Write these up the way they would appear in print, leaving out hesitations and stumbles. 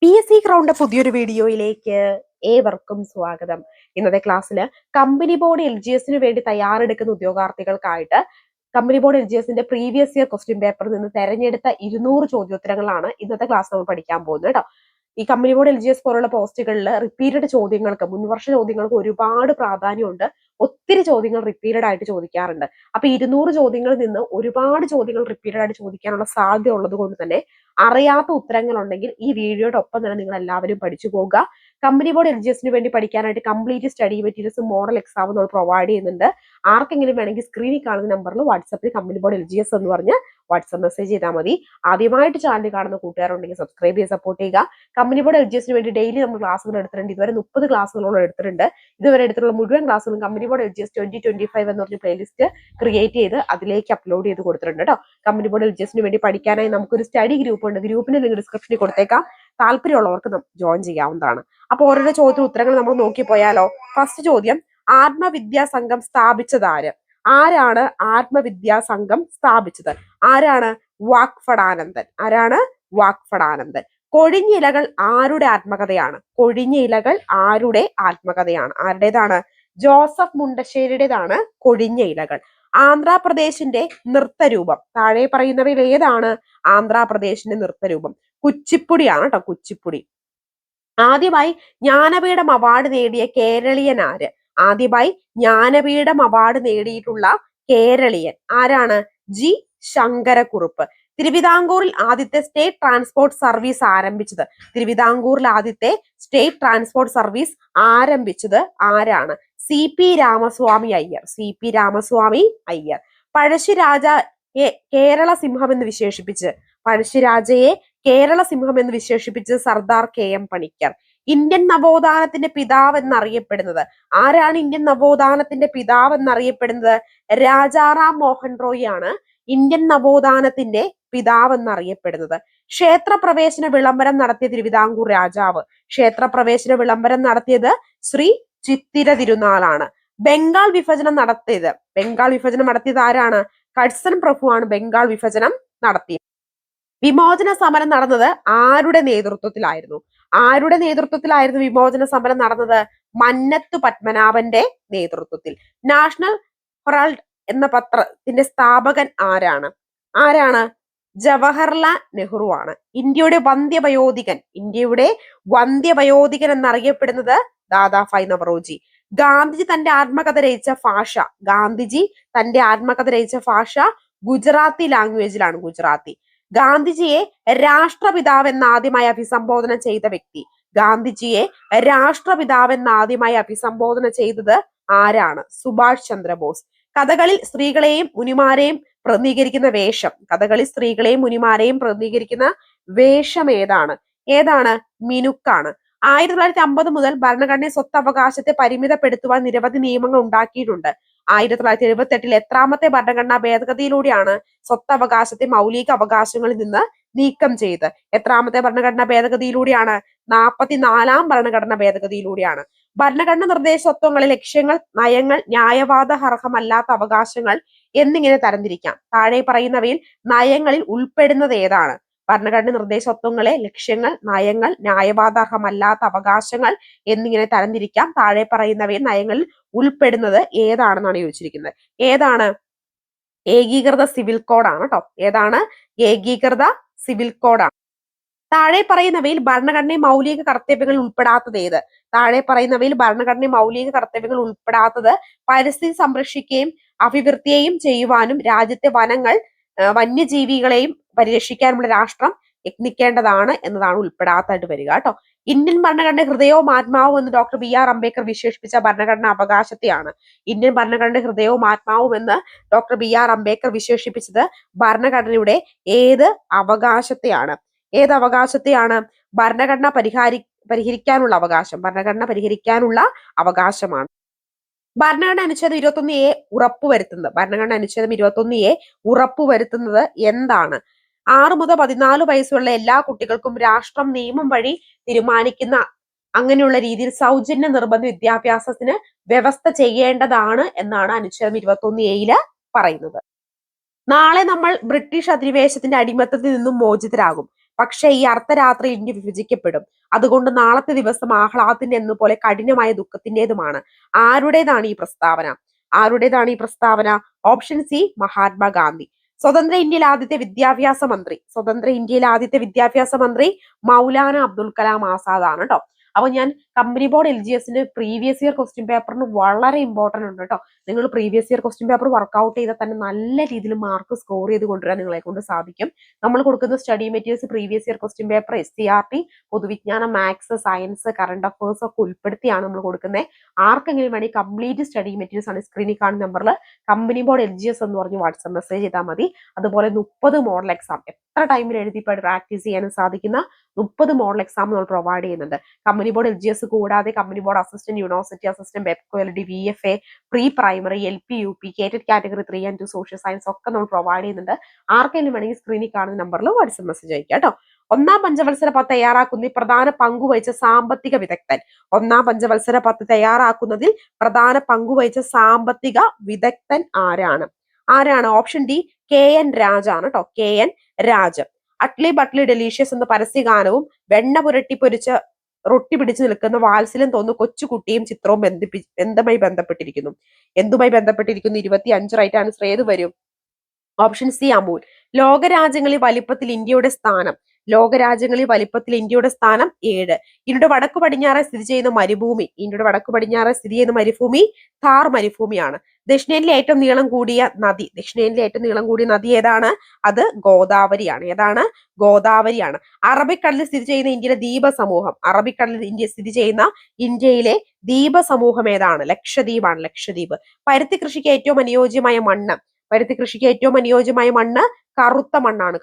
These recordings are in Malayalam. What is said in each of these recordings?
PSC ക്രൗണ്ട് പുതിയൊരു വീഡിയോയിലേക്ക് ഏവർക്കും സ്വാഗതം. ഇന്നത്തെ ക്ലാസ്സിൽ കമ്പനി ബോർഡ് LGSന് വേണ്ടി തയ്യാറെടുക്കുന്ന ഉദ്യോഗാർത്ഥികൾക്കായിട്ട് കമ്പനി ബോർഡ് LGSന്റെ പ്രീവിയസ് ഇയർ ക്വസ്റ്റ്യൻ പേപ്പറിൽ നിന്ന് തെരഞ്ഞെടുത്ത 200 ചോദ്യോത്തരങ്ങളാണ് ഇന്നത്തെ ക്ലാസ് നമ്മൾ പഠിക്കാൻ പോകുന്നത് കേട്ടോ. ഈ കമ്പനി ബോർഡ് LGS പോലുള്ള പോസ്റ്റുകളിൽ റിപ്പീറ്റഡ് ചോദ്യങ്ങൾക്ക്, മുൻവർഷ ചോദ്യങ്ങൾക്ക് ഒരുപാട് പ്രാധാന്യമുണ്ട്. ഒത്തിരി ചോദ്യങ്ങൾ റിപ്പീറ്റഡ് ആയിട്ട് ചോദിക്കാറുണ്ട്. അപ്പൊ 200 ചോദ്യങ്ങളിൽ നിന്ന് ഒരുപാട് ചോദ്യങ്ങൾ റിപ്പീറ്റഡ് ആയിട്ട് ചോദിക്കാനുള്ള സാധ്യത ഉള്ളത് കൊണ്ട് തന്നെ അറിയാത്ത ഉത്തരങ്ങൾ ഉണ്ടെങ്കിൽ ഈ വീഡിയോയുടെ ഒപ്പം തന്നെ നിങ്ങൾ എല്ലാവരും പഠിച്ചു പോകുക. കമ്പനി ബോർഡ് LGSന് വേണ്ടി പഠിക്കാനായിട്ട് complete study materials model exam നമ്മൾ പ്രൊവൈഡ് ചെയ്യുന്നുണ്ട്. ആർക്കെങ്കിലും വേണമെങ്കിൽ സ്ക്രീനിൽ കാണുന്ന നമ്പറിൽ വാട്സാപ്പിൽ കമ്പനി ബോർഡ് LGS എന്ന് പറഞ്ഞ് വാട്സാപ്പ് മെസ്സേജ് ചെയ്താൽ മതി. ആദ്യമായിട്ട് ചാനൽ കാണുന്ന കൂട്ടുകാരുണ്ടെങ്കിൽ സബ്സ്ക്രൈബ് ചെയ്ത് സപ്പോർട്ട് ചെയ്യുക. കമ്പനി ബോർഡ് LGSന് വേണ്ടി ഡെയിലി നമ്മൾ ക്ലാസ്സുകൾ എടുത്തിട്ടുണ്ട്. ഇതുവരെ 30 ക്ലാസ്സുകളോളം എടുത്തിട്ടുണ്ട്. ഇതുവരെ എടുത്തിട്ടുള്ള മുഴുവൻ ക്ലാസ്സുകളും കമ്പനി ബോർഡ് LGS 2025 എന്ന് പറഞ്ഞ പ്ലേലിസ്റ്റ് ക്രിയേറ്റ് ചെയ്ത് അതിലേക്ക് അപ്ലോഡ് ചെയ്ത് കൊടുത്തിട്ടുണ്ട് കേട്ടോ. കമ്പനി ബോർഡ് LGSന് വേണ്ടി പഠിക്കാനായി നമുക്കൊരു സ്റ്റഡി ഗ്രൂപ്പ് ഉണ്ട്. ഗ്രൂപ്പിന്റെ ലിങ്ക് ഡിസ്ക്രിപ്ഷനിൽ കൊടുത്തേക്കാം. താല്പര്യമുള്ളവർക്ക് ജോയിൻ ചെയ്യാവുന്നതാണ്. അപ്പൊ ഓരോരോ ചോദ്യത്തിന് ഉത്തരങ്ങൾ നമ്മൾ നോക്കി പോയാലോ. ഫസ്റ്റ് ചോദ്യം, ആത്മവിദ്യാ സംഘം സ്ഥാപിച്ചതാര്? ആരാണ് ആത്മവിദ്യാ സംഘം സ്ഥാപിച്ചത്? ആരാണ്? വാക്ഫടാനന്ദൻ. ആരാണ്? വാക്ഫടാനന്ദൻ. കൊഴിഞ്ഞ ഇലകൾ ആരുടെ ആത്മകഥയാണ്? കൊഴിഞ്ഞ ഇലകൾ ആരുടെ ആത്മകഥയാണ്? ആരുടേതാണ്? ജോസഫ് മുണ്ടശ്ശേരിയുടേതാണ് കൊഴിഞ്ഞ ഇലകൾ. ആന്ധ്രാപ്രദേശിന്റെ നൃത്തരൂപം താഴെ പറയുന്നവയിൽ ഏതാണ് ആന്ധ്രാപ്രദേശിന്റെ നൃത്തരൂപം? കുച്ചിപ്പുടിയാണ് കേട്ടോ, കുച്ചിപ്പുടി. ആദ്യമായി ജ്ഞാനപീഠം അവാർഡ് നേടിയ കേരളീയൻ ആര്? ആദ്യമായി ജ്ഞാനപീഠം അവാർഡ് നേടിയിട്ടുള്ള കേരളീയൻ ആരാണ്? ജി ശങ്കരക്കുറുപ്പ്. തിരുവിതാംകൂറിൽ ആദ്യത്തെ സ്റ്റേറ്റ് ട്രാൻസ്പോർട്ട് സർവീസ് ആരംഭിച്ചത്? തിരുവിതാംകൂറിൽ ആദ്യത്തെ സ്റ്റേറ്റ് ട്രാൻസ്പോർട്ട് സർവീസ് ആരംഭിച്ചത് ആരാണ്? CP രാമസ്വാമി അയ്യർ. CP രാമസ്വാമി അയ്യർ. പഴശ്ശിരാജ കേരള സിംഹം എന്ന് വിശേഷിപ്പിച്ച് പഴശ്ശിരാജയെ കേരള സിംഹം എന്ന് വിശേഷിപ്പിച്ചത് സർദാർ KM പണിക്കർ. ഇന്ത്യൻ നവോത്ഥാനത്തിന്റെ പിതാവ് എന്നറിയപ്പെടുന്നത് ആരാണ്? ഇന്ത്യൻ നവോത്ഥാനത്തിന്റെ പിതാവ് എന്നറിയപ്പെടുന്നത് രാജാറാം മോഹൻ റോയ് ആണ് ഇന്ത്യൻ നവോത്ഥാനത്തിന്റെ പിതാവ് എന്നറിയപ്പെടുന്നത്. ക്ഷേത്രപ്രവേശന വിളംബരം നടത്തിയ തിരുവിതാംകൂർ രാജാവ്? ക്ഷേത്രപ്രവേശന വിളംബരം നടത്തിയത് ശ്രീ ചിത്തിര തിരുനാളാണ്. ബംഗാൾ വിഭജനം നടത്തിയത് ആരാണ്? കഴ്സൺ പ്രഭുവാണ് ബംഗാൾ വിഭജനം നടത്തിയത്. വിമോചന സമരം നടന്നത് ആരുടെ നേതൃത്വത്തിലായിരുന്നു? ആരുടെ നേതൃത്വത്തിലായിരുന്നു വിമോചന സമരം നടന്നത്? മന്നത്ത് പത്മനാഭന്റെ നേതൃത്വത്തിൽ. നാഷണൽ ഹെറാൾഡ് എന്ന പത്രത്തിന്റെ സ്ഥാപകൻ ആരാണ്? ജവഹർലാൽ നെഹ്റു ആണ്. ഇന്ത്യയുടെ വന്ധ്യവയോധികൻ എന്നറിയപ്പെടുന്നത് ദാദാഭായ് നവറോജി. ഗാന്ധിജി തന്റെ ആത്മകഥ രചിച്ച ഭാഷ ഗുജറാത്തി ലാംഗ്വേജിലാണ്, ഗുജറാത്തി. ഗാന്ധിജിയെ രാഷ്ട്രപിതാവ് എന്ന് ആദ്യമായി അഭിസംബോധന ചെയ്ത വ്യക്തി? ഗാന്ധിജിയെ രാഷ്ട്രപിതാവ് എന്ന് ആദ്യമായി അഭിസംബോധന ചെയ്തത് ആരാണ്? സുഭാഷ് ചന്ദ്രബോസ്. കഥകളിൽ സ്ത്രീകളെയും മുനിമാരെയും പ്രതിനിധീകരിക്കുന്ന വേഷം ഏതാണ്? മിനുക്കാണ്. 1950 മുതൽ ഭരണഘടനയെ സ്വത്തവകാശത്തെ പരിമിതപ്പെടുത്തുവാൻ നിരവധി നിയമങ്ങൾ ഉണ്ടാക്കിയിട്ടുണ്ട്. 1978 എത്രാമത്തെ ഭരണഘടനാ ഭേദഗതിയിലൂടെയാണ് സ്വത്തവകാശത്തെ മൗലിക അവകാശങ്ങളിൽ നിന്ന് നീക്കം ചെയ്ത്? എത്രാമത്തെ ഭരണഘടനാ ഭേദഗതിയിലൂടെയാണ്? 44ാം ഭരണഘടനാ ഭേദഗതിയിലൂടെയാണ്. ഭരണഘടന നിർദ്ദേശ സ്വത്വങ്ങളെ ലക്ഷ്യങ്ങൾ, നയങ്ങൾ, ന്യായവാദാർഹമല്ലാത്ത അവകാശങ്ങൾ എന്നിങ്ങനെ തരംതിരിക്കാം. താഴെ പറയുന്നവയിൽ നയങ്ങളിൽ ഉൾപ്പെടുന്നത് ഏതാണ്? ഭരണഘടന നിർദ്ദേശ സ്വത്വങ്ങളെ ലക്ഷ്യങ്ങൾ, നയങ്ങൾ, ന്യായവാദാർഹമല്ലാത്ത അവകാശങ്ങൾ എന്നിങ്ങനെ തരംതിരിക്കാം. താഴെ പറയുന്നവയിൽ നയങ്ങളിൽ ഉൾപ്പെടുന്നത് ഏതാണെന്നാണ് ചോദിച്ചിരിക്കുന്നത്. ഏതാണ്? ഏകീകൃത സിവിൽ കോഡാണ് കേട്ടോ. ഏതാണ്? ഏകീകൃത സിവിൽ കോഡാണ്. താഴെ പറയുന്നവയിൽ ഭരണഘടനയെ മൗലിക കർത്തവ്യങ്ങളിൽ ഉൾപ്പെടാത്തത് ഏത്? ഉൾപ്പെടാത്തത് പരിസ്ഥിതി സംരക്ഷിക്കുകയും അഭിവൃദ്ധിയെയും ചെയ്യുവാനും രാജ്യത്തെ വന്യജീവികളെയും പരിരക്ഷിക്കാനുമുള്ള രാഷ്ട്രം യത്നിക്കേണ്ടതാണ് എന്നതാണ് ഉൾപ്പെടാത്തതായിട്ട് വരിക കേട്ടോ. ഇന്ത്യൻ ഭരണഘടന ഹൃദയവും ആത്മാവും എന്ന് ഡോക്ടർ BR അംബേദ്കർ വിശേഷിപ്പിച്ച ഭരണഘടനാ അവകാശത്തെയാണ്? ഇന്ത്യൻ ഭരണഘടന ഹൃദയവും ആത്മാവും എന്ന് ഡോക്ടർ BR അംബേദ്കർ വിശേഷിപ്പിച്ചത് ഭരണഘടനയുടെ ഏത് അവകാശത്തെയാണ്? ഭരണഘടന പരിഹരിക്കാനുള്ള അവകാശമാണ്. ഭരണഘടന അനുച്ഛേദം 21A ഉറപ്പുവരുത്തുന്നത് എന്താണ്? 6 മുതൽ 14 വയസ്സുള്ള എല്ലാ കുട്ടികൾക്കും രാഷ്ട്രം നിയമം വഴി തീരുമാനിക്കുന്ന അങ്ങനെയുള്ള രീതിയിൽ സൗജന്യ നിർബന്ധ വിദ്യാഭ്യാസത്തിന് വ്യവസ്ഥ ചെയ്യേണ്ടതാണ് എന്നാണ് അനുച്ഛേദം 21A പറയുന്നത്. നാളെ നമ്മൾ ബ്രിട്ടീഷ് അധിനിവേശത്തിന്റെ അടിമത്തത്തിൽ നിന്നും മോചിതരാകും. പക്ഷേ ഈ അർദ്ധരാത്രി ഇന്ത്യ വിഭജിക്കപ്പെടും. അതുകൊണ്ട് നാളത്തെ ദിവസം ആഹ്ലാദത്തിന്റെ എന്നപോലെ കഠിനമായ ദുഃഖത്തിന്റേതുമാണ്. ആരുടേതാണ് ഈ പ്രസ്താവന? ആരുടേതാണ് ഈ പ്രസ്താവന? Option C, Mahatma Gandhi. സ്വതന്ത്ര ഇന്ത്യയിലെ ആദ്യത്തെ വിദ്യാഭ്യാസ മന്ത്രി മൗലാന അബ്ദുൽ കലാം ആസാദ് ആണ് കേട്ടോ. അപ്പൊ ഞാൻ കമ്പനി ബോർഡ് LGSന്റെ പ്രീവിയസ് ഇയർ ക്വസ്റ്റ്യൻ പേപ്പറിന് വളരെ ഇമ്പോർട്ടന്റ് ഉണ്ട് കേട്ടോ. നിങ്ങൾ previous year question paper work out ചെയ്താൽ തന്നെ നല്ല രീതിയിൽ മാർക്ക് സ്കോർ ചെയ്ത് കൊണ്ടുവരാൻ നിങ്ങളെ കൊണ്ട് സാധിക്കും. നമ്മൾ കൊടുക്കുന്ന study materials previous year question paper, SCRT, പൊതുവിജ്ഞാനം, മാത്സ്, സയൻസ്, കറണ്ട് അഫേഴ്സ് ഒക്കെ ഉൾപ്പെടുത്തിയാണ് നമ്മൾ കൊടുക്കുന്നത്. ആർക്കെങ്കിലും വേണമെങ്കിൽ കംപ്ലീറ്റ് സ്റ്റഡി മെറ്റീരിയൽസ് ആണ് സ്ക്രീനിൽ കാണുന്ന നമ്പറിൽ കമ്പനി ബോർഡ് LGS എന്ന് പറഞ്ഞ് വാട്സ്ആപ്പ് മെസ്സേജ് ചെയ്താൽ മതി. അതുപോലെ 30 മോഡൽ എക്സാം എത്ര ടൈമിൽ എഴുതി പ്രാക്ടീസ് ചെയ്യാനും സാധിക്കുന്ന 30 മോഡൽ എക്സാം നമ്മൾ പ്രൊവൈഡ് ചെയ്യുന്നുണ്ട്. കമ്പനി ബോർഡ് LGS കൂടാതെ company board assistant, university assistant, web LD, VFA, pre primary, LP, UP, കേറ്റഡ് കാറ്റഗറി 3 and 2 സോഷ്യൽ സയൻസ് ഒക്കെ നമ്മൾ പ്രൊവൈഡ് ചെയ്യുന്നുണ്ട്. ആർക്കെങ്കിലും വേണമെങ്കിൽ സ്ക്രീനിൽ കാണുന്ന നമ്പറിൽ വാട്സ്ആപ്പ് മെസ്സേജ് അയക്കാം കേട്ടോ. ഒന്നാം പഞ്ചവത്സര പദ്ധതി തയ്യാറാക്കുന്നതിൽ പ്രധാന പങ്കുവഹിച്ച സാമ്പത്തിക വിദഗ്ധൻ. ഒന്നാം പഞ്ചവത്സര പദ്ധതി തയ്യാറാക്കുന്നതിൽ പ്രധാന പങ്കുവഹിച്ച സാമ്പത്തിക വിദഗ്ധൻ ആരാണ്? ഓപ്ഷൻ ഡി, KN രാജാണ് കേട്ടോ. KN രാജ. അട്ലി ബട്ട്ലി ഡെലീഷ്യസ് എന്ന പരസ്യഗാനവും വെണ്ണ പുരട്ടി പൊരിച്ച റൊട്ടി പിടിച്ചു നിൽക്കുന്ന വാത്സല്യം തോന്നുന്നു കൊച്ചുകുട്ടിയും ചിത്രവും എന്തുമായി ബന്ധപ്പെട്ടിരിക്കുന്നു? 25 റൈറ്റ് ആൻസർ ഏത് വരും? Option C, Amul. ലോകരാജ്യങ്ങളിൽ വലിപ്പത്തിൽ ഇന്ത്യയുടെ സ്ഥാനം. 7. ഇന്ത്യയുടെ വടക്കു പടിഞ്ഞാറെ സ്ഥിതി ചെയ്യുന്ന മരുഭൂമി താർ മരുഭൂമിയാണ്. ദക്ഷിണേന്ത്യയിലെ ഏറ്റവും നീളം കൂടിയ നദി ഏതാണ്? അത് ഗോദാവരിയാണ്. ഗോദാവരിയാണ്. അറബിക്കടലിൽ സ്ഥിതി ചെയ്യുന്ന ഇന്ത്യയിലെ ദ്വീപസമൂഹം ഏതാണ്? ലക്ഷദ്വീപ്. പരുത്തി കൃഷിക്ക് ഏറ്റവും അനുയോജ്യമായ മണ്ണ് കറുത്ത മണ്ണാണ്.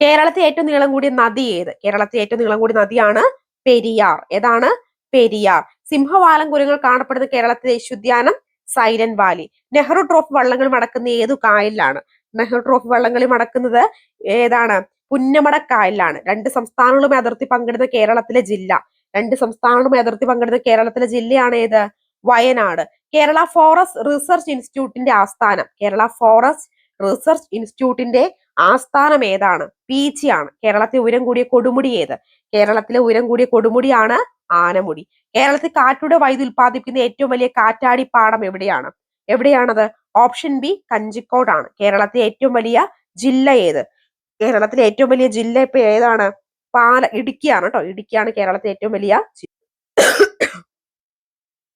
കേരളത്തിൽ ഏറ്റവും നീളം കൂടിയ നദി ഏത്? നദിയാണ് പെരിയാർ. ഏതാണ്? പെരിയാർ. സിംഹവാലൻ കുരങ്ങൾ കാണപ്പെടുന്ന കേരളത്തിലെ ദേശീയോദ്യാനം സൈലന്റ് വാലി. നെഹ്റു ട്രോഫി വള്ളങ്ങൾ മടക്കുന്ന ഏതു കായലിലാണ്? ഏതാണ്? പുന്നമട കായലിലാണ്. രണ്ട് സംസ്ഥാനങ്ങളുമായി അതിർത്തി പങ്കിടുന്ന കേരളത്തിലെ ജില്ലയാണ് ഏത്? വയനാട്. കേരള ഫോറസ്റ്റ് റിസർച്ച് ഇൻസ്റ്റിറ്റ്യൂട്ടിന്റെ ആസ്ഥാനം ഏതാണ്? പീച്ചിയാണ്. കേരളത്തിലെ ഉയരം കൂടിയ കൊടുമുടിയാണ് ആനമുടി. കേരളത്തിൽ കാറ്റുടെ വൈദ്യുതി ഉൽപ്പാദിപ്പിക്കുന്ന ഏറ്റവും വലിയ കാറ്റാടിപ്പാടം എവിടെയാണത്? Option B, കഞ്ചിക്കോടാണ്. കേരളത്തിലെ ഏറ്റവും വലിയ ജില്ല ഏത്? ഇപ്പൊ ഏതാണ്? ഇടുക്കിയാണ് കേട്ടോ. ഇടുക്കിയാണ് കേരളത്തിലെ ഏറ്റവും വലിയ ജില്ല.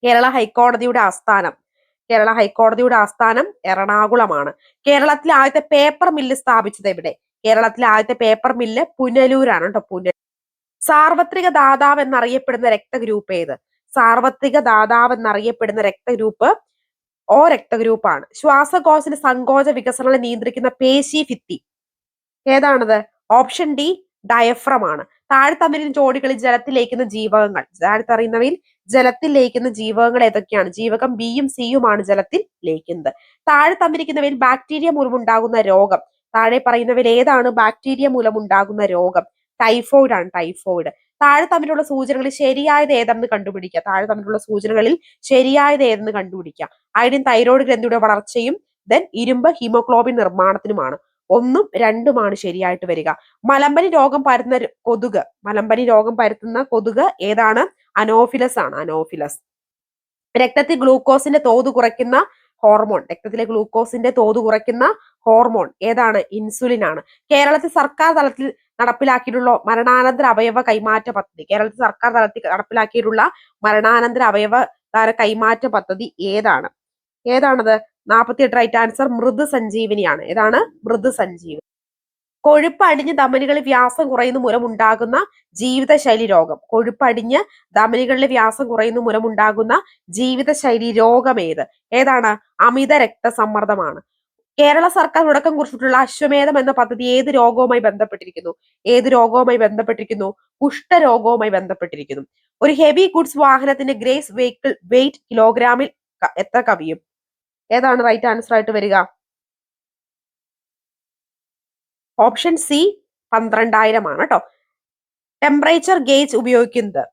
കേരള ഹൈക്കോടതിയുടെ ആസ്ഥാനം എറണാകുളമാണ്. കേരളത്തിലെ ആദ്യത്തെ പേപ്പർ മില്ല് സ്ഥാപിച്ചത് എവിടെ? പുനലൂരാണ് കേട്ടോ. സാർവത്രിക ദാതാവ് എന്നറിയപ്പെടുന്ന രക്തഗ്രൂപ്പ് ഏത്? രക്തഗ്രൂപ്പാണ്. ശ്വാസകോശത്തിന്റെ സങ്കോച വികസനങ്ങളെ നിയന്ത്രിക്കുന്ന പേശി ഭിത്തി ഏതാണത്? ഓപ്ഷൻ ഡി, ഡയഫ്രം ആണ്. താഴെത്തന്നിരിക്കുന്ന ജോഡികളിൽ ജലത്തിൽ ലയിക്കുന്ന ജീവകങ്ങൾ ഏതൊക്കെയാണ്? ജീവകം ബിയും സിയുമാണ് ജലത്തിൽ ലയിക്കുന്നത്. താഴെ തന്നിരിക്കുന്നവയിൽ ബാക്ടീരിയ മൂലമുണ്ടാകുന്ന രോഗം. താഴെ പറയുന്നവയിൽ ഏതാണ് ബാക്ടീരിയ മൂലമുണ്ടാകുന്ന രോഗം? ടൈഫോയിഡ് ആണ്. താഴെ തമ്മിലുള്ള സൂചനകളിൽ ശരിയായത് ഏതെന്ന് കണ്ടുപിടിക്കുക. അയഡിൻ തൈറോയ്ഡ് ഗ്രന്ഥിയുടെ വളർച്ചയും ഇരുമ്പ് ഹീമോഗ്ലോബിൻ നിർമ്മാണത്തിനുമാണ്. 1ഉം 2ഉമാണ് ശരിയായിട്ട് വരിക. മലമ്പനി രോഗം പരത്തുന്ന കൊതുക് ഏതാണ്? അനോഫിലസ് ആണ്. രക്തത്തിൽ ഗ്ലൂക്കോസിന്റെ തോത് കുറയ്ക്കുന്ന ഹോർമോൺ ഏതാണ്? ഇൻസുലിൻ ആണ്. കേരളത്തിൽ സർക്കാർ തലത്തിൽ നടപ്പിലാക്കിയിട്ടുള്ള മരണാനന്തര അവയവ കൈമാറ്റ പദ്ധതി ഏതാണത്? 48 റൈറ്റ് ആൻസർ മൃദു സഞ്ജീവനിയാണ്. ഏതാണ്? മൃദു സഞ്ജീവനി. കൊഴുപ്പ് അടിഞ്ഞ് ധമനികളിൽ വ്യാസം കുറയുന്ന മൂലമുണ്ടാകുന്ന ജീവിതശൈലി രോഗം ഏതാണ്? അമിത രക്തസമ്മർദ്ദമാണ്. കേരള സർക്കാർ തുടക്കം കുറിച്ചിട്ടുള്ള അശ്വമേധം എന്ന പദ്ധതി ഏത് രോഗവുമായി ബന്ധപ്പെട്ടിരിക്കുന്നു? കുഷ്ഠരോഗവുമായി ബന്ധപ്പെട്ടിരിക്കുന്നു. ഒരു ഹെവി ഗുഡ്സ് വാഹനത്തിന്റെ ഗ്രേസ് വെയിറ്റ് കിലോഗ്രാമിൽ എത്ര കവിയും? ഏതാണ് റൈറ്റ് ആൻസർ ആയിട്ട് വരിക? ഓപ്ഷൻ സി, 12,000 ആണ് കേട്ടോ. ടെമ്പറേച്ചർ ഗേജ് ഉപയോഗിക്കുന്നത്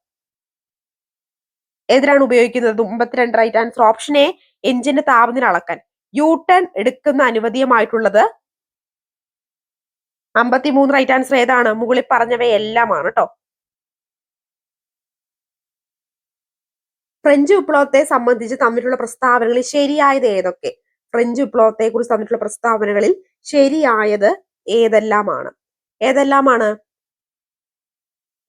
32 റൈറ്റ് ആൻസർ. ഓപ്ഷൻ എ, എഞ്ചിന്റെ താപനില അളക്കാൻ. യു ടേൺ എടുക്കുന്ന അനുവദീയമായിട്ടുള്ളത് 53 റൈറ്റ് ആൻസർ ഏതാണ്? മുകളിൽ പറഞ്ഞവയെല്ലാമാണ് കേട്ടോ. ഫ്രഞ്ച് വിപ്ലവത്തെ സംബന്ധിച്ച് തമ്മിലുള്ള പ്രസ്താവനകളിൽ ശരിയായത് ഏതൊക്കെ? ഫ്രഞ്ച് വിപ്ലവത്തെ കുറിച്ച് തമ്മിലുള്ള പ്രസ്താവനകളിൽ ശരിയായത് ഏതെല്ലാമാണ്? ഏതെല്ലാമാണ്?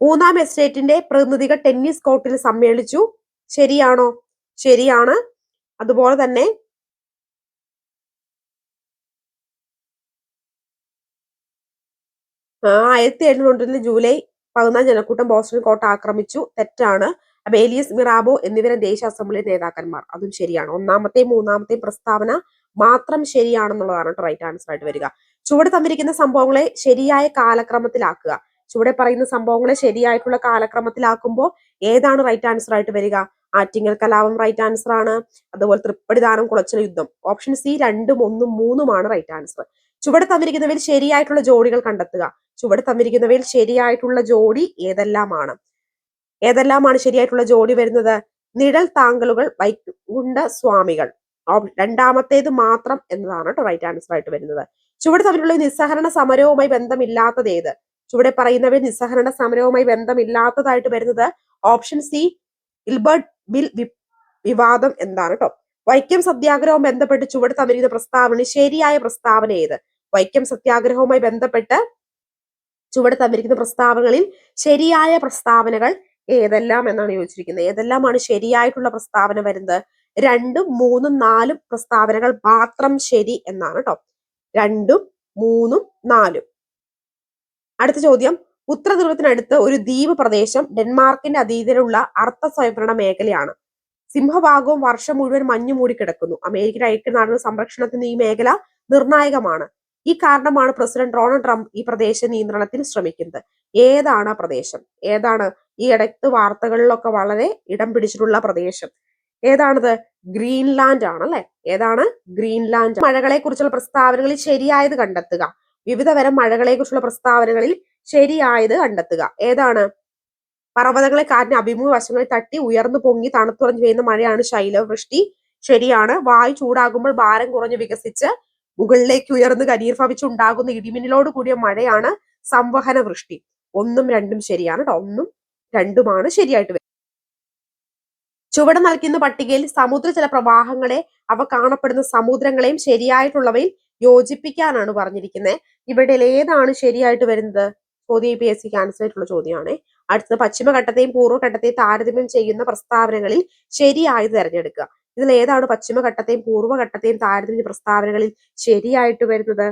മൂന്നാം എസ്റ്റേറ്റിന്റെ പ്രതിനിധികൾ ടെന്നീസ് കോർട്ടിൽ സമ്മേളിച്ചു. ശരിയാണോ? ശരിയാണ്. അതുപോലെ തന്നെ 1701 ജൂലൈ 14 ജനക്കൂട്ടം ബോസ്റ്റൺ കോട്ട ആക്രമിച്ചു. തെറ്റാണ്. അബേലിയസ് മിറാബോ എന്നിവരെ ദേശീയ അസംബ്ലി നേതാക്കന്മാർ. അതും ശരിയാണ്. ഒന്നാമത്തെയും മൂന്നാമത്തെയും പ്രസ്താവന മാത്രം ശരിയാണെന്നുള്ളതാണ് റൈറ്റ് ആൻസർ ആയിട്ട് വരിക. ചുവടെ തന്നിരിക്കുന്ന സംഭവങ്ങളെ ശരിയായ കാലക്രമത്തിലാക്കുക. ചുവടെ പറയുന്ന സംഭവങ്ങളെ ശരിയായിട്ടുള്ള കാലക്രമത്തിലാക്കുമ്പോൾ ഏതാണ് റൈറ്റ് ആൻസർ ആയിട്ട് വരിക? ആറ്റിങ്ങൽ കലാപം റൈറ്റ് ആൻസർ ആണ്. അതുപോലെ തൃപ്പടിദാനം, കുളച്ചിൽ യുദ്ധം. Option C 2, 1, 3 right answer. ചുവടെ തന്നിരിക്കുന്നവയിൽ ശരിയായിട്ടുള്ള ജോഡികൾ കണ്ടെത്തുക. ചുവടെ തന്നിരിക്കുന്നവയിൽ ശരിയായിട്ടുള്ള ജോഡി ഏതെല്ലാമാണ്? ഏതെല്ലാമാണ് ശരിയായിട്ടുള്ള ജോഡി വരുന്നത്? നിഴൽ താങ്കലുകൾ വൈകുണ്ഠ സ്വാമികൾ. രണ്ടാമത്തേത് മാത്രം എന്നതാണ് റൈറ്റ് ആൻസർ ആയിട്ട് വരുന്നത്. ചുവടെ തമ്മിലുള്ള നിസ്സഹരണ സമരവുമായി ബന്ധമില്ലാത്തത് ഏത്? ചുവടെ പറയുന്നവയിൽ നിസ്സഹരണ സമരവുമായി ബന്ധമില്ലാത്തതായിട്ട് വരുന്നത് ഓപ്ഷൻ സി ഇൽബർട്ട് ബിൽ വിവാദം എന്താണ് കേട്ടോ. വൈക്കം സത്യാഗ്രഹവും ബന്ധപ്പെട്ട് ചുവടെ തന്നിരിക്കുന്ന പ്രസ്താവന ശരിയായ പ്രസ്താവന ഏത്? വൈക്കം സത്യാഗ്രഹവുമായി ബന്ധപ്പെട്ട് ചുവടെ തന്നിരിക്കുന്ന പ്രസ്താവനകളിൽ ശരിയായ പ്രസ്താവനകൾ ഏതെല്ലാം എന്നാണ് ചോദിച്ചിരിക്കുന്നത്. ഏതെല്ലാമാണ് ശരിയായിട്ടുള്ള പ്രസ്താവന വരുന്നത്? 2, 3, 4 പ്രസ്താവനകൾ മാത്രം ശരി എന്നാണ് കേട്ടോ. 2, 3, 4. അടുത്ത ചോദ്യം, ഉത്തരധ്രുവത്തിനടുത്ത് ഒരു ദ്വീപ് പ്രദേശം ഡെൻമാർക്കിന്റെ അധീനതയിലുള്ള അർദ്ധ സ്വയംഭരണ മേഖലയാണ്. സിംഹഭാഗവും വർഷം മുഴുവൻ മഞ്ഞു മൂടിക്കിടക്കുന്നു. അമേരിക്കൻ ഐക്യനാടുകളുടെ സംരക്ഷണത്തിന് ഈ മേഖല നിർണായകമാണ്. ഈ കാരണമാണ് പ്രസിഡന്റ് ഡൊണാൾഡ് ട്രംപ് ഈ പ്രദേശ നിയന്ത്രണത്തിൽ ശ്രമിക്കുന്നത്. ഏതാണ് ആ പ്രദേശം? ഏതാണ്? ഈ ഇടയ്ക്ക് വാർത്തകളിലൊക്കെ വളരെ ഇടം പിടിച്ചിട്ടുള്ള പ്രദേശം ഏതാണത്? ഗ്രീൻലാൻഡ് ആണ് അല്ലെ? ഏതാണ്? ഗ്രീൻലാൻഡ്. മഴകളെ കുറിച്ചുള്ള പ്രസ്താവനകളിൽ ശരിയായത് കണ്ടെത്തുക. വിവിധ തരം മഴകളെ കുറിച്ചുള്ള പ്രസ്താവനകളിൽ ശരിയായത് കണ്ടെത്തുക. ഏതാണ്? പർവ്വതങ്ങളെ കാറ്റിന് അഭിമുഖ വശങ്ങളിൽ തട്ടി ഉയർന്നു പൊങ്ങി തണുത്തുറഞ്ഞു പെയ്യുന്ന മഴയാണ് ശൈലവൃഷ്ടി. ശരിയാണ്. വായു ചൂടാകുമ്പോൾ ഭാരം കുറഞ്ഞു വികസിച്ച് മുകളിലേക്ക് ഉയർന്ന് ഘനീർഭവിച്ചുണ്ടാകുന്ന ഇടിമിന്നലോട് കൂടിയ മഴയാണ് സംവഹന വൃഷ്ടി. 1ഉം 2ഉം ശരിയാണ് കേട്ടോ. 1ഉം 2ഉമാണ് ശരിയായിട്ട് വരുന്നത്. ചുവടെ നൽകുന്ന പട്ടികയിൽ സമുദ്രജല പ്രവാഹങ്ങളെ അവ കാണപ്പെടുന്ന സമുദ്രങ്ങളെയും ശരിയായിട്ടുള്ളവയിൽ യോജിപ്പിക്കാനാണ് പറഞ്ഞിരിക്കുന്നത്. ഇവിടെ ഏതാണ് ശരിയായിട്ട് വരുന്നത്? ചോദ്യം PSC ക്യാൻസൽ ആയിട്ടുള്ള ചോദ്യമാണ്. അടുത്തത് പശ്ചിമഘട്ടത്തെയും പൂർവ്വഘട്ടത്തെയും താരതമ്യം ചെയ്യുന്ന പ്രസ്താവനകളിൽ ശരിയായത് തിരഞ്ഞെടുക്കുക. ഇതിൽ ഏതാണ് പശ്ചിമഘട്ടത്തെയും പൂർവ്വഘട്ടത്തെയും താരതമ്യ പ്രസ്താവനകളിൽ ശരിയായിട്ട് വരുന്നത്?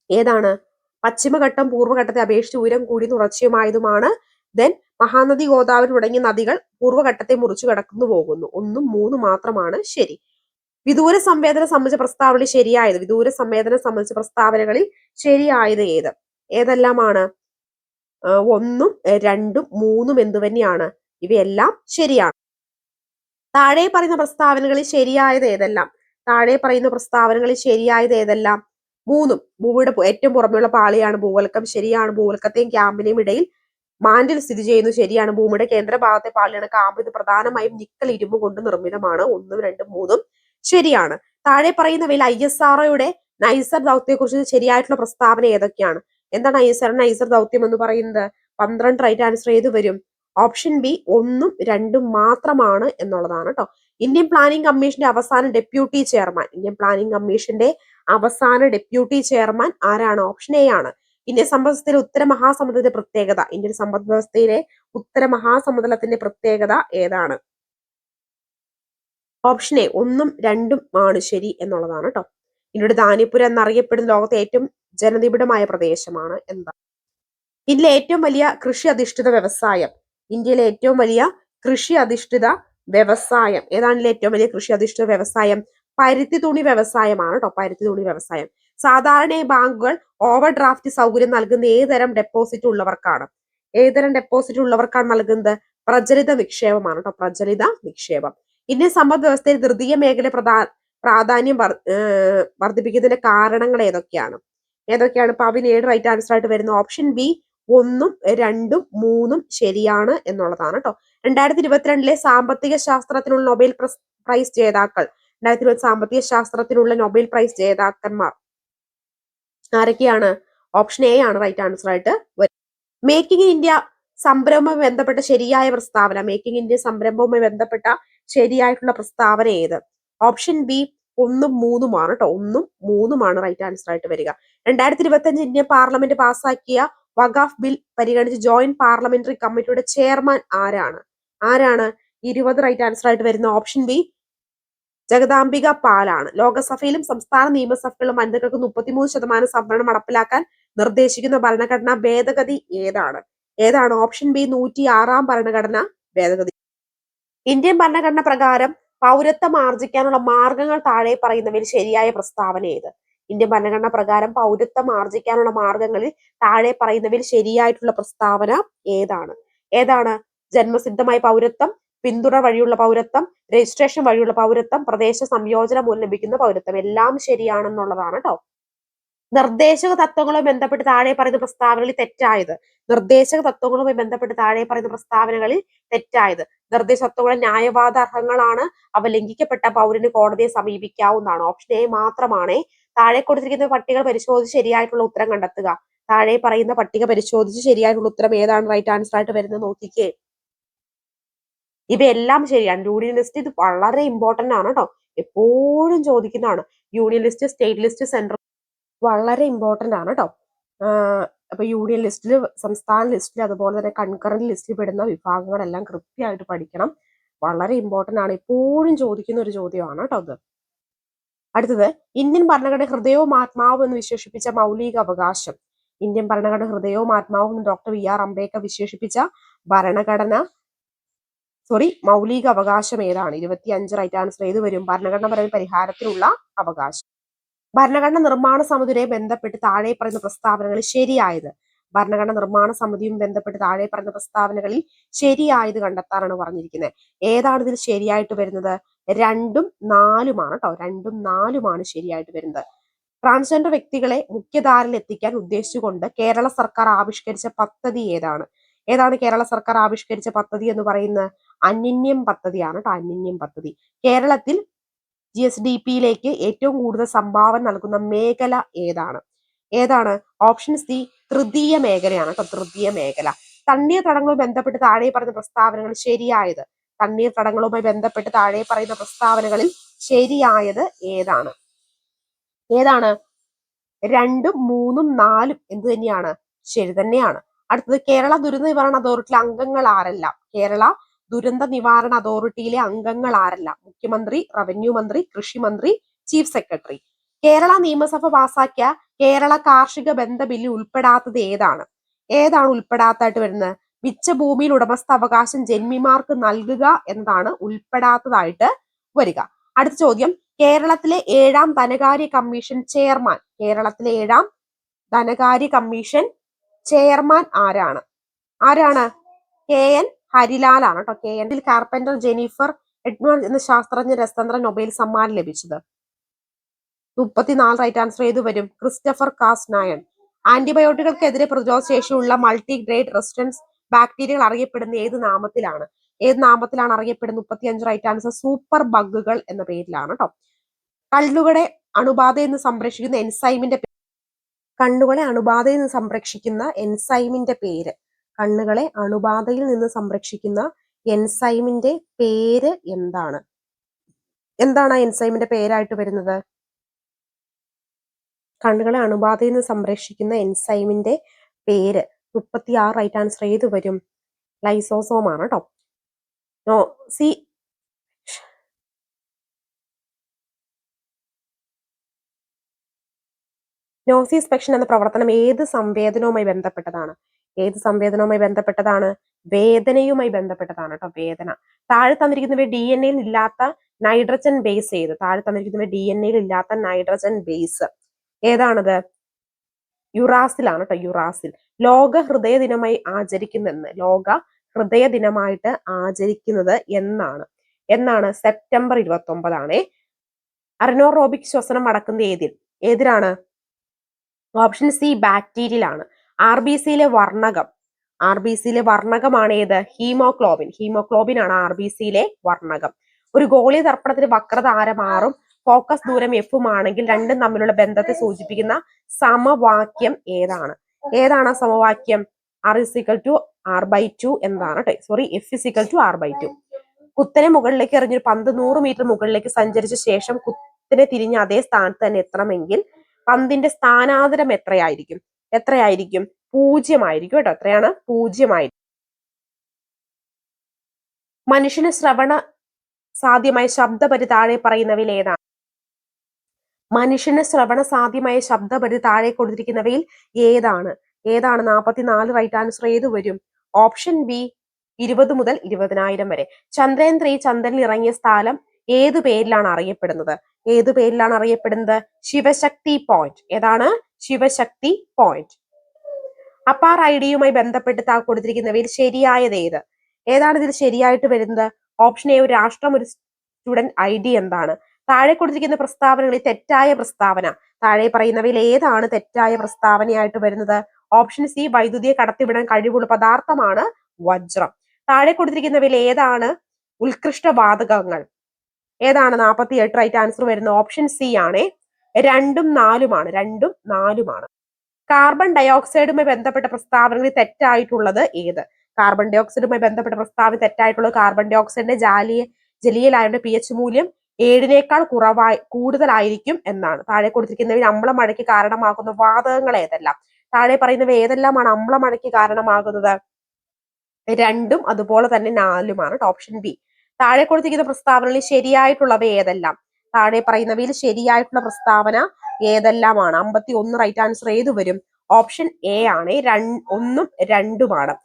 ഏതാണ്? പശ്ചിമഘട്ടം പൂർവ്വഘട്ടത്തെ അപേക്ഷിച്ച് ഉയരം കൂടി തുടർച്ചയുമായതുമാണ്. ദെൻ മഹാനദി, ഗോദാവരി തുടങ്ങിയ നദികൾ പൂർവ്വഘട്ടത്തെ മുറിച്ചു കടന്നു പോകുന്നു. 1ഉം 3ഉം മാത്രമാണ് ശരി. വിദൂര സംവേദനം സംബന്ധിച്ച പ്രസ്താവനകളിൽ ശരിയായത്. വിദൂര സംവേദനം സംബന്ധിച്ച പ്രസ്താവനകളിൽ ശരിയായത് ഏത്? ഏതെല്ലാമാണ്? 1ഉം 2ഉം 3ഉം എന്തു തന്നെയാണ്? ഇവയെല്ലാം ശരിയാണ്. താഴെ പറയുന്ന പ്രസ്താവനകളിൽ ശരിയായത് ഏതെല്ലാം? താഴെ പറയുന്ന പ്രസ്താവനകളിൽ ശരിയായത് ഏതെല്ലാം? 3ഉം. ഭൂമിയുടെ ഏറ്റവും പുറമെയുള്ള പാളിയാണ് ഭൂവൽക്കം. ശരിയാണ്. ഭൂവൽക്കത്തെയും ക്യാമ്പിനെയും ഇടയിൽ മാന്റിൽ സ്ഥിതി ചെയ്യുന്നു. ശരിയാണ്. ഭൂമിയുടെ കേന്ദ്രഭാഗത്തെ പാളിയാണ് കാമ്പ്. ഇത് പ്രധാനമായും നിക്കൽ, ഇരുമ്പ് കൊണ്ട് നിർമ്മിതമാണ്. 1ഉം 2ഉം 3ഉം ശരിയാണ്. താഴെ പറയുന്നവയിൽ ISROയുടെ നൈസർ ദൗത്യത്തെക്കുറിച്ച് ശരിയായിട്ടുള്ള പ്രസ്താവന ഏതൊക്കെയാണ്? എന്താണ് നൈസർ ദൗത്യം എന്ന് പറയുന്നത്? 12 റൈറ്റ് ആൻസർ ഏത് വരും? ഓപ്ഷൻ ബി 1ഉം 2ഉം മാത്രമാണ് എന്നുള്ളതാണ് കേട്ടോ. ഇന്ത്യൻ പ്ലാനിംഗ് കമ്മീഷന്റെ അവസാന ഡെപ്യൂട്ടി ചെയർമാൻ. ഇന്ത്യൻ പ്ലാനിംഗ് കമ്മീഷന്റെ അവസാന ഡെപ്യൂട്ടി ചെയർമാൻ ആരാണ്? ഓപ്ഷൻ എ ആണ്. ഇന്ത്യൻ സമ്പദ്വ്യവസ്ഥയിലെ ഉത്തര മഹാസമുദ്രത്തിന്റെ പ്രത്യേകത. ഇന്ത്യൻ സമ്പദ് വ്യവസ്ഥയിലെ ഉത്തര മഹാസമുദ്രത്തിന്റെ പ്രത്യേകത ഏതാണ്? ഓപ്ഷൻ എ 1ഉം 2ഉം ആണ് ശരി എന്നുള്ളതാണ് കേട്ടോ. ഇന്ത്യയുടെ ധാന്യപുര എന്നറിയപ്പെടുന്ന ലോകത്തെ ഏറ്റവും ജനനിബിഡമായ പ്രദേശമാണ് എന്താ? ഇന്ത്യയിലെ ഏറ്റവും വലിയ കൃഷി അധിഷ്ഠിത വ്യവസായം. ഇന്ത്യയിലെ ഏറ്റവും വലിയ കൃഷി അധിഷ്ഠിത വ്യവസായം ഏതാണ്? ഏറ്റവും വലിയ കൃഷി അധിഷ്ഠിത വ്യവസായം പരുത്തി തുണി വ്യവസായമാണ് കേട്ടോ. പരുത്തി തുണി വ്യവസായം. സാധാരണ ബാങ്കുകൾ ഓവർ ഡ്രാഫ്റ്റ് സൗകര്യം നൽകുന്ന ഏതരം ഡെപ്പോസിറ്റ് ഉള്ളവർക്കാണ്? ഏതരം ഡെപ്പോസിറ്റ് ഉള്ളവർക്കാണ് നൽകുന്നത്? പ്രചലിത നിക്ഷേപമാണ് കേട്ടോ. പ്രചലിത നിക്ഷേപം. ഇന്ത്യൻ സമ്പദ് വ്യവസ്ഥയിൽ തൃതീയ മേഖല പ്രാധാന്യം വർദ്ധിപ്പിക്കുന്നതിന്റെ കാരണങ്ങൾ ഏതൊക്കെയാണ്? ഏതൊക്കെയാണ്? അപ്പൊ അവന് 7 റൈറ്റ് ആൻസർ ആയിട്ട് വരുന്ന ഓപ്ഷൻ ബി 1ഉം 2ഉം 3ഉം ശരിയാണ് എന്നുള്ളതാണ് കേട്ടോ. 2022 സാമ്പത്തിക ശാസ്ത്രത്തിനുള്ള നൊബേൽ പ്രൈസ് ജേതാക്കൾ. 2020 സാമ്പത്തിക ശാസ്ത്രത്തിനുള്ള നൊബേൽ പ്രൈസ് ജേതാക്കന്മാർ ആരൊക്കെയാണ്? ഓപ്ഷൻ എ ആണ് റൈറ്റ് ആൻസർ ആയിട്ട് വരുന്നത്. മേക്കിംഗ് ഇൻ ഇന്ത്യ സംരംഭവുമായി ബന്ധപ്പെട്ട ശരിയായ പ്രസ്താവന, മേക്കിംഗ് ഇന്ത്യ സംരംഭവുമായി ബന്ധപ്പെട്ട ശരിയായിട്ടുള്ള പ്രസ്താവന ഏത്? ഓപ്ഷൻ ബി 1ഉം 3ഉമാണ് കേട്ടോ. 1ഉം 3ഉമാണ് റൈറ്റ് ആൻസർ ആയിട്ട് വരിക. 2025 ഇന്ത്യൻ പാർലമെന്റ് പാസാക്കിയ വഖഫ് ബിൽ പരിഗണിച്ച് ജോയിന്റ് പാർലമെന്ററി കമ്മിറ്റിയുടെ ചെയർമാൻ ആരാണ്? 20 റൈറ്റ് ആൻസർ ആയിട്ട് വരുന്ന ഓപ്ഷൻ ബി ജഗദാംബിക പാലാണ്. ലോകസഭയിലും സംസ്ഥാന നിയമസഭകളിലും വനിതകൾക്ക് 33% സംവരണം നടപ്പിലാക്കാൻ നിർദ്ദേശിക്കുന്ന ഭരണഘടനാ ഭേദഗതി ഏതാണ്? ഓപ്ഷൻ ബി 106 ഭരണഘടനാ ഭേദഗതി. ഇന്ത്യൻ ഭരണഘടന പ്രകാരം പൗരത്വം ആർജിക്കാനുള്ള മാർഗങ്ങൾ താഴെ പറയുന്നവയിൽ ശരിയായ പ്രസ്താവന ഏത്? ഇന്ത്യൻ ഭരണഘടന പ്രകാരം പൗരത്വം ആർജിക്കാനുള്ള മാർഗങ്ങളിൽ താഴെ പറയുന്നവയിൽ ശരിയായിട്ടുള്ള പ്രസ്താവന ഏതാണ്? ജന്മസിദ്ധമായ പൗരത്വം, പിന്തുണ വഴിയുള്ള പൗരത്വം, രജിസ്ട്രേഷൻ വഴിയുള്ള പൗരത്വം, പ്രദേശ സംയോജനം മൂലം ലഭിക്കുന്ന പൗരത്വം. എല്ലാം ശരിയാണെന്നുള്ളതാണ് കേട്ടോ. നിർദ്ദേശക തത്വങ്ങളുമായി ബന്ധപ്പെട്ട് താഴെ പറയുന്ന പ്രസ്താവനകളിൽ തെറ്റായത്. നിർദ്ദേശ തത്വങ്ങൾ ന്യായവാദാർഹങ്ങളാണ്. അവ ലംഘിക്കപ്പെട്ട പൗരന് കോടതിയെ സമീപിക്കാവുന്നതാണ്. ഓപ്ഷൻ എ മാത്രമാണ്. താഴെ കൊടുത്തിരിക്കുന്ന പട്ടിക പരിശോധിച്ച് ശരിയായിട്ടുള്ള ഉത്തരം കണ്ടെത്തുക. താഴെ പറയുന്ന പട്ടിക പരിശോധിച്ച് ശരിയായിട്ടുള്ള ഉത്തരം ഏതാണ് റൈറ്റ് ആൻസർ ആയിട്ട് വരുന്നത് നോക്കിക്കേ. ഇവയെല്ലാം ശരിയാണ്. യൂണിയൻ ലിസ്റ്റ് ഇത് വളരെ ഇമ്പോർട്ടന്റ് ആണ് കേട്ടോ. എപ്പോഴും ചോദിക്കുന്നതാണ്. Union list, state list, central വളരെ ഇമ്പോർട്ടന്റ് ആണ് കേട്ടോ. അപ്പൊ യൂണിയൻ ലിസ്റ്റിൽ, സംസ്ഥാന ലിസ്റ്റിൽ, അതുപോലെ തന്നെ കൺകറന്റ് ലിസ്റ്റിൽ പെടുന്ന വിഭാഗങ്ങളെല്ലാം കൃത്യമായിട്ട് പഠിക്കണം. വളരെ ഇമ്പോർട്ടന്റ് ആണ്. എപ്പോഴും ചോദിക്കുന്ന ഒരു ചോദ്യമാണ് കേട്ടോ ഇത്. അടുത്തത്, ഇന്ത്യൻ ഭരണഘടന ഹൃദയവും ആത്മാവും എന്ന് വിശേഷിപ്പിച്ച മൗലിക അവകാശം. ഇന്ത്യൻ ഭരണഘടന ഹൃദയവും ആത്മാവും എന്ന് ഡോക്ടർ BR അംബേദ്കർ വിശേഷിപ്പിച്ച മൗലിക അവകാശം ഏതാണ്? 25 റൈറ്റ് ആൻസർ ഏത് വരും? ഭരണഘടനാപരമായ പരിഹാരത്തിനുള്ള അവകാശം. ഭരണഘടന നിർമ്മാണ സമിതിയുമായി ബന്ധപ്പെട്ട് താഴെ പറയുന്ന പ്രസ്താവനകളിൽ ശരിയായത്. ഭരണഘടന നിർമ്മാണ സമിതിയും ബന്ധപ്പെട്ട് താഴെ പറയുന്ന പ്രസ്താവനകളിൽ ശരിയായത് കണ്ടെത്താനാണ് പറഞ്ഞിരിക്കുന്നത്. ഏതാണ് ഇതിൽ ശരിയായിട്ട് വരുന്നത്? 2ഉം 4ഉമാണ് കേട്ടോ. 2ഉം 4ഉമാണ് ശരിയായിട്ട് വരുന്നത്. ട്രാൻസ്ജെൻഡർ വ്യക്തികളെ മുഖ്യധാരയിൽ എത്തിക്കാൻ ഉദ്ദേശിച്ചുകൊണ്ട് കേരള സർക്കാർ ആവിഷ്കരിച്ച പദ്ധതി ഏതാണ്? കേരള സർക്കാർ ആവിഷ്കരിച്ച പദ്ധതി എന്ന് പറയുന്നത് അന്യന്യം പദ്ധതിയാണ് കേട്ടോ. അന്യന്യം പദ്ധതി. കേരളത്തിൽ GSDPയിലേക്ക് ഏറ്റവും കൂടുതൽ സംഭാവന നൽകുന്ന മേഖല ഏതാണ്? ഓപ്ഷൻ സി തൃതീയ മേഖലയാണ് കേട്ടോ. തൃതീയ മേഖല. തണ്ണീർത്തടങ്ങളുമായി ബന്ധപ്പെട്ട് താഴെ പറയുന്ന പ്രസ്താവനകൾ ശരിയായത്. തണ്ണീർത്തടങ്ങളുമായി ബന്ധപ്പെട്ട് താഴെ പറയുന്ന പ്രസ്താവനകളിൽ ശരിയായത് ഏതാണ്? 2ഉം 3ഉം 4ഉം എന്ത് തന്നെയാണ്? ശരി തന്നെയാണ്. അടുത്തത്, കേരള ദുരന്ത നിവാരണ അതോറിറ്റിയിലെ അംഗങ്ങൾ ആരെല്ലാം? കേരള ദുരന്ത നിവാരണ അതോറിറ്റിയിലെ അംഗങ്ങൾ ആരെല്ലാം? മുഖ്യമന്ത്രി, റവന്യൂ മന്ത്രി, കൃഷി മന്ത്രി, ചീഫ് സെക്രട്ടറി. കേരള നിയമസഭ പാസാക്കിയ കേരള കാർഷിക ബന്ധ ബില്ലിൽ ഉൾപ്പെടാത്തത് ഏതാണ് ഉൾപ്പെടാത്തതായിട്ട് വരുന്നത്? മിച്ച ഭൂമിയിൽ ഉടമസ്ഥാവകാശം ജന്മിമാർക്ക് നൽകുക എന്നതാണ് ഉൾപ്പെടാത്തതായിട്ട് വരിക. അടുത്ത ചോദ്യം, കേരളത്തിലെ 7ാം ധനകാര്യ കമ്മീഷൻ ചെയർമാൻ. കേരളത്തിലെ 7ാം ധനകാര്യ കമ്മീഷൻ ചെയർമാൻ ആരാണ്? KN ഹരിലാൽ ആണ് കേട്ടോ. KN കാർപ്പന്റർ ജെനിഫർ എഡ്വേർഡ് എന്ന ശാസ്ത്രജ്ഞ രസതന്ത്ര നൊബേൽ സമ്മാനം ലഭിച്ചത്. 34 റൈറ്റ് ആൻസർ ഏത് വരും? ക്രിസ്റ്റഫർ കാസ്നയൻ. ആന്റിബയോട്ടിക്കുകൾക്കെതിരെ പ്രതിരോധശേഷിയുള്ള മൾട്ടിഗ്രേഡ് റെസിസ്റ്റൻസ് ബാക്ടീരിയകൾ അറിയപ്പെടുന്ന ഏത് നാമത്തിലാണ് അറിയപ്പെടുന്നത്? 35 റൈറ്റ് ആൻസർ സൂപ്പർ ബഗുകൾ എന്ന പേരിലാണ് കേട്ടോ. കണ്ണുകളെ അണുബാധയിൽ നിന്ന് സംരക്ഷിക്കുന്ന എൻസൈമിന്റെ പേര് എന്താണ് ആ എൻസൈമിന്റെ പേരായിട്ട് വരുന്നത്? കണ്ണുകളെ അണുബാധയിൽ നിന്ന് സംരക്ഷിക്കുന്ന എൻസൈമിന്റെ പേര്. 36 റൈറ്റ് ആൻസർ ഏത് വരും? ലൈസോസോം ആണ് കേട്ടോ. നോസിസ്പെക്ഷൻ എന്ന പ്രവർത്തനം ഏത് സംവേദനവുമായി ബന്ധപ്പെട്ടതാണ്? വേദനയുമായി ബന്ധപ്പെട്ടതാണ് കേട്ടോ. വേദന. താഴെ തന്നിരിക്കുന്നവ DNA-യിൽ ഇല്ലാത്ത നൈട്രജൻ ബേസ് ഏത്? ഏതാണത്? യുറാസിൽ ആണ് കേട്ടോ. യുറാസിൽ. ലോക ഹൃദയ ദിനമായി ദിനമായിട്ട് ആചരിക്കുന്നത് എന്നാണ്? സെപ്റ്റംബർ 29 അനറോബിക് ശ്വസനം നടക്കുന്നത് ഏതിലാണ്? Option C ബാക്ടീരിയയിലാണ്. RBCയിലെ വർണ്ണകമാണ് ഏത്? ഹീമോഗ്ലോബിൻ ആണ് RBCയിലെ വർണ്ണകം. ഒരു ഗോളീയ ദർപ്പണത്തിന് വക്രത ആരെ മാറും? ഫോക്കസ് ദൂരം എഫും ആണെങ്കിൽ രണ്ടും തമ്മിലുള്ള ബന്ധത്തെ സൂചിപ്പിക്കുന്ന സമവാക്യം ഏതാണ്? ഏതാണ് ആ സമവാക്യം? R=R/2 എന്നതാണ്. Sorry, F=R/2. കുത്തനെ മുകളിലേക്ക് എറിഞ്ഞൊരു പന്ത് 100 മീറ്റർ മുകളിലേക്ക് സഞ്ചരിച്ച ശേഷം കുത്തനെ തിരിഞ്ഞ് അതേ സ്ഥാനത്ത് തന്നെ എത്തണമെങ്കിൽ പന്തിന്റെ സ്ഥാനാന്തരം എത്രയായിരിക്കും? 0 ആയിരിക്കും കേട്ടോ. എത്രയാണ്? 0 ആയിരിക്കും. മനുഷ്യന് ശ്രവണ സാധ്യമായ ശബ്ദപരിധി താഴെ പറയുന്നവയിൽ ഏതാണ്? മനുഷ്യന് ശ്രവണ സാധ്യമായ ശബ്ദപരിധി താഴെ കൊടുത്തിരിക്കുന്നവയിൽ ഏതാണ്? 44 റൈറ്റ് ആൻസർ ഏത് വരും? ഓപ്ഷൻ ബി 20 മുതൽ 20,000 വരെ. ചന്ദ്രയാൻ 3 ചന്ദ്രനിൽ ഇറങ്ങിയ സ്ഥലം ഏതു പേരിലാണ് അറിയപ്പെടുന്നത്? ശിവശക്തി പോയിന്റ്. ഏതാണ്? ശിവശക്തി പോയിന്റ്. അപ്പാർ ഐഡിയുമായി ബന്ധപ്പെട്ട് കൊടുത്തിരിക്കുന്നവയിൽ ശരിയായത് ഏത്? ഏതാണ് ഇതിൽ ശരിയായിട്ട് വരുന്നത്? ഓപ്ഷൻ എ ഒരു രാഷ്ട്രം, ഒരു സ്റ്റുഡന്റ് ഐ ഡി എന്താണ്? താഴെ കൊടുത്തിരിക്കുന്ന പ്രസ്താവനകളിൽ തെറ്റായ പ്രസ്താവന. താഴെ പറയുന്നവയിൽ ഏതാണ് തെറ്റായ പ്രസ്താവനയായിട്ട് വരുന്നത്? ഓപ്ഷൻ സി വൈദ്യുതിയെ കടത്തിവിടാൻ കഴിവുള്ള പദാർത്ഥമാണ് വജ്രം. താഴെ കൊടുത്തിരിക്കുന്നവയിൽ ഏതാണ് ഉത്കൃഷ്ട വാതകങ്ങൾ? ഏതാണ്? 48 റൈറ്റ് ആൻസർ വരുന്നത് ഓപ്ഷൻ സി ആണ്. 2ഉം 4ഉമാണ്. കാർബൺ ഡയോക്സൈഡുമായി ബന്ധപ്പെട്ട പ്രസ്താവനകളിൽ തെറ്റായിട്ടുള്ളത് ഏത്? കാർബൺ ഡയോക്സൈഡുമായി ബന്ധപ്പെട്ട പ്രസ്താവന തെറ്റായിട്ടുള്ളത് കാർബൺ ഡയോക്സൈഡിന്റെ ജലീയലായതിന്റെ pH മൂല്യം 7നേക്കാൾ കൂടുതലായിരിക്കും എന്നാണ്. താഴെ കൊടുത്തിരിക്കുന്നവയിൽ അമ്ലമഴയ്ക്ക് കാരണമാകുന്ന വാതകങ്ങൾ ഏതെല്ലാം? താഴെ പറയുന്നവ ഏതെല്ലാമാണ് അമ്ലമഴയ്ക്ക് കാരണമാകുന്നത്? 2ഉം അതുപോലെ തന്നെ 4ഉമാണ്. Option B. താഴെ കൊടുത്തിരിക്കുന്ന പ്രസ്താവനകളിൽ ശരിയായിട്ടുള്ളവ ഏതെല്ലാം? താഴെ പറയുന്നവയിൽ ശരിയായിട്ടുള്ള പ്രസ്താവന ഏതെല്ലാമാണ്? 51 റൈറ്റ് ആൻസർ ഏത് വരും? ഓപ്ഷൻ എ ആണ്. 1ഉം 2ഉമാണ്.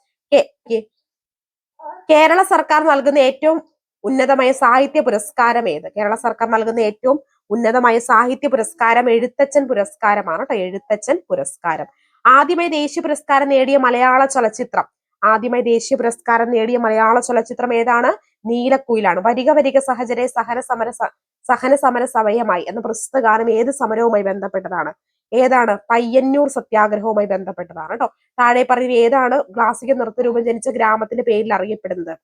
കേരള സർക്കാർ നൽകുന്ന ഏറ്റവും ഉന്നതമായ സാഹിത്യ പുരസ്കാരം ഏത്? കേരള സർക്കാർ നൽകുന്ന ഏറ്റവും ഉന്നതമായ സാഹിത്യ പുരസ്കാരം എഴുത്തച്ഛൻ പുരസ്കാരമാണ് കേട്ടോ. എഴുത്തച്ഛൻ പുരസ്കാരം. ആദ്യമായി ദേശീയ പുരസ്കാരം നേടിയ മലയാള ചലച്ചിത്രം ഏതാണ്? നീലക്കുയിലാണ്. വരിക വരിക സഹചരെ സഹന സമര സമയമായി എന്ന പ്രസ്തുത ഗാനം ഏത് സമരവുമായി ബന്ധപ്പെട്ടതാണ്? ഏതാണ്? പയ്യന്നൂർ സത്യാഗ്രഹവുമായി ബന്ധപ്പെട്ടതാണ് കേട്ടോ. താഴെ പറയുന്ന ഏതാണ് ക്ലാസിക്കൽ നൃത്തരൂപം ജനിച്ച ഗ്രാമത്തിന്റെ പേരിൽ അറിയപ്പെടുന്നത്?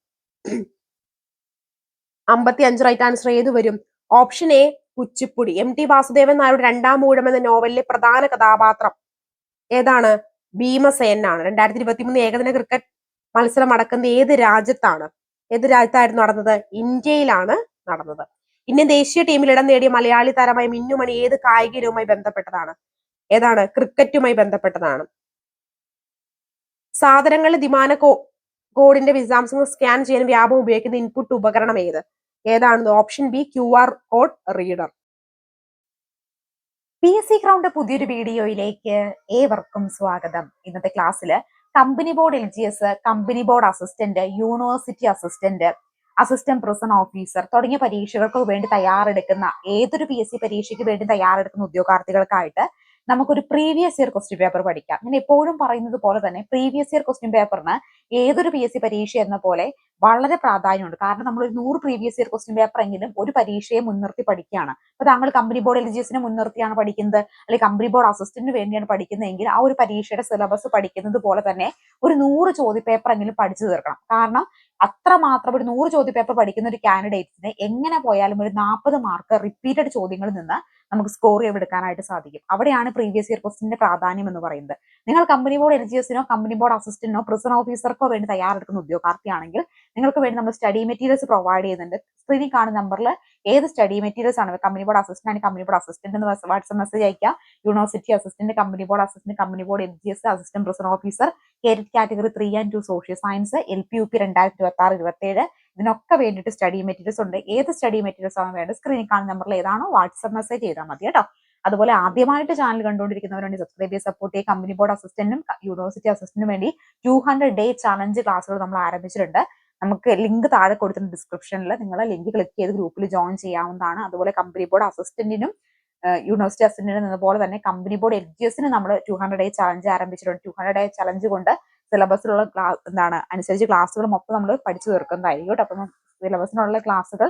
55 റൈറ്റ് ആൻസർ ഏത് വരും? Option A Kuchipudi. MT Vasudevan നായരുടെ 2ാം ഊഴം എന്ന നോവലിലെ പ്രധാന കഥാപാത്രം ഏതാണ്? ഭീമസേനാണ്. 2023 ഏകദിന ക്രിക്കറ്റ് മത്സരം നടക്കുന്നത് ഏത് രാജ്യത്തായിരുന്നു നടന്നത്? ഇന്ത്യയിലാണ് നടന്നത്. ഇന്ത്യൻ ദേശീയ ടീമിൽ ഇടം നേടിയ മലയാളി താരമായ മിന്നുമണി ഏത് കായിക ഇനവുമായി ബന്ധപ്പെട്ടതാണ്? ഏതാണ്? ക്രിക്കറ്റുമായി ബന്ധപ്പെട്ടതാണ്. സാധനങ്ങളുടെ ദ്വിമാന കോഡിന്റെ വിശദാംശങ്ങൾ സ്കാൻ ചെയ്യാൻ വ്യാപകം ഉപയോഗിക്കുന്ന ഇൻപുട്ട് ഉപകരണം ഏതാണ്? Option B QR code reader. PSC ground പുതിയൊരു വീഡിയോയിലേക്ക് ഏവർക്കും സ്വാഗതം. ഇന്നത്തെ ക്ലാസ്സിൽ company board LGS, company board assistant, university assistant, assistant prison officer തുടങ്ങിയ പരീക്ഷകൾക്ക് വേണ്ടി തയ്യാറെടുക്കുന്ന ഏതൊരു PSC പരീക്ഷയ്ക്ക് വേണ്ടി തയ്യാറെടുക്കുന്ന ഉദ്യോഗാർത്ഥികൾക്കായിട്ട് നമുക്കൊരു പ്രീവിയസ് ഇയർ ക്വസ്റ്റ്യൻ പേപ്പർ പഠിക്കാം. ഞാൻ എപ്പോഴും പറയുന്നത് പോലെ തന്നെ പ്രീവിയസ് ഇയർ ക്വസ്റ്റ്യൻ പേപ്പറിന് ഏതൊരു PSC പരീക്ഷ എന്ന പോലെ വളരെ പ്രാധാന്യമുണ്ട്. കാരണം നമ്മൾ ഒരു 100 പ്രീവിയസ് ഇയർ ക്വസ്റ്റ്യൻ പേപ്പർ എങ്കിലും ഒരു പരീക്ഷയെ മുൻനിർത്തി പഠിക്കുകയാണ്. അപ്പൊ താങ്കൾ കമ്പനി ബോർഡ് LGSനെ മുൻനിർത്തിയാണ് പഠിക്കുന്നത്, അല്ലെങ്കിൽ കമ്പനി ബോർഡ് അസിസ്റ്റന്റിന് വേണ്ടിയാണ് പഠിക്കുന്നതെങ്കിൽ ആ ഒരു പരീക്ഷയുടെ സിലബസ് പഠിക്കുന്നത് പോലെ തന്നെ ഒരു 100 ചോദ്യപേപ്പർ എങ്കിലും പഠിച്ചു തീർക്കണം. കാരണം അത്രമാത്രം ഒരു 100 ചോദ്യപേപ്പർ പഠിക്കുന്ന ഒരു കാൻഡിഡേറ്റ്സിന് എങ്ങനെ പോയാലും ഒരു 40 മാർക്ക് റിപ്പീറ്റഡ് ചോദ്യങ്ങളിൽ നിന്ന് നമുക്ക് സ്കോർ ചെയ്തെടുക്കാനായിട്ട് സാധിക്കും. അവിടെയാണ് പ്രീവിയസ് ഇയർ ക്വസ്റ്റിന്റെ പ്രാധാന്യം എന്ന് പറയുന്നത്. നിങ്ങൾ കമ്പനി ബോർഡ് LGSനോ കമ്പനി ബോർഡ് അസിസ്റ്റന്റിനോ പ്രിസൺ ഓഫീസർക്കോ വേണ്ടി തയ്യാറെടുക്കുന്ന ഉദ്യോഗാർത്ഥിയാണെങ്കിൽ നിങ്ങൾക്ക് വേണ്ടി നമ്മൾ സ്റ്റഡി മെറ്റീരിയൽസ് പ്രൊവൈഡ് ചെയ്യുന്നുണ്ട്. സ്ക്രീനിൽ കാണുന്ന നമ്പറിൽ ഏത് സ്റ്റഡി മെറ്റീരിയൽസ് ആണ് കമ്പനി ബോർഡ് അസിസ്റ്റന്റ് ആണ് കമ്പനി ബോർഡ് അസിസ്റ്റന്റ് എന്ന് വാട്സ്ആപ്പ് മെസ്സേജ് അയക്കുക. University assistant, company board assistant, company board LGS, assistant prison officer, category 3 and 2 social science, LP UP 2026-27 ഇതിനൊക്കെ വേണ്ടിയിട്ട് സ്റ്റഡി മെറ്റീരിയൽസ് ഉണ്ട്. ഏത് സ്റ്റഡി മെറ്റീരിയൽസ് ആണ് വേണ്ടത് സ്ക്രീനിൽ കാണുന്ന നമ്പറിൽ ഏതാണോ വാട്സ്ആപ്പ് മെസ്സേജ് ചെയ്താൽ മതി കേട്ടോ. അതുപോലെ ആദ്യമായിട്ട് ചാനൽ കണ്ടുകൊണ്ടിരിക്കുന്നവരുണ്ട് സബ്സ്ക്രൈബ് ചെയ്ത് സപ്പോർട്ട് ചെയ്യുക. കമ്പനി ബോർഡ് അസിസ്റ്റന്റും യൂണിവേഴ്സിറ്റി അസിസ്റ്റന്റിനും വേണ്ടി 200 ഡേ ചാലഞ്ച് ക്ലാസ്സുകൾ നമ്മൾ ആരംഭിച്ചിട്ടുണ്ട്. നമുക്ക് ലിങ്ക് താഴെ കൊടുത്തിട്ടുണ്ട് ഡിസ്ക്രിപ്ഷനിൽ. നിങ്ങൾ ലിങ്ക് ക്ലിക്ക് ചെയ്ത് ഗ്രൂപ്പിൽ ജോയിൻ ചെയ്യാവുന്നതാണ്. അതുപോലെ കമ്പനി ബോർഡ് അസിസ്റ്റന്റിനും യൂണിവേഴ്സിറ്റി അസിസ്റ്റന്റിനും എന്നതുപോലെ തന്നെ കമ്പനി ബോർഡ് LGSന് നമ്മൾ 200 ഡേ ചാലഞ്ച് ആരംഭിച്ചിട്ടുണ്ട്. 200 ഡേ ചാലഞ്ച് കൊണ്ട് സിലബസിലുള്ള അനുസരിച്ച് ക്ലാസ്സുകൾ മൊത്തം നമ്മൾ പഠിച്ചു തീർക്കുന്നതായിരിക്കും കേട്ടോ. അപ്പം സിലബസിനുള്ള ക്ലാസ്സുകൾ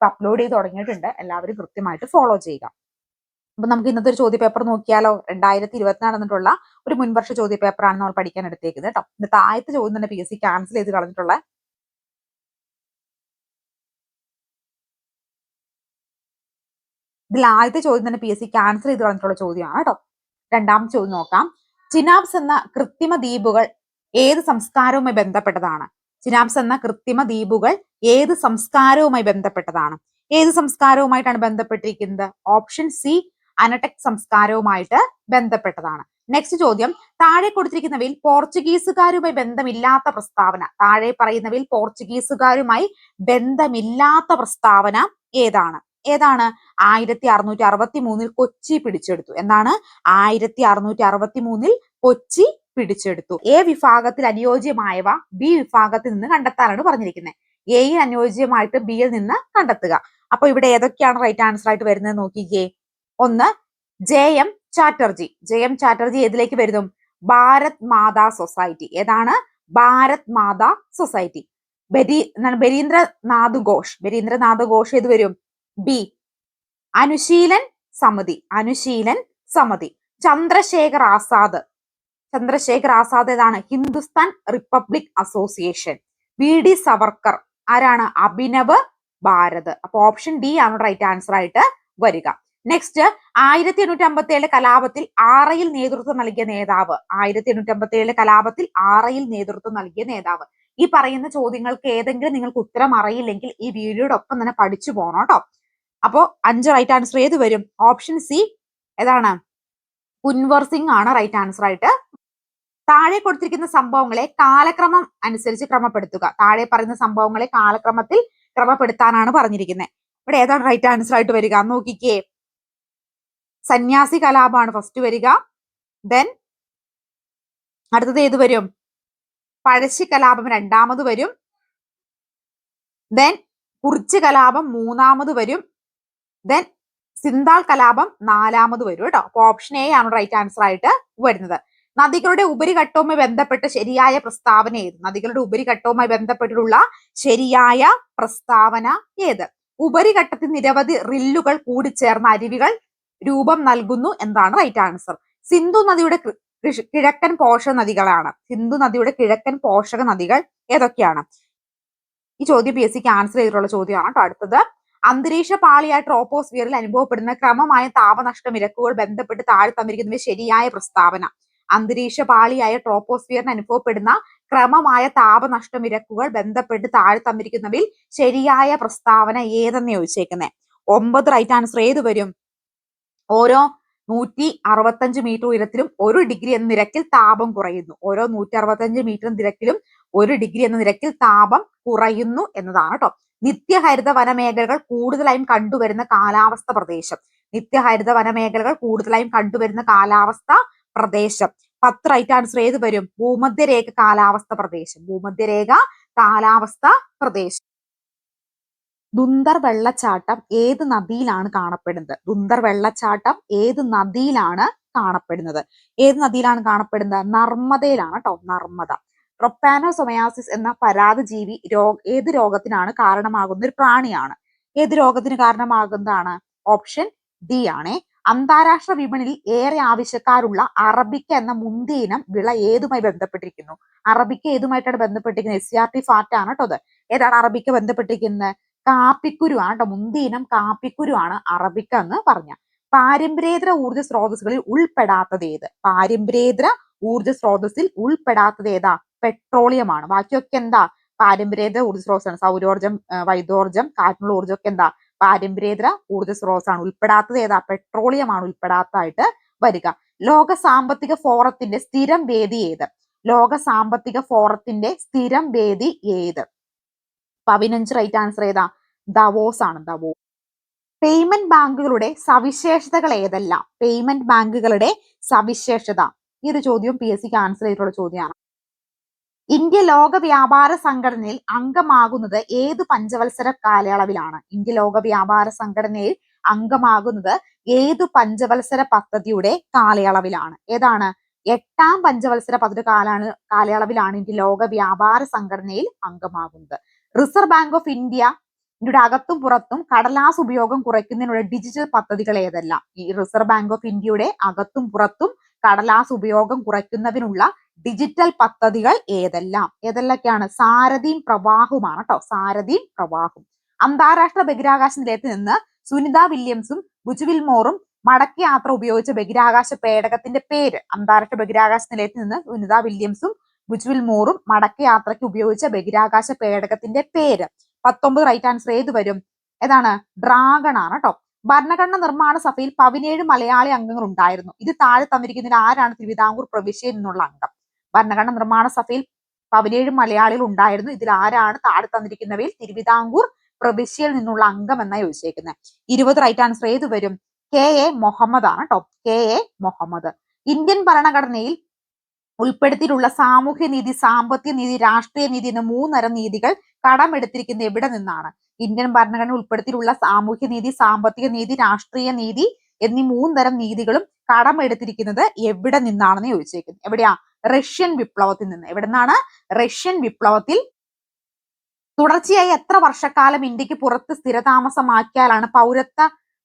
അപ്ലോഡ് ചെയ്ത് തുടങ്ങിയിട്ടുണ്ട്. എല്ലാവരും കൃത്യമായിട്ട് ഫോളോ ചെയ്യുക. അപ്പൊ നമുക്ക് ഇന്നത്തെ ഒരു ചോദ്യപേപ്പർ നോക്കിയാലോ. 2024 നടന്നിട്ടുള്ള ഒരു മുൻവർഷ ചോദ്യപേപ്പറാണ് നമ്മൾ പഠിക്കാൻ എടുത്തേക്കുന്നത് കേട്ടോ. ഇത് താഴത്തെ ചോദ്യം തന്നെ PSC ക്യാൻസൽ ചെയ്ത് കളഞ്ഞിട്ടുള്ള ഇതിൽ ആദ്യത്തെ ചോദ്യം തന്നെ PSC ക്യാൻസൽ ചെയ്ത് പറഞ്ഞിട്ടുള്ള ചോദ്യമാണ് കേട്ടോ. രണ്ടാമത്തെ ചോദ്യം നോക്കാം. ചിനാബ്സ് എന്ന കൃത്രിമ ദ്വീപുകൾ ഏത് സംസ്കാരവുമായി ബന്ധപ്പെട്ടതാണ്? ചിനാബ്സ് എന്ന കൃത്രിമ ദ്വീപുകൾ ഏത് സംസ്കാരവുമായി ബന്ധപ്പെട്ടതാണ്? ഏത് സംസ്കാരവുമായിട്ടാണ് ബന്ധപ്പെട്ടിരിക്കുന്നത്? ഓപ്ഷൻ സി, അനടെക് സംസ്കാരവുമായിട്ട് ബന്ധപ്പെട്ടതാണ്. നെക്സ്റ്റ് ചോദ്യം, താഴെ കൊടുത്തിരിക്കുന്നവയിൽ പോർച്ചുഗീസുകാരുമായി ബന്ധമില്ലാത്ത പ്രസ്താവന. താഴെ പറയുന്നവയിൽ പോർച്ചുഗീസുകാരുമായി ബന്ധമില്ലാത്ത പ്രസ്താവന ഏതാണ്? ഏതാണ്? 1663 കൊച്ചി പിടിച്ചെടുത്തു. എന്താണ്? 1663 കൊച്ചി പിടിച്ചെടുത്തു. എ വിഭാഗത്തിൽ അനുയോജ്യമായവ ബി വിഭാഗത്തിൽ നിന്ന് കണ്ടെത്താനാണ് പറഞ്ഞിരിക്കുന്നത്. എയിൽ അനുയോജ്യമായിട്ട് ബിയിൽ നിന്ന് കണ്ടെത്തുക. അപ്പൊ ഇവിടെ ഏതൊക്കെയാണ് റൈറ്റ് ആൻസർ ആയിട്ട് വരുന്നത് നോക്കിക്കേ. ഒന്ന്, JM ചാറ്റർജി. JM ചാറ്റർജി ഏതിലേക്ക് വരുന്നു? ഭാരത് മാതാ സൊസൈറ്റി. ഏതാണ്? ഭാരത് മാതാ സൊസൈറ്റി. ബരീന്ദ്രനാഥ് ഘോഷ്. ബരീന്ദ്രനാഥ് ഘോഷ് ഏത് വരും? ബി. അനുശീലൻ സമിതി. അനുശീലൻ സമിതി. ചന്ദ്രശേഖർ ആസാദ്. ചന്ദ്രശേഖർ ആസാദ് ഏതാണ്? Hindustan republic association. VD Savarkar ആരാണ്? അഭിനവ് ഭാരത്. അപ്പൊ ഓപ്ഷൻ ഡി ആണ് റൈറ്റ് ആൻസർ ആയിട്ട് വരിക. നെക്സ്റ്റ്, 1857 കലാപത്തിൽ ആറയിൽ നേതൃത്വം നൽകിയ നേതാവ്. 1857 കലാപത്തിൽ ആറയിൽ നേതൃത്വം നൽകിയ നേതാവ്. ഈ പറയുന്ന ചോദ്യങ്ങൾക്ക് ഏതെങ്കിലും നിങ്ങൾക്ക് ഉത്തരം അറിയില്ലെങ്കിൽ ഈ വീഡിയോയുടെ ഒപ്പം തന്നെ പഠിച്ചു പോകണം കേട്ടോ. അപ്പോ 5 റൈറ്റ് ആൻസർ ഏത് വരും? ഓപ്ഷൻ സി ഏതാണ്? കുൻവർ സിംഗ് ആണ് റൈറ്റ് ആൻസർ ആയിട്ട്. താഴെ കൊടുത്തിരിക്കുന്ന സംഭവങ്ങളെ കാലക്രമം അനുസരിച്ച് ക്രമപ്പെടുത്തുക. താഴെ പറയുന്ന സംഭവങ്ങളെ കാലക്രമത്തിൽ ക്രമപ്പെടുത്താനാണ് പറഞ്ഞിരിക്കുന്നത്. ഇവിടെ ഏതാണ് റൈറ്റ് ആൻസർ ആയിട്ട് വരിക നോക്കിക്കേ. സന്യാസി കലാപമാണ് ഫസ്റ്റ് വരിക. ദെൻ അടുത്തത് ഏത് വരും? പഴശ്ശി കലാപം രണ്ടാമത് വരും. ദെൻ കുറിച്ച് കലാപം മൂന്നാമത് വരും. ദെൻ സിന്താൾ കലാപം നാലാമത് വരും കേട്ടോ. അപ്പൊ ഓപ്ഷൻ എ ആണ് റൈറ്റ് ആൻസർ ആയിട്ട് വരുന്നത്. നദികളുടെ ഉപരിഘട്ടവുമായി ബന്ധപ്പെട്ട ശരിയായ പ്രസ്താവന ഏത്? നദികളുടെ ഉപരിഘട്ടവുമായി ബന്ധപ്പെട്ടിട്ടുള്ള ശരിയായ പ്രസ്താവന ഏത്? ഉപരിഘട്ടത്തിൽ നിരവധി റില്ലുകൾ കൂടിച്ചേർന്ന അരുവികൾ രൂപം നൽകുന്നു എന്താണ് റൈറ്റ് ആൻസർ. സിന്ധു നദിയുടെ കിഴക്കൻ പോഷക നദികളാണ്. സിന്ധു നദിയുടെ കിഴക്കൻ പോഷക നദികൾ ഏതൊക്കെയാണ്? ഈ ചോദ്യം PSC ആൻസർ ചെയ്തിട്ടുള്ള ചോദ്യമാണ് കേട്ടോ. അടുത്തത്, അന്തരീക്ഷ പാളിയായ ട്രോപ്പോസ്ഫിയറിൽ അനുഭവപ്പെടുന്ന ക്രമമായ താപനഷ്ട നിരക്കുകൾ ബന്ധപ്പെട്ട് താഴെ തന്നിരിക്കുന്നവ ശരിയായ പ്രസ്താവന. അന്തരീക്ഷ പാളിയായ ട്രോപ്പോസ്ഫിയറിന് അനുഭവപ്പെടുന്ന ക്രമമായ താപനഷ്ട നിരക്കുകൾ ബന്ധപ്പെട്ട് താഴെ തന്നിരിക്കുന്നവയിൽ ശരിയായ പ്രസ്താവന ഏതെന്ന് ചോദിച്ചേക്കുന്നത്. 9 റൈറ്റ് ആൻസർ ഏത് വരും? ഓരോ 165 മീറ്റർ ഉയരത്തിലും 1 ഡിഗ്രി എന്ന നിരക്കിൽ താപം കുറയുന്നു. ഓരോ 165 മീറ്റർ നിരക്കിലും 1 ഡിഗ്രി എന്ന നിരക്കിൽ താപം കുറയുന്നു എന്നതാണ് കേട്ടോ. നിത്യഹരിത വനമേഖലകൾ കൂടുതലായും കണ്ടുവരുന്ന കാലാവസ്ഥ പ്രദേശം. നിത്യഹരിത വനമേഖലകൾ കൂടുതലായും കണ്ടുവരുന്ന കാലാവസ്ഥ പ്രദേശം. 10 റൈറ്റ് ആൻസർ ഏത് വരും? ഭൂമധ്യരേഖ കാലാവസ്ഥ പ്രദേശം. ഭൂമധ്യരേഖ കാലാവസ്ഥ പ്രദേശം. ദുന്ദർ വെള്ളച്ചാട്ടം ഏത് നദിയിലാണ് കാണപ്പെടുന്നത്? ദുന്ദർ വെള്ളച്ചാട്ടം ഏത് നദിയിലാണ് കാണപ്പെടുന്നത്? ഏത് നദിയിലാണ് കാണപ്പെടുന്നത്? നർമ്മദയിലാണ് കേട്ടോ. നർമ്മദ. ട്രൊപ്പാനോസൊമയാസിസ് എന്ന പരാതജീവി ഏത് രോഗത്തിനാണ് കാരണമാകുന്ന ഒരു പ്രാണിയാണ്? ഏത് രോഗത്തിന് കാരണമാകുന്നതാണ്? ഓപ്ഷൻ ഡി ആണ്. അന്താരാഷ്ട്ര വിപണിയിൽ ഏറെ ആവശ്യക്കാരുള്ള അറബിക്ക എന്ന മുന്തിയ ഇനം വിള ഏതുമായി ബന്ധപ്പെട്ടിരിക്കുന്നു? അറബിക്ക ഏതുമായിട്ടാണ് ബന്ധപ്പെട്ടിരിക്കുന്നത്? SCRT ഫാറ്റ് ആണ് കേട്ടോ. അത് ഏതാണ് അറബിക്ക ബന്ധപ്പെട്ടിരിക്കുന്നത്? കാപ്പിക്കുരു ആണ് കേട്ടോ. മുന്തിയ ഇനം കാപ്പിക്കുരു ആണ് അറബിക്ക എന്ന് പറഞ്ഞ. പാരമ്പര്യേതര ഊർജ്ജ സ്രോതസ്സുകളിൽ ഉൾപ്പെടാത്തത് ഏത്? പാരമ്പര്യേതര ഊർജ്ജ സ്രോതസ്സിൽ ഉൾപ്പെടാത്തത് ഏതാ? പെട്രോളിയം ആണ്. ബാക്കിയൊക്കെ എന്താ? പാരമ്പര്യേതര ഊർജ്ജ സ്രോതസ്സാണ്. സൗരോർജ്ജം, വൈദ്യോർജ്ജം, കാറ്റിനുള്ള ഊർജ്ജം ഒക്കെ എന്താ? പാരമ്പര്യേതര ഊർജ്ജ സ്രോതസ്സാണ്. ഉൾപ്പെടാത്തത് ഏതാ? പെട്രോളിയം ആണ് ഉൾപ്പെടാത്തതായിട്ട് വരിക. ലോക സാമ്പത്തിക ഫോറത്തിന്റെ സ്ഥിരം വേദി ഏത്? ലോക സാമ്പത്തിക ഫോറത്തിന്റെ സ്ഥിരം വേദി ഏത്? 15 റൈറ്റ് ആൻസർ ഏതാ? ദവോസ് ആണ്. ദവോസ്. പേയ്മെന്റ് ബാങ്കുകളുടെ സവിശേഷതകൾ ഏതെല്ലാം? പേയ്മെന്റ് ബാങ്കുകളുടെ സവിശേഷത. ഈ ഒരു ചോദ്യം PSC ആൻസർ ചെയ്തിട്ടുള്ള ചോദ്യമാണ്. ഇന്ത്യ ലോക വ്യാപാര സംഘടനയിൽ അംഗമാകുന്നത് ഏത് പഞ്ചവത്സര കാലയളവിലാണ്? ഇന്ത്യ ലോക വ്യാപാര സംഘടനയിൽ അംഗമാകുന്നത് ഏത് പഞ്ചവത്സര പദ്ധതിയുടെ കാലയളവിലാണ്? ഏതാണ്? 8ാം പഞ്ചവത്സര പദ്ധതി കാലയളവിലാണ് ഇന്ത്യ ലോക വ്യാപാര സംഘടനയിൽ അംഗമാകുന്നത്. റിസർവ് ബാങ്ക് ഓഫ് ഇന്ത്യയുടെ അകത്തും പുറത്തും കടലാസ് ഉപയോഗം കുറയ്ക്കുന്നതിനുള്ള ഡിജിറ്റൽ പദ്ധതികൾ ഏതെല്ലാം? ഈ റിസർവ് ബാങ്ക് ഓഫ് ഇന്ത്യയുടെ അകത്തും പുറത്തും കടലാസ് ഉപയോഗം കുറയ്ക്കുന്നതിനുള്ള ഡിജിറ്റൽ പദ്ധതികൾ ഏതെല്ലാം? ഏതെല്ലാമൊക്കെയാണ്? സാരഥിയും പ്രവാഹവുമാണ് കേട്ടോ. സാരഥിയും പ്രവാഹവും. അന്താരാഷ്ട്ര ബഹിരാകാശ നിലയത്തിൽ നിന്ന് സുനിത വില്യംസും ബുജ്വിൽ മോറും മടക്കി യാത്ര ഉപയോഗിച്ച ബഹിരാകാശ പേടകത്തിന്റെ പേര്. അന്താരാഷ്ട്ര ബഹിരാകാശ നിലയത്തിൽ നിന്ന് സുനിത വില്യംസും ബുജ്വിൽ മോറും മടക്കി യാത്രയ്ക്ക് ഉപയോഗിച്ച ബഹിരാകാശ പേടകത്തിന്റെ പേര്. 19 റൈറ്റ് ആൻസർ ഏത് വരും? ഏതാണ്? ഡ്രാഗൺ ആണ് കേട്ടോ. ഭരണഘടന നിർമ്മാണ സഭയിൽ 17 മലയാളി അംഗങ്ങൾ ഉണ്ടായിരുന്നു. ഇത് താഴെ തന്നിരിക്കുന്നതിൽ ആരാണ് തിരുവിതാംകൂർ പ്രവിശ്യയിൽ നിന്നുള്ള അംഗം? ഭരണഘടന നിർമ്മാണ സഭയിൽ 17 മലയാളികൾ ഉണ്ടായിരുന്നു. ഇതിൽ ആരാണ് താഴെ തന്നിരിക്കുന്നവയിൽ തിരുവിതാംകൂർ പ്രവിശ്യയിൽ നിന്നുള്ള അംഗം എന്നാണ് ചോദിച്ചേക്കുന്നത്. 20 റൈറ്റ് ആൻസർ ഏത് വരും? KA മുഹമ്മദ് ആണ് കേട്ടോ. KA മുഹമ്മദ്. ഇന്ത്യൻ ഭരണഘടനയിൽ ഉൾപ്പെടുത്തിയിട്ടുള്ള സാമൂഹ്യ നീതി, സാമ്പത്തിക നീതി, രാഷ്ട്രീയ നീതി എന്ന 3 തരം നീതികൾ കടമെടുത്തിരിക്കുന്നത് എവിടെ നിന്നാണ്? ഇന്ത്യൻ ഭരണഘടന ഉൾപ്പെടുത്തിയിട്ടുള്ള സാമൂഹ്യ നീതി, സാമ്പത്തിക നീതി, രാഷ്ട്രീയ നീതി എന്നീ 3 തരം നീതികളും കടമെടുത്തിരിക്കുന്നത് എവിടെ നിന്നാണെന്ന് ചോദിച്ചേക്കുന്നത്. എവിടെയാ? റഷ്യൻ വിപ്ലവത്തിൽ നിന്ന്. എവിടെ നിന്നാണ്? റഷ്യൻ വിപ്ലവത്തിൽ. തുടർച്ചയായി എത്ര വർഷക്കാലം ഇന്ത്യക്ക് പുറത്ത് സ്ഥിരതാമസമാക്കിയാലാണ് പൗരത്വ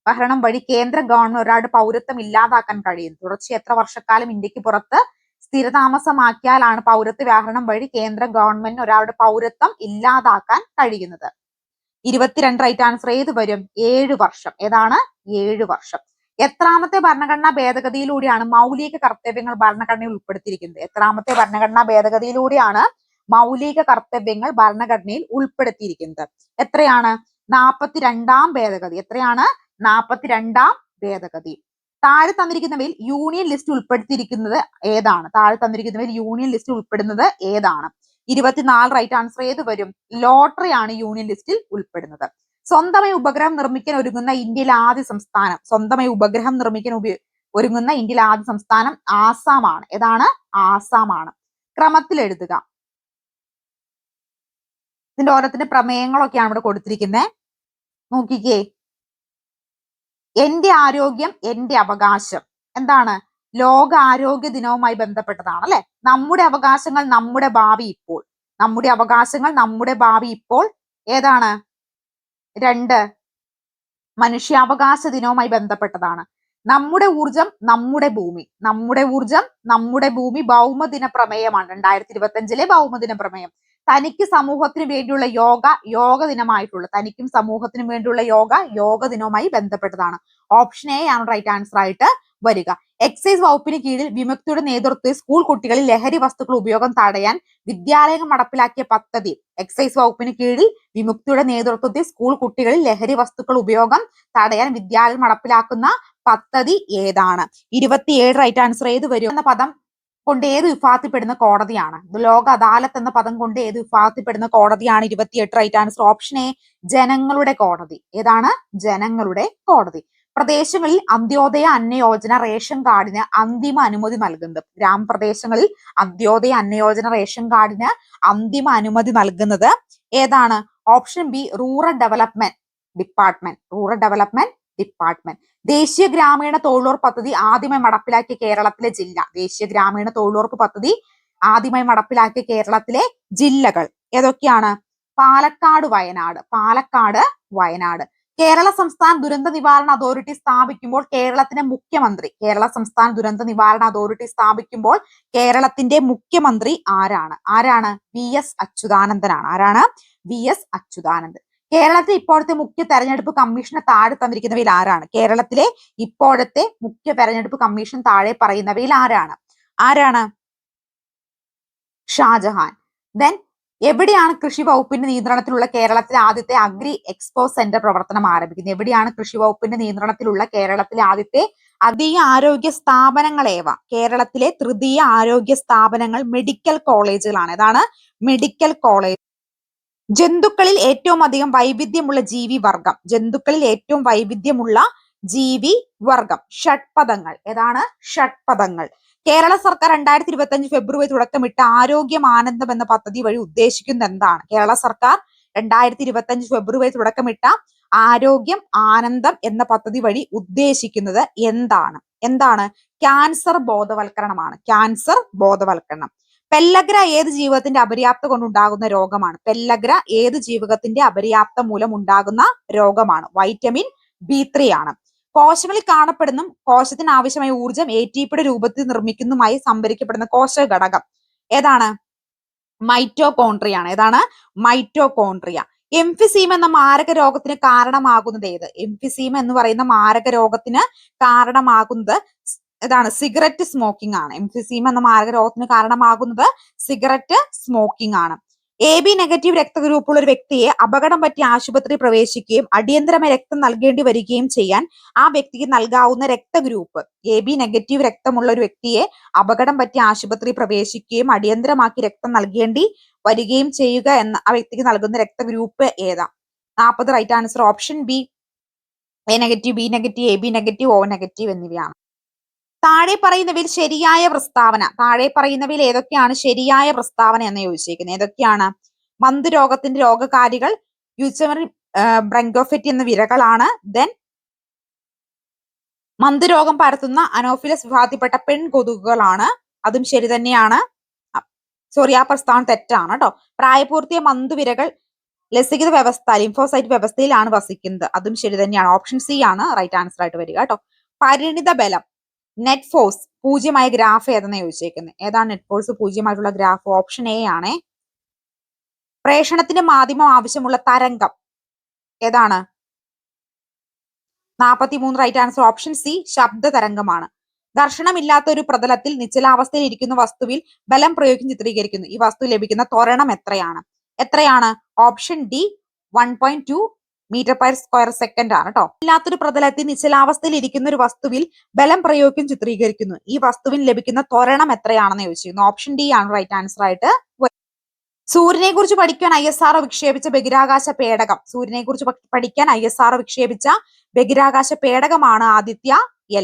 ഭരണം വഴി കേന്ദ്ര ഗവൺമെന്റ് ഒരാളുടെ പൗരത്വം ഇല്ലാതാക്കാൻ കഴിയുന്നത്? തുടർച്ചയായി എത്ര വർഷക്കാലം ഇന്ത്യക്ക് പുറത്ത് സ്ഥിരതാമസമാക്കിയാലാണ് പൗരത്വ വ്യാഹരണം വഴി കേന്ദ്ര ഗവൺമെന്റിന് ഒരാളുടെ പൗരത്വം ഇല്ലാതാക്കാൻ കഴിയുന്നത്? 22 റൈറ്റ് ആൻസർ ഏത് വരും? 7 വർഷം. ഏതാണ്? 7 വർഷം. എത്രാമത്തെ ഭരണഘടനാ ഭേദഗതിയിലൂടെയാണ് മൗലിക കർത്തവ്യങ്ങൾ ഭരണഘടനയിൽ ഉൾപ്പെടുത്തിയിരിക്കുന്നത്? എത്രാമത്തെ ഭരണഘടനാ ഭേദഗതിയിലൂടെയാണ് മൗലിക കർത്തവ്യങ്ങൾ ഭരണഘടനയിൽ ഉൾപ്പെടുത്തിയിരിക്കുന്നത്? എത്രയാണ്? 42ാം ഭേദഗതി. എത്രയാണ്? 42ാം ഭേദഗതി. താഴെ തന്നിരിക്കുന്നവയിൽ യൂണിയൻ ലിസ്റ്റ് ഉൾപ്പെടുത്തിയിരിക്കുന്നത് ഏതാണ്? താഴെ തന്നിരിക്കുന്നവയിൽ യൂണിയൻ ലിസ്റ്റ് ഉൾപ്പെടുന്നത് ഏതാണ്? 24 റൈറ്റ് ആൻസർ ഏത് വരും? ലോട്ടറി ആണ് യൂണിയൻ ലിസ്റ്റിൽ ഉൾപ്പെടുന്നത്. സ്വന്തമായി ഉപഗ്രഹം നിർമ്മിക്കാൻ ഒരുങ്ങുന്ന ഇന്ത്യയിലെ ആദ്യ സംസ്ഥാനം. സ്വന്തമായി ഉപഗ്രഹം നിർമ്മിക്കാൻ ഒരുങ്ങുന്ന ഇന്ത്യയിലെ ആദ്യ സംസ്ഥാനം ആസാമാണ്. ഏതാണ്? ആസാമാണ്. ക്രമത്തിൽ എഴുതുക. ഇതിന്റെ ഓരോത്തിന്റെ പ്രമേയങ്ങളൊക്കെയാണ് ഇവിടെ കൊടുത്തിരിക്കുന്നത്. നോക്കിക്കേ. എന്റെ ആരോഗ്യം എന്റെ അവകാശം എന്താണ്? ലോക ആരോഗ്യ ദിനവുമായി ബന്ധപ്പെട്ടതാണ് അല്ലെ. നമ്മുടെ അവകാശങ്ങൾ നമ്മുടെ ഭാവി ഇപ്പോൾ. നമ്മുടെ അവകാശങ്ങൾ നമ്മുടെ ഭാവി ഇപ്പോൾ ഏതാണ്? 2 മനുഷ്യാവകാശ ദിനവുമായി ബന്ധപ്പെട്ടതാണ്. നമ്മുടെ ഊർജം നമ്മുടെ ഭൂമി. നമ്മുടെ ഊർജം നമ്മുടെ ഭൂമി ഭൗമദിന പ്രമേയമാണ്. 2025 ഭൗമദിന പ്രമേയം. തനിക്ക് സമൂഹത്തിന് വേണ്ടിയുള്ള യോഗ ദിനമായിട്ടുള്ള. തനിക്കും സമൂഹത്തിനും വേണ്ടിയുള്ള യോഗ ദിനവുമായി ബന്ധപ്പെട്ടതാണ്. ഓപ്ഷൻ എ ആണ് റൈറ്റ് ആൻസർ ആയിട്ട് വരിക. എക്സൈസ് വകുപ്പിന് കീഴിൽ വിമുക്തിയുടെ നേതൃത്വത്തിൽ സ്കൂൾ കുട്ടികളിൽ ലഹരി വസ്തുക്കൾ ഉപയോഗം തടയാൻ വിദ്യാലയം നടപ്പിലാക്കിയ പദ്ധതി. എക്സൈസ് വകുപ്പിന് കീഴിൽ വിമുക്തിയുടെ നേതൃത്വത്തിൽ സ്കൂൾ കുട്ടികളിൽ ലഹരി വസ്തുക്കൾ ഉപയോഗം തടയാൻ വിദ്യാലയം നടപ്പിലാക്കുന്ന പദ്ധതി ഏതാണ്? 27 റൈറ്റ് ആൻസർ ഏത് വരും? എന്ന പദം കൊണ്ട് ഏത് വിഭാഗത്തിൽപ്പെടുന്ന കോടതിയാണ്? ലോക അദാലത്ത് എന്ന പദം കൊണ്ട് ഏത് വിഭാഗത്തിൽപ്പെടുന്ന കോടതിയാണ്? 28 റൈറ്റ് ആൻസർ ഓപ്ഷൻ എ ജനങ്ങളുടെ കോടതി. ഏതാണ്? ജനങ്ങളുടെ കോടതി. പ്രദേശങ്ങളിൽ അന്ത്യോദയ അന്നയോജന റേഷൻ കാർഡിന് അന്തിമ അനുമതി നൽകുന്നത്. ഗ്രാമപ്രദേശങ്ങളിൽ അന്ത്യോദയ അന്നയോജന റേഷൻ കാർഡിന് അന്തിമ അനുമതി നൽകുന്നത് ഏതാണ്? Option B rural development department. Rural development department. ദേശീയ ഗ്രാമീണ തൊഴിലുറപ്പ് പദ്ധതി ആദ്യമായി നടപ്പിലാക്കിയ കേരളത്തിലെ ജില്ല. ദേശീയ ഗ്രാമീണ തൊഴിലുറപ്പ് പദ്ധതി ആദ്യമായി നടപ്പിലാക്കിയ കേരളത്തിലെ ജില്ലകൾ ഏതൊക്കെയാണ്? പാലക്കാട്, വയനാട്. പാലക്കാട്, വയനാട്. കേരള സംസ്ഥാന ദുരന്ത നിവാരണ അതോറിറ്റി സ്ഥാപിക്കുമ്പോൾ കേരളത്തിന്റെ മുഖ്യമന്ത്രി. കേരള സംസ്ഥാന ദുരന്ത നിവാരണ അതോറിറ്റി സ്ഥാപിക്കുമ്പോൾ കേരളത്തിന്റെ മുഖ്യമന്ത്രി ആരാണ്? ആരാണ്? VS അച്യുതാനന്ദനാണ്. ആരാണ്? VS അച്യുതാനന്ദൻ. കേരളത്തിലെ ഇപ്പോഴത്തെ മുഖ്യ തെരഞ്ഞെടുപ്പ് കമ്മീഷനെ താഴെ തന്നിരിക്കുന്നവയിൽ ആരാണ്? കേരളത്തിലെ ഇപ്പോഴത്തെ മുഖ്യ തെരഞ്ഞെടുപ്പ് കമ്മീഷൻ താഴെ പറയുന്നവയിൽ ആരാണ്? ആരാണ്? ഷാജഹാൻ. ദെൻ എവിടെയാണ് കൃഷി വകുപ്പിന്റെ നിയന്ത്രണത്തിലുള്ള കേരളത്തിലെ ആദ്യത്തെ അഗ്രി എക്സ്പോ സെന്റർ പ്രവർത്തനം ആരംഭിക്കുന്നത്? എവിടെയാണ് കൃഷി വകുപ്പിന്റെ നിയന്ത്രണത്തിലുള്ള കേരളത്തിലെ ആദ്യത്തെ തൃതീയ ആരോഗ്യ സ്ഥാപനങ്ങൾ ഏവ? കേരളത്തിലെ തൃതീയ ആരോഗ്യ സ്ഥാപനങ്ങൾ മെഡിക്കൽ കോളേജുകളാണ്. ഏതാണ്? Medical college. ജന്തുക്കളിൽ ഏറ്റവും അധികം വൈവിധ്യമുള്ള ജീവി വർഗം. ജന്തുക്കളിൽ ഏറ്റവും വൈവിധ്യമുള്ള ജീവി വർഗം ഷഡ്പദങ്ങൾ. ഏതാണ്? ഷഡ്പദങ്ങൾ. കേരള സർക്കാർ 2025 ഫെബ്രുവരി തുടക്കമിട്ട ആരോഗ്യം ആനന്ദം എന്ന പദ്ധതി വഴി ഉദ്ദേശിക്കുന്നത് എന്താണ്? കേരള സർക്കാർ 2025 ഫെബ്രുവരി തുടക്കമിട്ട ആരോഗ്യം ആനന്ദം എന്ന പദ്ധതി വഴി ഉദ്ദേശിക്കുന്നത് എന്താണ്? എന്താണ്? ക്യാൻസർ ബോധവൽക്കരണമാണ്. ക്യാൻസർ ബോധവൽക്കരണം. പെല്ലഗ്ര ഏത് ജീവിതത്തിന്റെ അപര്യാപ്ത കൊണ്ടുണ്ടാകുന്ന രോഗമാണ്? പെല്ലഗ്ര ഏത് ജീവിതത്തിന്റെ അപര്യാപ്തം മൂലം ഉണ്ടാകുന്ന രോഗമാണ്? വൈറ്റമിൻ B3 ആണ്. കോശങ്ങളിൽ കാണപ്പെടുന്ന കോശത്തിന് ആവശ്യമായ ഊർജം ATPയുടെ രൂപത്തിൽ നിർമ്മിക്കുന്നതുമായി സംഭരിക്കപ്പെടുന്ന കോശ ഘടകം ഏതാണ്? മൈറ്റോകോൺട്രിയ ആണ്. ഏതാണ്? മൈറ്റോകോൺട്രിയ. എംഫിസീമ എന്ന മാരക രോഗത്തിന് കാരണമാകുന്നത് ഏത്? എംഫിസീമ എന്ന് പറയുന്ന മാരക രോഗത്തിന് കാരണമാകുന്നത് ഇതാണ്, സിഗരറ്റ് സ്മോക്കിംഗ് ആണ്. എംഫിസീമ എന്ന മാരക രോഗത്തിന് കാരണമാകുന്നത് സിഗരറ്റ് സ്മോക്കിംഗ് ആണ്. AB നെഗറ്റീവ് രക്തഗ്രൂപ്പുള്ള ഒരു വ്യക്തിയെ അപകടം പറ്റി ആശുപത്രി പ്രവേശിക്കുകയും അടിയന്തരമായി രക്തം നൽകേണ്ടി വരികയും ചെയ്യാൻ ആ വ്യക്തിക്ക് നൽകാവുന്ന രക്തഗ്രൂപ്പ്, AB നെഗറ്റീവ് രക്തമുള്ള ഒരു വ്യക്തിയെ അപകടം പറ്റി ആശുപത്രി പ്രവേശിക്കുകയും അടിയന്തരമാക്കി രക്തം നൽകേണ്ടി വരികയും ചെയ്യുക എന്ന ആ വ്യക്തിക്ക് നൽകുന്ന രക്തഗ്രൂപ്പ് ഏതാ? 40 right answer option B, A negative, B negative, AB negative, O negative എന്നിവയാണ്. താഴെ പറയുന്നവയിൽ ശരിയായ പ്രസ്താവന, താഴെ പറയുന്നവയിൽ ഏതൊക്കെയാണ് ശരിയായ പ്രസ്താവന എന്ന് ചോദിച്ചിരിക്കുന്നത്? ഏതൊക്കെയാണ്? മന്ദരോഗത്തിന്റെ രോഗകാരികൾ യൂച്ചമറി ബ്രങ്കോഫെറ്റി എന്ന വിരകളാണ്. ദെൻ മന്ദരോഗം പരത്തുന്ന അനോഫിലസ് വിഭാഗത്തിൽപ്പെട്ട പെൺകൊതുകുകളാണ്. അതും ശരി തന്നെയാണ്. സോറി, ആ പ്രസ്താവന തെറ്റാണ് കേട്ടോ. പ്രായപൂർത്തിയ മന്ദുവിരകൾ ലസികത വ്യവസ്ഥ, ലിംഫോസൈറ്റ് വ്യവസ്ഥയിലാണ് വസിക്കുന്നത്. അതും ശരി തന്നെയാണ്. ഓപ്ഷൻ സി ആണ് റൈറ്റ് ആൻസർ ആയിട്ട് വരിക കേട്ടോ. പരിണിത ബലം, നെറ്റ് ഫോഴ്സ് പൂജ്യമായ ഗ്രാഫ് ഏതെന്ന് ചോദിച്ചേക്കുന്നത്? ഏതാണ് നെറ്റ് ഫോഴ്സ് പൂജ്യമായിട്ടുള്ള ഗ്രാഫ്? ഓപ്ഷൻ എ ആണ്. പ്രേഷണത്തിന് മാധ്യമം ആവശ്യമുള്ള തരംഗം ഏതാണ്? 43 റൈറ്റ് ആൻസർ ഓപ്ഷൻ സി, ശബ്ദ തരംഗമാണ്. ഘർഷണമില്ലാത്ത ഒരു പ്രതലത്തിൽ നിശ്ചലാവസ്ഥയിൽ ഇരിക്കുന്ന വസ്തുവിൽ ബലം പ്രയോഗിക്കും ചിത്രീകരിക്കുന്നു. ഈ വസ്തു ലഭിക്കുന്ന ത്വരണം എത്രയാണ്? Option D, 1.2 meter per square second ആണ് കേട്ടോ. ഇല്ലാത്തൊരു പ്രതലത്തിൽ നിശ്ചലാവസ്ഥയിൽ ഇരിക്കുന്ന ഒരു വസ്തുവിൽ ബലം പ്രയോഗിക്കും ചിത്രീകരിക്കുന്നു. ഈ വസ്തുവിന് ലഭിക്കുന്ന ത്വരണം എത്രയാണെന്ന് ചോദിച്ചിരുന്നു. ഓപ്ഷൻ ഡി ആണ് റൈറ്റ് ആൻസർ ആയിട്ട്. സൂര്യനെ കുറിച്ച് പഠിക്കാൻ ISRO വിക്ഷേപിച്ച ബഹിരാകാശ പേടകം, സൂര്യനെ കുറിച്ച് പഠിക്കാൻ ISRO വിക്ഷേപിച്ച ബഹിരാകാശ പേടകമാണ് ആദിത്യ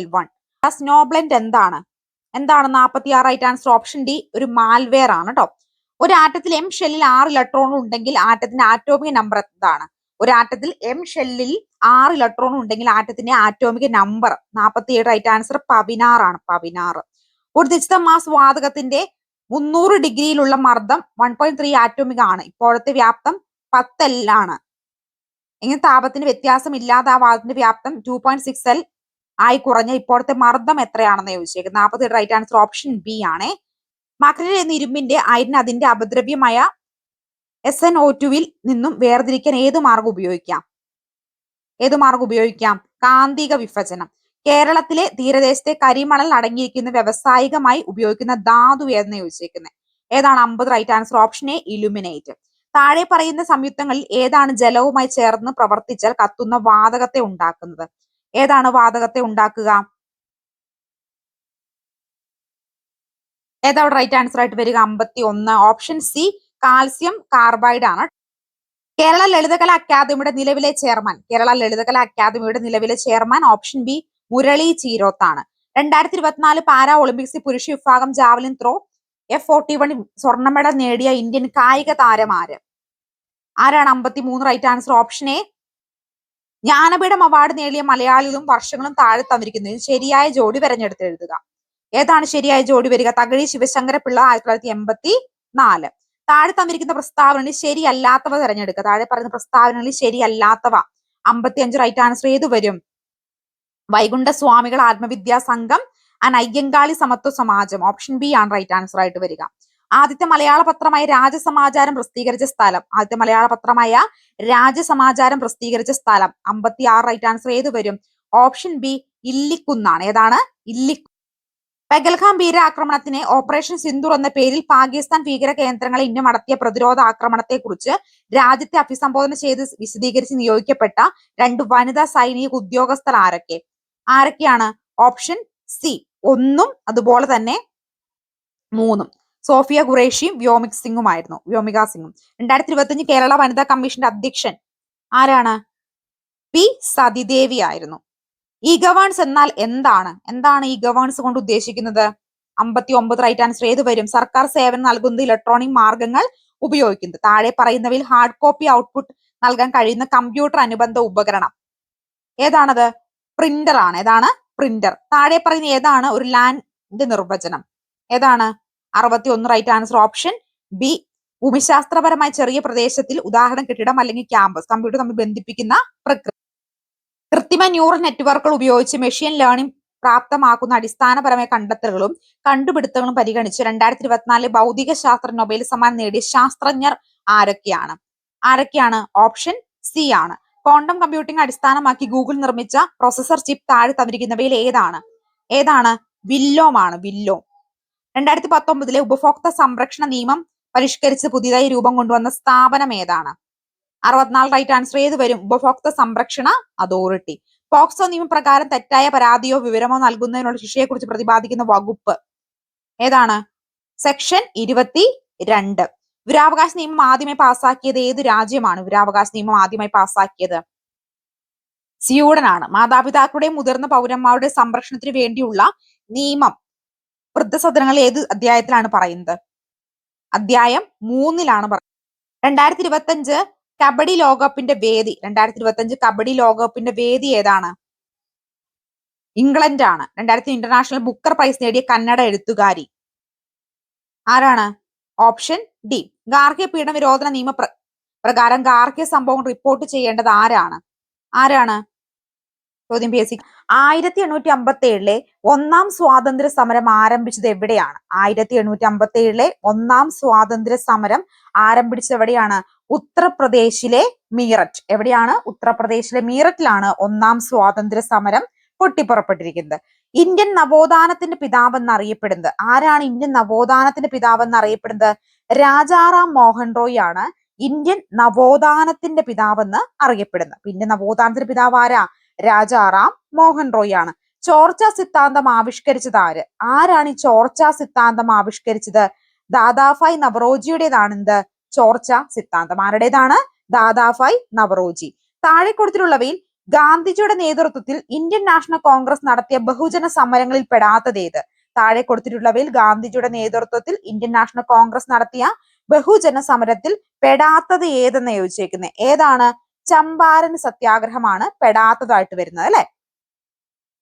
L1. സ്നോബ്ലെൻഡ് എന്താണ്? 46 റൈറ്റ് ആൻസർ ഓപ്ഷൻ ഡി, ഒരു മാൽവെയർ ആണ് കേട്ടോ. ഒരു ആറ്റത്തിൽ M ഷെല്ലിൽ 6 ഇലക്ട്രോണുകൾ ഉണ്ടെങ്കിൽ ആറ്റത്തിന്റെ ആറ്റോമിക നമ്പർ എന്താണ്? ഒരു ആറ്റത്തിൽ M ഷെല്ലിൽ 6 ഇലക്ട്രോൺ ഉണ്ടെങ്കിൽ ആറ്റത്തിന്റെ ആറ്റോമിക നമ്പർ 47 റൈറ്റ് ആൻസർ 16 ആണ്. 16. ഒരു നിശ്ചിത മാസ് വാതകത്തിന്റെ 300 ഡിഗ്രിയിലുള്ള മർദ്ദം 1.3 ആറ്റോമിക ആണ്. ഇപ്പോഴത്തെ വ്യാപ്തം 10 L ആണ്. ഇങ്ങനെ താപത്തിന് വ്യത്യാസം ഇല്ലാതെ ആ വാതകത്തിന്റെ വ്യാപ്തം 2.6 L ആയി കുറഞ്ഞ ഇപ്പോഴത്തെ മർദ്ദം എത്രയാണെന്ന് ചോദിച്ചേക്കുന്നത്? 47 റൈറ്റ് ആൻസർ ഓപ്ഷൻ ബി ആണ്. മക്രിൽ എന്ന ഇരുമ്പിന്റെ അയരിന് അതിന്റെ അപദ്രവ്യമായ SnO2-വിൽ നിന്നും വേർതിരിക്കാൻ ഏത് മാർഗം ഉപയോഗിക്കാം? കാന്തിക വിഭജനം. കേരളത്തിലെ തീരദേശത്തെ കരിമണൽ അടങ്ങിയിരിക്കുന്ന വ്യാവസായികമായി ഉപയോഗിക്കുന്ന ധാതു ഏതെന്ന് ചോദിച്ചേക്കുന്നത്? ഏതാണ്? 50 right answer option A, illuminate. താഴെ പറയുന്ന സംയുക്തങ്ങളിൽ ഏതാണ് ജലവുമായി ചേർന്ന് പ്രവർത്തിച്ചാൽ കത്തുന്ന വാതകത്തെ ഉണ്ടാക്കുന്നത്? ഏതാണ് വാതകത്തെ ഉണ്ടാക്കുക? ഏതാണ് റൈറ്റ് ആൻസർ ആയിട്ട് വരിക? 51 ഓപ്ഷൻ സി, കാൽസ്യം കാർബൈഡ് ആണ്. കേരള ലളിതകലാ അക്കാദമിയുടെ നിലവിലെ ചെയർമാൻ ഓപ്ഷൻ ബി, മുരളി ചീരോത്താണ്. 2024 പാരാ ഒളിമ്പിക്സിൽ പുരുഷ വിഭാഗം ജാവലിൻ ത്രോ F41 സ്വർണ്ണ മെഡൽ നേടിയ ഇന്ത്യൻ കായിക താരം ആരാണ്? 53 right answer option A. Jnanpith award നേടിയ മലയാളികളും വർഷങ്ങളും താഴെ തന്നിരിക്കുന്നു. ശരിയായ ജോഡി തെരഞ്ഞെടുത്ത് എഴുതുക. ഏതാണ് ശരിയായ ജോഡി വരിക? തകഴി ശിവശങ്കര പിള്ള 1984. താഴെ തന്നിരിക്കുന്ന പ്രസ്താവനകളിൽ ശരിയല്ലാത്തവ തിരഞ്ഞെടുക്കുക. താഴെ പറയുന്ന പ്രസ്താവനകളിൽ ശരിയല്ലാത്തവ 55 റൈറ്റ് ആൻസർ ഏത് വരും? വൈകുണ്ഠ സ്വാമികൾ ആത്മവിദ്യാ സംഘം and Ayyankali Samathwa Samajam. Option B ആണ് റൈറ്റ് ആൻസർ ആയിട്ട് വരിക. ആദ്യത്തെ മലയാള പത്രമായ രാജസമാചാരം പ്രസിദ്ധീകരിച്ച സ്ഥലം? 56 റൈറ്റ് ആൻസർ ഏത് വരും? ഓപ്ഷൻ ബി, ഇല്ലിക്കുന്നാണ്. ഏതാണ്? ഇല്ലിക്കുന്ന്. പെഗൽഗാം ഭീകരാക്രമണത്തിന് ഓപ്പറേഷൻ സിന്ദൂർ എന്ന പേരിൽ പാകിസ്ഥാൻ ഭീകര കേന്ദ്രങ്ങളെ ഇന്ത്യ നടത്തിയ പ്രതിരോധ ആക്രമണത്തെ കുറിച്ച് രാജ്യത്തെ അഭിസംബോധന ചെയ്ത് വിശദീകരിച്ച് നിയോഗിക്കപ്പെട്ട 2 വനിതാ സൈനിക ഉദ്യോഗസ്ഥർ ആരൊക്കെയാണ്? ഓപ്ഷൻ സി 1 അതുപോലെ തന്നെ 3. സോഫിയ ഖുറേഷിയും വ്യോമിക സിംഗുമായിരുന്നു. 2025 കേരള വനിതാ കമ്മീഷന്റെ അധ്യക്ഷൻ ആരാണ്? പി സതിദേവി ആയിരുന്നു. ഇ ഗവേൺസ് എന്നാൽ എന്താണ് ഇ ഗവേൺസ് കൊണ്ട് ഉദ്ദേശിക്കുന്നത്? 59 റൈറ്റ് ആൻസർ ഏത് വരും? സർക്കാർ സേവനം നൽകുന്നത് ഇലക്ട്രോണിക് മാർഗങ്ങൾ ഉപയോഗിക്കുന്നത്. താഴെ പറയുന്നവയിൽ ഹാർഡ് കോപ്പി ഔട്ട്പുട്ട് നൽകാൻ കഴിയുന്ന കമ്പ്യൂട്ടർ അനുബന്ധ ഉപകരണം ഏതാണത്? പ്രിന്റർ ആണ്. ഏതാണ്? പ്രിന്റർ. താഴെ പറയുന്ന ഏതാണ് ഒരു ലാൻഡ് നിർവചനം? ഏതാണ്? 61 റൈറ്റ് ആൻസർ ഓപ്ഷൻ ബി. ഭൂമിശാസ്ത്രപരമായി ചെറിയ പ്രദേശത്തിൽ, ഉദാഹരണം കെട്ടിടം അല്ലെങ്കിൽ ക്യാമ്പസ്, കമ്പ്യൂട്ടർ തമ്മിൽ ബന്ധിപ്പിക്കുന്ന പ്രക്രിയ. കൃത്രിമ ന്യൂറൽ നെറ്റ്വർക്കുകൾ ഉപയോഗിച്ച് മെഷീൻ ലേണിംഗ് പ്രാപ്തമാക്കുന്ന അടിസ്ഥാനപരമായ കണ്ടെത്തലുകളും കണ്ടുപിടുത്തങ്ങളും പരിഗണിച്ച് 2024 ഭൗതിക ശാസ്ത്ര നൊബേൽ സമ്മാനം നേടിയ ശാസ്ത്രജ്ഞർ ആരൊക്കെയാണ്? ആരൊക്കെയാണ്? ഓപ്ഷൻ സി ആണ്. ക്വാണ്ടം കമ്പ്യൂട്ടിംഗ് അടിസ്ഥാനമാക്കി ഗൂഗിൾ നിർമ്മിച്ച പ്രൊസസർ ചിപ്പ് താഴെ തന്നിരിക്കുന്നവയിൽ ഏതാണ്? വില്ലോം ആണ്. വില്ലോം. 2019 ഉപഭോക്തൃ സംരക്ഷണ നിയമം പരിഷ്കരിച്ച് പുതിയതായി രൂപം കൊണ്ടുവന്ന സ്ഥാപനം ഏതാണ്? 64 റൈറ്റ് ആൻസർ ഏത് വരും? ഉപഭോക്തൃ സംരക്ഷണ അതോറിറ്റി. പോക്സോ നിയമപ്രകാരം തെറ്റായ പരാതിയോ വിവരമോ നൽകുന്നതിനുള്ള ശിക്ഷയെക്കുറിച്ച് പ്രതിപാദിക്കുന്ന വകുപ്പ് ഏതാണ്? സെക്ഷൻ 22. വിവരാവകാശ നിയമം ആദ്യമായി പാസാക്കിയത് ഏത് രാജ്യമാണ്? വിവരാവകാശ നിയമം ആദ്യമായി പാസാക്കിയത് സ്വീഡൻ ആണ്. മാതാപിതാക്കളുടെയും മുതിർന്ന പൗരന്മാരുടെ സംരക്ഷണത്തിന് വേണ്ടിയുള്ള നിയമം വൃദ്ധസദനങ്ങൾ ഏത് അധ്യായത്തിലാണ് പറയുന്നത്? അധ്യായം 3-ലാണ് പറയുന്നത്. 2025 കബഡി ലോകകപ്പിന്റെ വേദി 2025 കബഡി ലോകകപ്പിന്റെ വേദി ഏതാണ്? ഇംഗ്ലണ്ട് ആണ്. 2000 ഇന്റർനാഷണൽ ബുക്കർ പ്രൈസ് നേടിയ കന്നഡ എഴുത്തുകാരി ആരാണ്? Option D. ഗാർഹിക പീഡന വിരോധന നിയമ പ്രകാരം ഗാർഹിക സംഭവം റിപ്പോർട്ട് ചെയ്യേണ്ടത് ആരാണ്? ചോദ്യം PSC. 1857 ഒന്നാം സ്വാതന്ത്ര്യ സമരം ആരംഭിച്ചത് എവിടെയാണ്? 1857 ഒന്നാം സ്വാതന്ത്ര്യ സമരം ആരംഭിച്ചത് എവിടെയാണ്? ഉത്തർപ്രദേശിലെ മീററ്റ്. എവിടെയാണ്? ഉത്തർപ്രദേശിലെ മീററ്റിലാണ് ഒന്നാം സ്വാതന്ത്ര്യ സമരം പൊട്ടിപ്പുറപ്പെട്ടിരിക്കുന്നത്. ഇന്ത്യൻ നവോത്ഥാനത്തിന്റെ പിതാവ് എന്നറിയപ്പെടുന്നത് ആരാണ്? ഇന്ത്യൻ നവോത്ഥാനത്തിന്റെ പിതാവ് എന്നറിയപ്പെടുന്നത് രാജാറാം മോഹൻ റോയ് ആണ് ഇന്ത്യൻ നവോത്ഥാനത്തിന്റെ പിതാവെന്ന് അറിയപ്പെടുന്നത്. ഇന്ത്യൻ നവോത്ഥാനത്തിന്റെ പിതാവ് ആരാ? രാജാറാം മോഹൻ റോയ് ആണ്. ചോർച്ച സിദ്ധാന്തം ആവിഷ്കരിച്ചത് ആരാണ് ഈ ചോർച്ച സിദ്ധാന്തം ആവിഷ്കരിച്ചത്? ദാദാഭായ് നവറോജിയുടേതാണ് എന്ത്? ചോർച്ച സിദ്ധാന്തം. ആരുടേതാണ്? ദാദാഭായ് നവറോജി. താഴെ കൊടുത്തിട്ടുള്ളവയിൽ ഗാന്ധിജിയുടെ നേതൃത്വത്തിൽ ഇന്ത്യൻ നാഷണൽ കോൺഗ്രസ് നടത്തിയ ബഹുജന സമരങ്ങളിൽ പെടാത്തത് ഏത്? താഴെ കൊടുത്തിട്ടുള്ളവയിൽ ഗാന്ധിജിയുടെ നേതൃത്വത്തിൽ ഇന്ത്യൻ നാഷണൽ കോൺഗ്രസ് നടത്തിയ ബഹുജന സമരത്തിൽ പെടാത്തത് ഏതെന്ന് ചോദിച്ചേക്കുന്നത് ഏതാണ്? ചമ്പാരൻ സത്യാഗ്രഹമാണ് പെടാത്തതായിട്ട് വരുന്നത് അല്ലെ.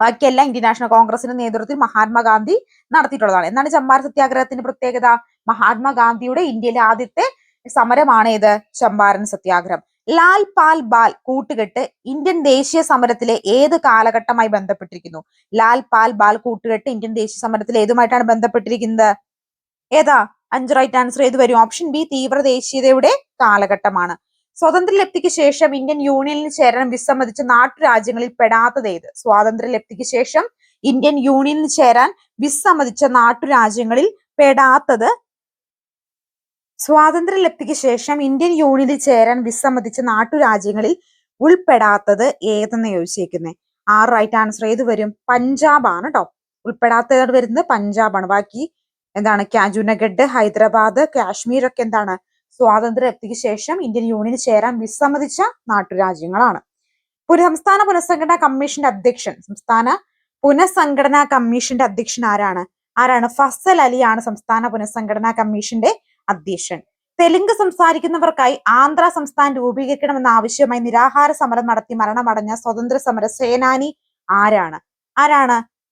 ബാക്കിയെല്ലാം ഇന്ത്യൻ നാഷണൽ കോൺഗ്രസിന്റെ നേതൃത്വത്തിൽ മഹാത്മാഗാന്ധി നടത്തിയിട്ടുള്ളതാണ്. എന്താണ് ചമ്പാരൻ സത്യാഗ്രഹത്തിന്റെ പ്രത്യേകത? മഹാത്മാഗാന്ധിയുടെ ഇന്ത്യയിലെ ആദ്യത്തെ സമരമാണ് ഏത്? ചമ്പാരൻ സത്യാഗ്രഹം. ലാൽ പാൽ ബാൽ കൂട്ടുകെട്ട് ഇന്ത്യൻ ദേശീയ സമരത്തിലെ ഏത് കാലഘട്ടമായി ബന്ധപ്പെട്ടിരിക്കുന്നു? ലാൽ പാൽ ബാൽ കൂട്ടുകെട്ട് ഇന്ത്യൻ ദേശീയ സമരത്തിലെ ഏതുമായിട്ടാണ് ബന്ധപ്പെട്ടിരിക്കുന്നത്? ഏതാ? 5 റൈറ്റ് ആൻസർ ഏത് വരും? Option B. തീവ്ര ദേശീയതയുടെ കാലഘട്ടമാണ്. സ്വാതന്ത്ര്യലബ്ധിക്ക് ശേഷം ഇന്ത്യൻ യൂണിയനിൽ ചേരാൻ വിസമ്മതിച്ച നാട്ടുരാജ്യങ്ങളിൽ പെടാത്തത് ഏത്? സ്വാതന്ത്ര്യലബ്ധിക്ക് ശേഷം ഇന്ത്യൻ യൂണിയനിൽ ചേരാൻ വിസമ്മതിച്ച നാട്ടുരാജ്യങ്ങളിൽ പെടാത്തത് സ്വാതന്ത്ര്യലബ്ധിക്ക് ശേഷം ഇന്ത്യൻ യൂണിയനിൽ ചേരാൻ വിസമ്മതിച്ച നാട്ടുരാജ്യങ്ങളിൽ ഉൾപ്പെടാത്തത് ഏതെന്ന് ചോദിച്ചേക്കുന്നത് 6 റൈറ്റ് ആൻസർ ഏത് വരും? പഞ്ചാബ് ആണ് കേട്ടോ. ഉൾപ്പെടാത്തത് വരുന്നത് പഞ്ചാബാണ്. ബാക്കി എന്താണ്? ജുനഗഡ്, ഹൈദരാബാദ്, കാശ്മീർ ഒക്കെ എന്താണ്? സ്വാതന്ത്ര്യലബ്ധിക്ക് ശേഷം ഇന്ത്യൻ യൂണിയനിൽ ചേരാൻ വിസമ്മതിച്ച നാട്ടുരാജ്യങ്ങളാണ്. സംസ്ഥാന പുനഃസംഘടനാ കമ്മീഷന്റെ അധ്യക്ഷൻ ആരാണ്? ഫസൽ അലിയാണ് സംസ്ഥാന പുനഃസംഘടനാ കമ്മീഷന്റെ അധ്യക്ഷൻ. തെലുങ്ക് സംസാരിക്കുന്നവർക്കായി ആന്ധ്ര സംസ്ഥാനം രൂപീകരിക്കണമെന്ന ആവശ്യമായി നിരാഹാര സമരം നടത്തി മരണമടഞ്ഞ സ്വതന്ത്ര സമര സേനാനി ആരാണ്?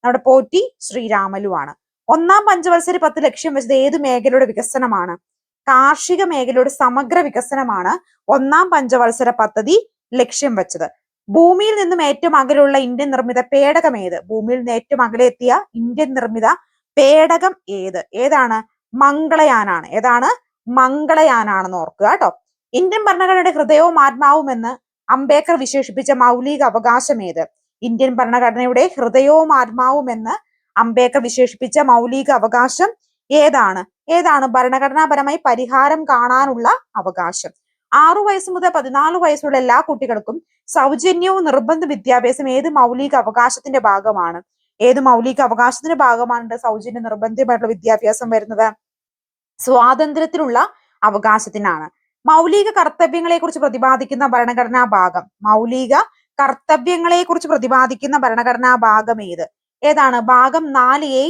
നമ്മുടെ പോറ്റി ശ്രീരാമലു ആണ്. ഒന്നാം പഞ്ചവത്സര 10 ലക്ഷ്യം വെച്ചത് ഏത് മേഖലയുടെ വികസനമാണ്? കാർഷിക മേഖലയുടെ സമഗ്ര വികസനമാണ് ഒന്നാം പഞ്ചവത്സര പദ്ധതി ലക്ഷ്യം വെച്ചത്. ഭൂമിയിൽ നിന്നും ഏറ്റവും അകലെയുള്ള ഇന്ത്യൻ നിർമ്മിത പേടകം ഏത്? ഭൂമിയിൽ നിന്ന് ഏറ്റവും അകലെ എത്തിയ ഇന്ത്യൻ നിർമ്മിത പേടകം ഏതാണ്? മംഗളയാനാണ്. ഏതാണ്? മംഗളയാനാണെന്ന് ഓർക്കുക കേട്ടോ. ഇന്ത്യൻ ഭരണഘടനയുടെ ഹൃദയവും ആത്മാവും എന്ന് അംബേദ്കർ വിശേഷിപ്പിച്ച മൗലിക അവകാശം ഏത്? ഇന്ത്യൻ ഭരണഘടനയുടെ ഹൃദയവും ആത്മാവും എന്ന് അംബേദ്കർ വിശേഷിപ്പിച്ച മൗലിക അവകാശം ഏതാണ്? ഭരണഘടനാപരമായി പരിഹാരം കാണാനുള്ള അവകാശം. 6 വയസ്സ് മുതൽ 14 വയസ്സുള്ള എല്ലാ കുട്ടികൾക്കും സൗജന്യവും നിർബന്ധ വിദ്യാഭ്യാസം ഏത് മൗലിക അവകാശത്തിന്റെ ഭാഗമാണ്? ഏത് മൗലിക അവകാശത്തിന്റെ ഭാഗമാണ് സൗജന്യ നിർബന്ധമായിട്ടുള്ള വിദ്യാഭ്യാസം വരുന്നത്? സ്വാതന്ത്ര്യത്തിനുള്ള അവകാശത്തിനാണ്. മൗലിക കർത്തവ്യങ്ങളെ കുറിച്ച് പ്രതിപാദിക്കുന്ന ഭരണഘടനാ ഭാഗം ഏതാണ്? ഭാഗം 4A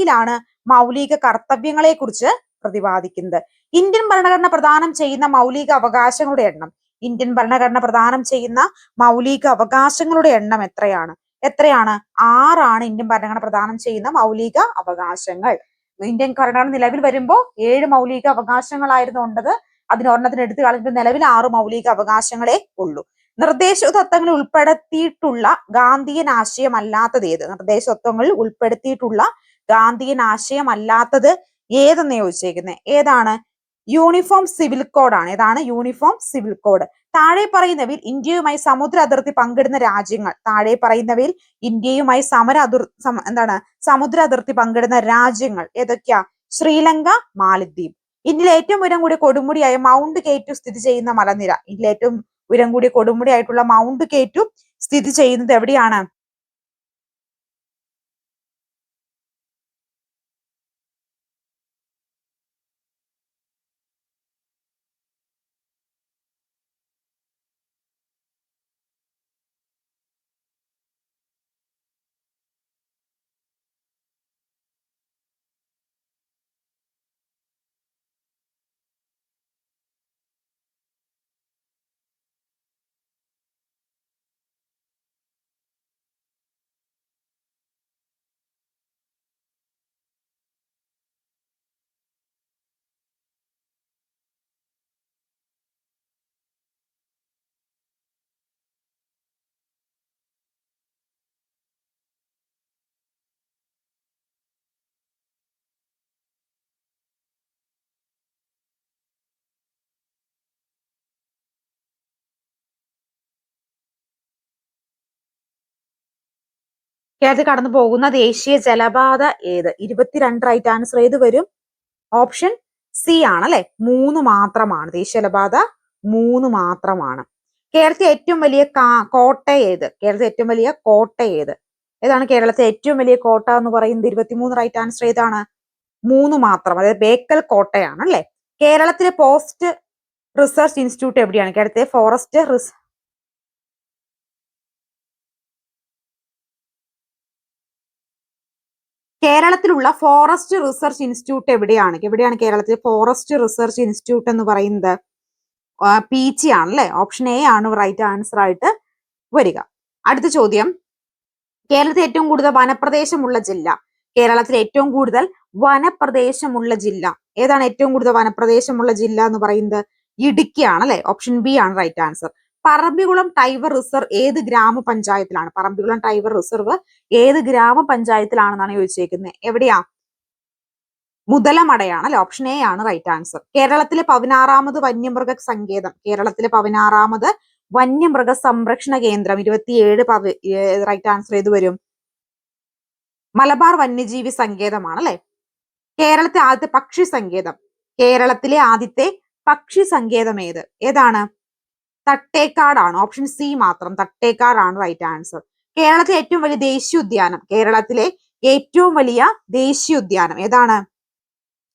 മൗലിക കർത്തവ്യങ്ങളെ കുറിച്ച് പ്രതിപാദിക്കുന്നത്. ഇന്ത്യൻ ഭരണഘടന പ്രദാനം ചെയ്യുന്ന മൗലിക അവകാശങ്ങളുടെ എണ്ണം എത്രയാണ്? 6 ഇന്ത്യൻ ഭരണഘടന പ്രദാനം ചെയ്യുന്ന മൗലിക അവകാശങ്ങൾ. ഇന്ത്യൻ ഭരണഘടന നിലവിൽ വരുമ്പോൾ 7 മൗലിക അവകാശങ്ങളായിരുന്നു ഉണ്ടത്. അതിനൊരെണ്ണത്തിന് എടുത്തു കളഞ്ഞിട്ട് നിലവിൽ 6 മൗലിക അവകാശങ്ങളെ ഉള്ളൂ. നിർദ്ദേശതത്വങ്ങളിൽ ഉൾപ്പെടുത്തിയിട്ടുള്ള ഗാന്ധിയൻ ആശയമല്ലാത്തത് ഏത്? ഏതെന്ന് ചോദിച്ചേക്കുന്നത് ഏതാണ്? യൂണിഫോം സിവിൽ കോഡാണ്. ഏതാണ്? Uniform civil code. താഴെ പറയുന്നവയിൽ ഇന്ത്യയുമായി സമുദ്ര അതിർത്തി പങ്കിടുന്ന രാജ്യങ്ങൾ. താഴെ പറയുന്നവയിൽ ഇന്ത്യയുമായി സമുദ്ര അതിർത്തി പങ്കിടുന്ന രാജ്യങ്ങൾ ഏതൊക്കെയാ? ശ്രീലങ്ക, മാലദ്വീപ്. ഇന്ത്യയിലെ ഏറ്റവും ഉയരം കൂടിയ കൊടുമുടിയായ മൗണ്ട് കേറ്റു സ്ഥിതി ചെയ്യുന്ന മലനിര. ഇന്ത്യയിലെ ഏറ്റവും ഉയരം കൂടിയ കൊടുമുടിയായിട്ടുള്ള മൗണ്ട് കേറ്റു സ്ഥിതി ചെയ്യുന്നത് എവിടെയാണ്? കേരളത്തിൽ കടന്നു പോകുന്ന ദേശീയ ജലപാത ഏത്? 22 റൈറ്റ് ആൻസർ ഏത് വരും? ഓപ്ഷൻ സി ആണ് അല്ലെ. 3 മാത്രമാണ്. ദേശീയ ജലപാത 3 മാത്രമാണ്. കേരളത്തിലെ ഏറ്റവും വലിയ കോട്ട ഏത്? കേരളത്തിലെ ഏറ്റവും വലിയ കോട്ട ഏത്? ഏതാണ് കേരളത്തിലെ ഏറ്റവും വലിയ കോട്ട എന്ന് പറയുന്നത്? 23 റൈറ്റ് ആൻസർ ഏതാണ്? 3 മാത്രം. അതായത് ബേക്കൽ കോട്ടയാണ് അല്ലെ. കേരളത്തിലെ പോസ്റ്റ് റിസർച്ച് ഇൻസ്റ്റിറ്റ്യൂട്ട് എവിടെയാണ്? കേരളത്തിലെ കേരളത്തിലുള്ള ഫോറസ്റ്റ് റിസർച്ച് ഇൻസ്റ്റിറ്റ്യൂട്ട് എവിടെയാണ്? എവിടെയാണ് കേരളത്തിലെ ഫോറസ്റ്റ് റിസർച്ച് ഇൻസ്റ്റിറ്റ്യൂട്ട് എന്ന് പറയുന്നത്? പീച്ചി ആണ് അല്ലെ. ഓപ്ഷൻ എ ആണ് റൈറ്റ് ആൻസർ ആയിട്ട് വരിക. അടുത്ത ചോദ്യം, കേരളത്തിൽ ഏറ്റവും കൂടുതൽ വനപ്രദേശമുള്ള ജില്ല. കേരളത്തിൽ ഏറ്റവും കൂടുതൽ വനപ്രദേശമുള്ള ജില്ല ഏതാണ്? ഏറ്റവും കൂടുതൽ വനപ്രദേശമുള്ള ജില്ല എന്ന് പറയുന്നത് ഇടുക്കിയാണ് അല്ലെ. ഓപ്ഷൻ ബി ആണ് right answer. Parambikulam tiger reserve ഏത് ഗ്രാമപഞ്ചായത്തിലാണ്? പറമ്പിക്കുളം ടൈഗർ റിസർവ് ഏത് ഗ്രാമപഞ്ചായത്തിലാണെന്നാണ് ചോദിച്ചേക്കുന്നത്. എവിടെയാ? മുതലമടയാണ് അല്ലെ. ഓപ്ഷൻ എ ആണ് റൈറ്റ് ആൻസർ. കേരളത്തിലെ 16ാമത് വന്യമൃഗ സങ്കേതം. കേരളത്തിലെ 16ാമത് വന്യമൃഗ സംരക്ഷണ കേന്ദ്രം 27 റൈറ്റ് ആൻസർ ഏത് വരും? മലബാർ വന്യജീവി സങ്കേതമാണ് അല്ലെ. കേരളത്തിലെ ആദ്യത്തെ പക്ഷി സങ്കേതം. കേരളത്തിലെ ആദ്യത്തെ പക്ഷി സങ്കേതം ഏതാണ്? തട്ടേക്കാടാണ്. ഓപ്ഷൻ സി മാത്രം. തട്ടേക്കാടാണ് റൈറ്റ് ആൻസർ. കേരളത്തിലെ ഏറ്റവും വലിയ ദേശീയോദ്യാനം. കേരളത്തിലെ ഏറ്റവും വലിയ ദേശീയോദ്യാനം ഏതാണ്?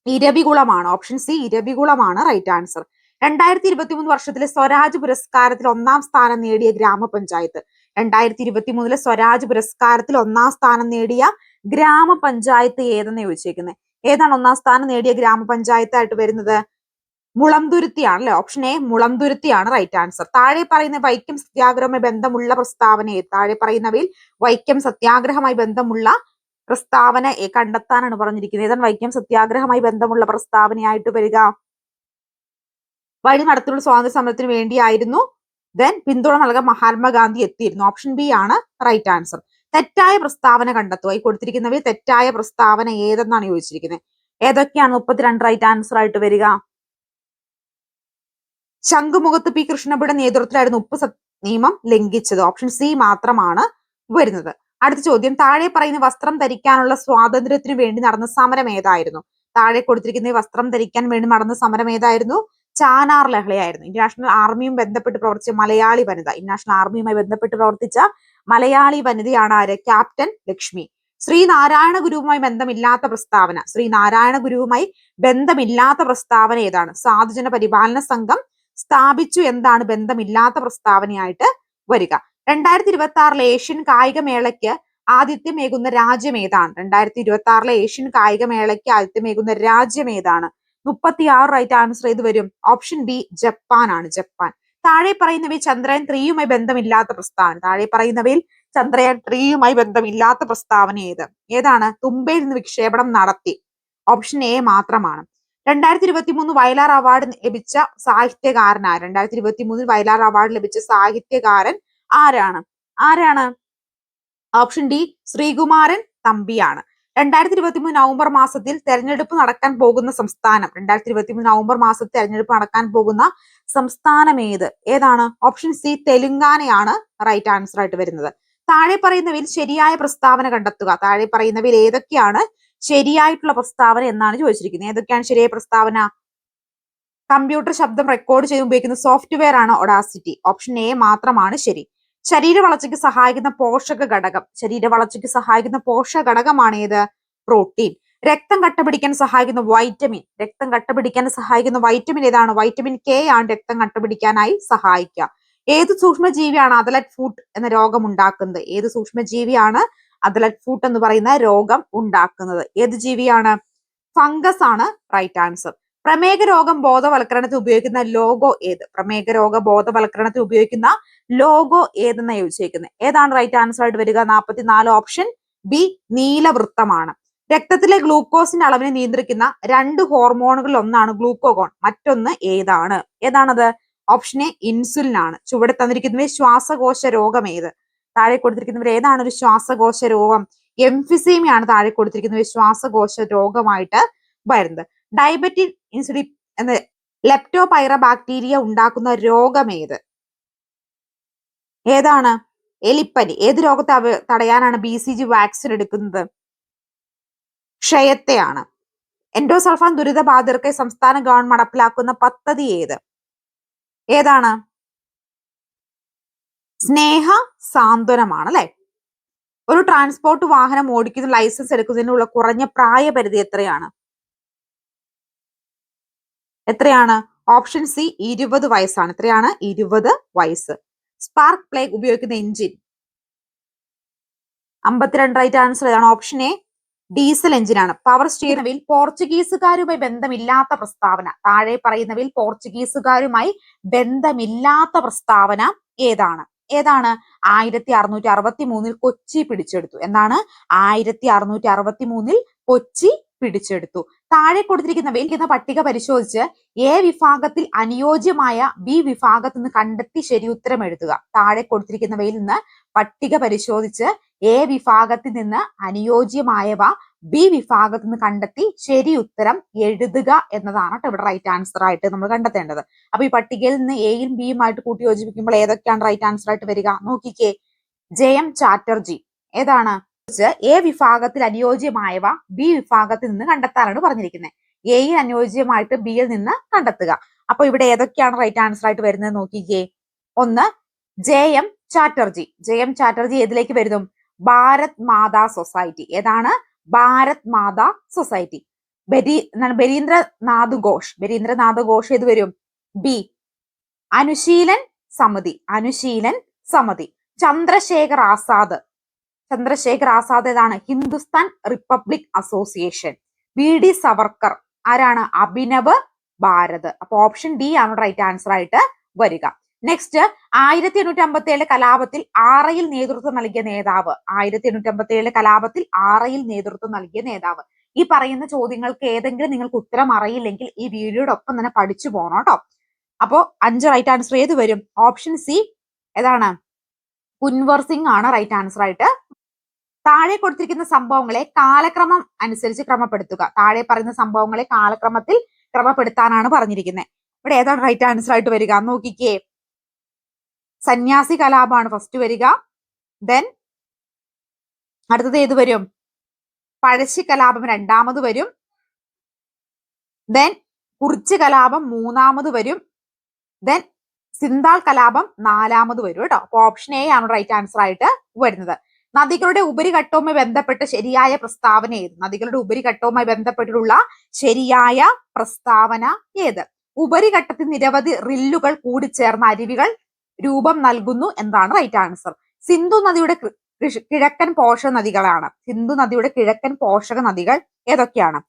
ഇരവികുളമാണ്. ഓപ്ഷൻ സി ഇരവികുളമാണ് റൈറ്റ് ആൻസർ. 2023 വർഷത്തിലെ സ്വരാജ് പുരസ്കാരത്തിൽ 1ാം സ്ഥാനം നേടിയ ഗ്രാമപഞ്ചായത്ത്. 2023 സ്വരാജ് പുരസ്കാരത്തിൽ 1ാം സ്ഥാനം നേടിയ ഗ്രാമപഞ്ചായത്ത് ഏതെന്ന് ചോദിച്ചേക്കുന്നത്. ഏതാണ് 1ാം സ്ഥാനം നേടിയ ഗ്രാമപഞ്ചായത്ത് ആയിട്ട് വരുന്നത്? മുളന്തുരുത്തിയാണ് അല്ലെ. ഓപ്ഷൻ എ മുളന്തുരുത്തിയാണ് റൈറ്റ് ആൻസർ. താഴെ പറയുന്ന വൈക്കം സത്യാഗ്രഹവുമായി ബന്ധമുള്ള പ്രസ്താവന താഴെ പറയുന്നവയിൽ വൈക്കം സത്യാഗ്രഹവുമായി ബന്ധമുള്ള പ്രസ്താവന കണ്ടെത്താനാണ് പറഞ്ഞിരിക്കുന്നത്. ഏതാണ് വൈക്കം സത്യാഗ്രഹവുമായി ബന്ധമുള്ള പ്രസ്താവനയായിട്ട് വരിക? വഴി നടത്തിയുള്ള സ്വാതന്ത്ര്യ സമരത്തിന് വേണ്ടിയായിരുന്നു. പിന്തുണ നൽകാൻ മഹാത്മാഗാന്ധി എത്തിയിരുന്നു. ഓപ്ഷൻ ബി ആണ് റൈറ്റ് ആൻസർ. തെറ്റായ പ്രസ്താവന കണ്ടെത്തുക. ഈ കൊടുത്തിരിക്കുന്നവയിൽ തെറ്റായ പ്രസ്താവന ഏതെന്നാണ് ചോദിച്ചിരിക്കുന്നത്. ഏതൊക്കെയാണ് 32 റൈറ്റ് ആൻസർ ആയിട്ട് വരിക? ശംഖുമുഖത്ത് പി കൃഷ്ണപിയുടെ നേതൃത്വത്തിലായിരുന്നു ഉപ്പ് നിയമം ലംഘിച്ചത്. ഓപ്ഷൻ സി മാത്രമാണ് വരുന്നത്. അടുത്ത ചോദ്യം, താഴെ പറയുന്ന വസ്ത്രം ധരിക്കാനുള്ള സ്വാതന്ത്ര്യത്തിന് വേണ്ടി നടന്ന സമരം ഏതായിരുന്നു? താഴെ കൊടുത്തിരിക്കുന്ന വസ്ത്രം ധരിക്കാൻ വേണ്ടി നടന്ന സമരം ഏതായിരുന്നു? ചാനാർ ലഹളയായിരുന്നു. ഇന്റർനാഷണൽ ആർമിയും ബന്ധപ്പെട്ട് പ്രവർത്തിച്ച മലയാളി വനിത. ഇന്റർനാഷണൽ ആർമിയുമായി ബന്ധപ്പെട്ട് പ്രവർത്തിച്ച മലയാളി വനിതയാണ് ആര്? ക്യാപ്റ്റൻ ലക്ഷ്മി. ശ്രീനാരായണ ഗുരുവുമായി ബന്ധമില്ലാത്ത പ്രസ്താവന. ശ്രീനാരായണ ഗുരുവുമായി ബന്ധമില്ലാത്ത പ്രസ്താവന ഏതാണ്? സാധുജന പരിപാലന സംഘം സ്ഥാപിച്ചു എന്താണ് ബന്ധമില്ലാത്ത പ്രസ്താവനയായിട്ട് വരിക? 2026 ഏഷ്യൻ കായികമേളയ്ക്ക് ആതിഥ്യമേകുന്ന രാജ്യം ഏതാണ്? 2026 ഏഷ്യൻ കായികമേളയ്ക്ക് ആതിഥ്യമേകുന്ന രാജ്യം ഏതാണ്? 36 റൈറ്റ് ആൻസർ ഏത് വരും? ഓപ്ഷൻ ബി ജപ്പാൻ ആണ്. ജപ്പാൻ. താഴെ പറയുന്നവയിൽ ചന്ദ്രയാൻ 3യുമായി ബന്ധമില്ലാത്ത പ്രസ്താവന. താഴെ പറയുന്നവയിൽ ചന്ദ്രയാൻ 3യുമായി ബന്ധമില്ലാത്ത പ്രസ്താവന ഏതാണ്? തുമ്പയിൽ നിന്ന് വിക്ഷേപണം നടത്തി. ഓപ്ഷൻ എ മാത്രമാണ്. 2023 വയലാർ അവാർഡ് ലഭിച്ച സാഹിത്യകാരനാണ്. 2023 വയലാർ അവാർഡ് ലഭിച്ച സാഹിത്യകാരൻ ആരാണ്? ഓപ്ഷൻ ഡി ശ്രീകുമാരൻ തമ്പിയാണ്. 2023 നവംബർ മാസത്തിൽ തെരഞ്ഞെടുപ്പ് നടക്കാൻ പോകുന്ന സംസ്ഥാനം 2023 നവംബർ മാസത്തിൽ തെരഞ്ഞെടുപ്പ് നടക്കാൻ പോകുന്ന സംസ്ഥാനം ഏതാണ്? ഓപ്ഷൻ സി തെലുങ്കാനയാണ് റൈറ്റ് ആൻസർ ആയിട്ട് വരുന്നത്. താഴെ പറയുന്നവയിൽ ശരിയായ പ്രസ്താവന കണ്ടെത്തുക. താഴെ പറയുന്നവയിൽ ഏതൊക്കെയാണ് ശരിയായിട്ടുള്ള പ്രസ്താവന എന്നാണ് ചോദിച്ചിരിക്കുന്നത്. ഏതൊക്കെയാണ് ശരിയായ പ്രസ്താവന? കമ്പ്യൂട്ടർ ശബ്ദം റെക്കോർഡ് ചെയ്ത് ഉപയോഗിക്കുന്ന സോഫ്റ്റ്വെയർ ആണ് ഒഡാസിറ്റി. ഓപ്ഷൻ എ മാത്രമാണ് ശരി. ശരീര വളർച്ചയ്ക്ക് സഹായിക്കുന്ന പോഷക ഘടകമാണ് ഏത്? പ്രോട്ടീൻ. രക്തം കട്ടപിടിക്കാൻ സഹായിക്കുന്ന വൈറ്റമിൻ ഏതാണ്? വൈറ്റമിൻ കെ ആണ് രക്തം കട്ടപിടിക്കാനായി സഹായിക്കുക. ഏത് സൂക്ഷ്മജീവിയാണ് അഥലറ്റ് ഫുട്ട് എന്ന രോഗം ഉണ്ടാക്കുന്നത്? ഏത് സൂക്ഷ്മജീവിയാണ് അഥലറ്റ് ഫുട്ട് എന്ന് പറയുന്ന രോഗം ഉണ്ടാക്കുന്നത്? ഏത് ജീവിയാണ്? ഫംഗസ് ആണ് റൈറ്റ് ആൻസർ. പ്രമേഹ രോഗം ബോധവൽക്കരണത്തിൽ ഉപയോഗിക്കുന്ന ലോഗോ ഏതെന്നാണ് ചോദിച്ചേക്കുന്നത്? ഏതാണ് റൈറ്റ് ആൻസർ ആയിട്ട് വരിക? 44 ഓപ്ഷൻ ബി നീലവൃത്തമാണ്. രക്തത്തിലെ ഗ്ലൂക്കോസിന്റെ അളവിനെ നിയന്ത്രിക്കുന്ന 2 ഹോർമോണുകളിൽ ഒന്നാണ് ഗ്ലൂക്കോഗോൺ. മറ്റൊന്ന് ഏതാണത്? ഓപ്ഷൻ എ ഇൻസുലിൻ ആണ്. ചുവടെ തന്നിരിക്കുന്നവർ ശ്വാസകോശ രോഗം ഏത്? താഴെ കൊടുത്തിരിക്കുന്നവർ ഏതാണ് ഒരു ശ്വാസകോശ രോഗം? എംഫിസീമിയാണ് താഴെ കൊടുത്തിരിക്കുന്നവർ ശ്വാസകോശ രോഗമായിട്ട് വരുന്നത്. ഡയബറ്റിക് ഇൻസുലിൻ എന്ന ലെപ്റ്റോപൈറ ബാക്ടീരിയ ഉണ്ടാക്കുന്ന രോഗം ഏതാണ്? എലിപ്പനി. ഏത് രോഗത്തെ തടയാനാണ് BCG വാക്സിൻ എടുക്കുന്നത്? ക്ഷയത്തെയാണ്. എൻഡോസൾഫാൻ ദുരിതബാധിതർക്കായി സംസ്ഥാന ഗവൺമെന്റ് നടപ്പിലാക്കുന്ന പദ്ധതി ഏതാണ്? സ്നേഹ സാന്ത്വനമാണ് അല്ലെ. ഒരു ട്രാൻസ്പോർട്ട് വാഹനം ഓടിക്കുന്ന ലൈസൻസ് എടുക്കുന്നതിനുള്ള കുറഞ്ഞ പ്രായപരിധി എത്രയാണ്? ഓപ്ഷൻ സി 20 വയസ്സാണ്. എത്രയാണ്? 20 വയസ്സ്. സ്പാർക്ക് പ്ലേഗ് ഉപയോഗിക്കുന്ന എഞ്ചിൻ 52 റൈറ്റ് ആൻസർ ഏതാണ്? ഓപ്ഷൻ എ ഡീസൽ എഞ്ചിനാണ്. പവർ സ്റ്റീറിംഗിൽ പോർച്ചുഗീസുകാരുമായി ബന്ധമില്ലാത്ത പ്രസ്താവന. താഴെ പറയുന്നവയിൽ പോർച്ചുഗീസുകാരുമായി ബന്ധമില്ലാത്ത പ്രസ്താവന ഏതാണ്? 1663 കൊച്ചി പിടിച്ചെടുത്തു. എന്താണ്? 1663 കൊച്ചി പിടിച്ചെടുത്തു. താഴെ കൊടുത്തിരിക്കുന്ന പട്ടിക പരിശോധിച്ച് എ വിഭാഗത്തിൽ അനുയോജ്യമായ ബി വിഭാഗത്തിൽ നിന്ന് കണ്ടെത്തി ശരി ഉത്തരം എഴുതുക. താഴെ കൊടുത്തിരിക്കുന്നവയിൽ നിന്ന് പട്ടിക പരിശോധിച്ച് എ വിഭാഗത്തിൽ നിന്ന് അനുയോജ്യമായവ ബി വിഭാഗത്തിൽ നിന്ന് കണ്ടെത്തി ശരി ഉത്തരം എഴുതുക എന്നതാണ് ഇവിടെ റൈറ്റ് ആൻസർ ആയിട്ട് നമ്മൾ കണ്ടെത്തേണ്ടത്. അപ്പൊ ഈ പട്ടികയിൽ നിന്ന് എയും ബിയുമായിട്ട് കൂട്ടി യോജിപ്പിക്കുമ്പോൾ ഏതൊക്കെയാണ് റൈറ്റ് ആൻസർ ആയിട്ട് വരിക? നോക്കിക്കേ. ജയം ചാറ്റർജി ഏതാണ്? എ വിഭാഗത്തിൽ അനുയോജ്യമായവ ബി വിഭാഗത്തിൽ നിന്ന് കണ്ടെത്താനാണ് പറഞ്ഞിരിക്കുന്നത്. എയിൽ അനുയോജ്യമായിട്ട് ബിയിൽ നിന്ന് കണ്ടെത്തുക. അപ്പൊ ഇവിടെ ഏതൊക്കെയാണ് റൈറ്റ് ആൻസർ ആയിട്ട് വരുന്നത് നോക്കിക്കേ. ഒന്ന് ജയം ചാറ്റർജി. ഏതിലേക്ക് വരുന്നു? ഭാരത് മാതാ സൊസൈറ്റി. ഏതാണ്? ഭാരത് മാതാ സൊസൈറ്റി. ബരീന്ദ്രനാഥ് ഘോഷ് ഏത് വരും? ബി. അനുശീലൻ സമിതി. ചന്ദ്രശേഖർ ആസാദ് ഏതാണ്? Hindustan republic association. VD Savarkar ആരാണ്? അഭിനവ് ഭാരത്. അപ്പൊ ഓപ്ഷൻ ഡി ആണ് റൈറ്റ് ആൻസർ ആയിട്ട് വരിക. നെക്സ്റ്റ് 1857 കലാപത്തിൽ ആറയിൽ നേതൃത്വം നൽകിയ നേതാവ്. ഈ പറയുന്ന ചോദ്യങ്ങൾക്ക് ഏതെങ്കിലും നിങ്ങൾക്ക് ഉത്തരം അറിയില്ലെങ്കിൽ ഈ വീഡിയോയുടെ ഒപ്പം തന്നെ പഠിച്ചു പോകണം കേട്ടോ. അപ്പോ 5 റൈറ്റ് ആൻസർ ഏത് വരും? ഓപ്ഷൻ സി ഏതാണ്? കുൻവർ സിംഗ് ആണ് റൈറ്റ് ആൻസർ ആയിട്ട്. താഴെ കൊടുത്തിരിക്കുന്ന സംഭവങ്ങളെ കാലക്രമം അനുസരിച്ച് ക്രമപ്പെടുത്തുക. താഴെ പറയുന്ന സംഭവങ്ങളെ കാലക്രമത്തിൽ ക്രമപ്പെടുത്താനാണ് പറഞ്ഞിരിക്കുന്നത്. ഇവിടെ ഏതാണ് റൈറ്റ് ആൻസർ ആയിട്ട് വരിക? നോക്കിക്കേ. സന്യാസി കലാപമാണ് ഫസ്റ്റ് വരിക. ദെൻ അടുത്തത് ഏത് വരും? പഴശ്ശി കലാപം രണ്ടാമത് വരും. ദെൻ കുറിച്ച് കലാപം മൂന്നാമത് വരും. ദെൻ സിന്താൾ കലാപം നാലാമത് വരും കേട്ടോ. അപ്പൊ ഓപ്ഷൻ എ ആണ് റൈറ്റ് ആൻസർ ആയിട്ട് വരുന്നത്. നദികളുടെ ഉപരിഘട്ടവുമായി ബന്ധപ്പെട്ട ശരിയായ പ്രസ്താവന ഏത്? ശരിയായ പ്രസ്താവന ഏത്? ഉപരിഘട്ടത്തിൽ നിരവധി റില്ലുകൾ കൂടിച്ചേർന്ന അരുവികൾ രൂപം നൽകുന്നു എന്താണ് റൈറ്റ് ആൻസർ? സിന്ധു നദിയുടെ കിഴക്കൻ പോഷക നദികൾ ഏതൊക്കെയാണ്?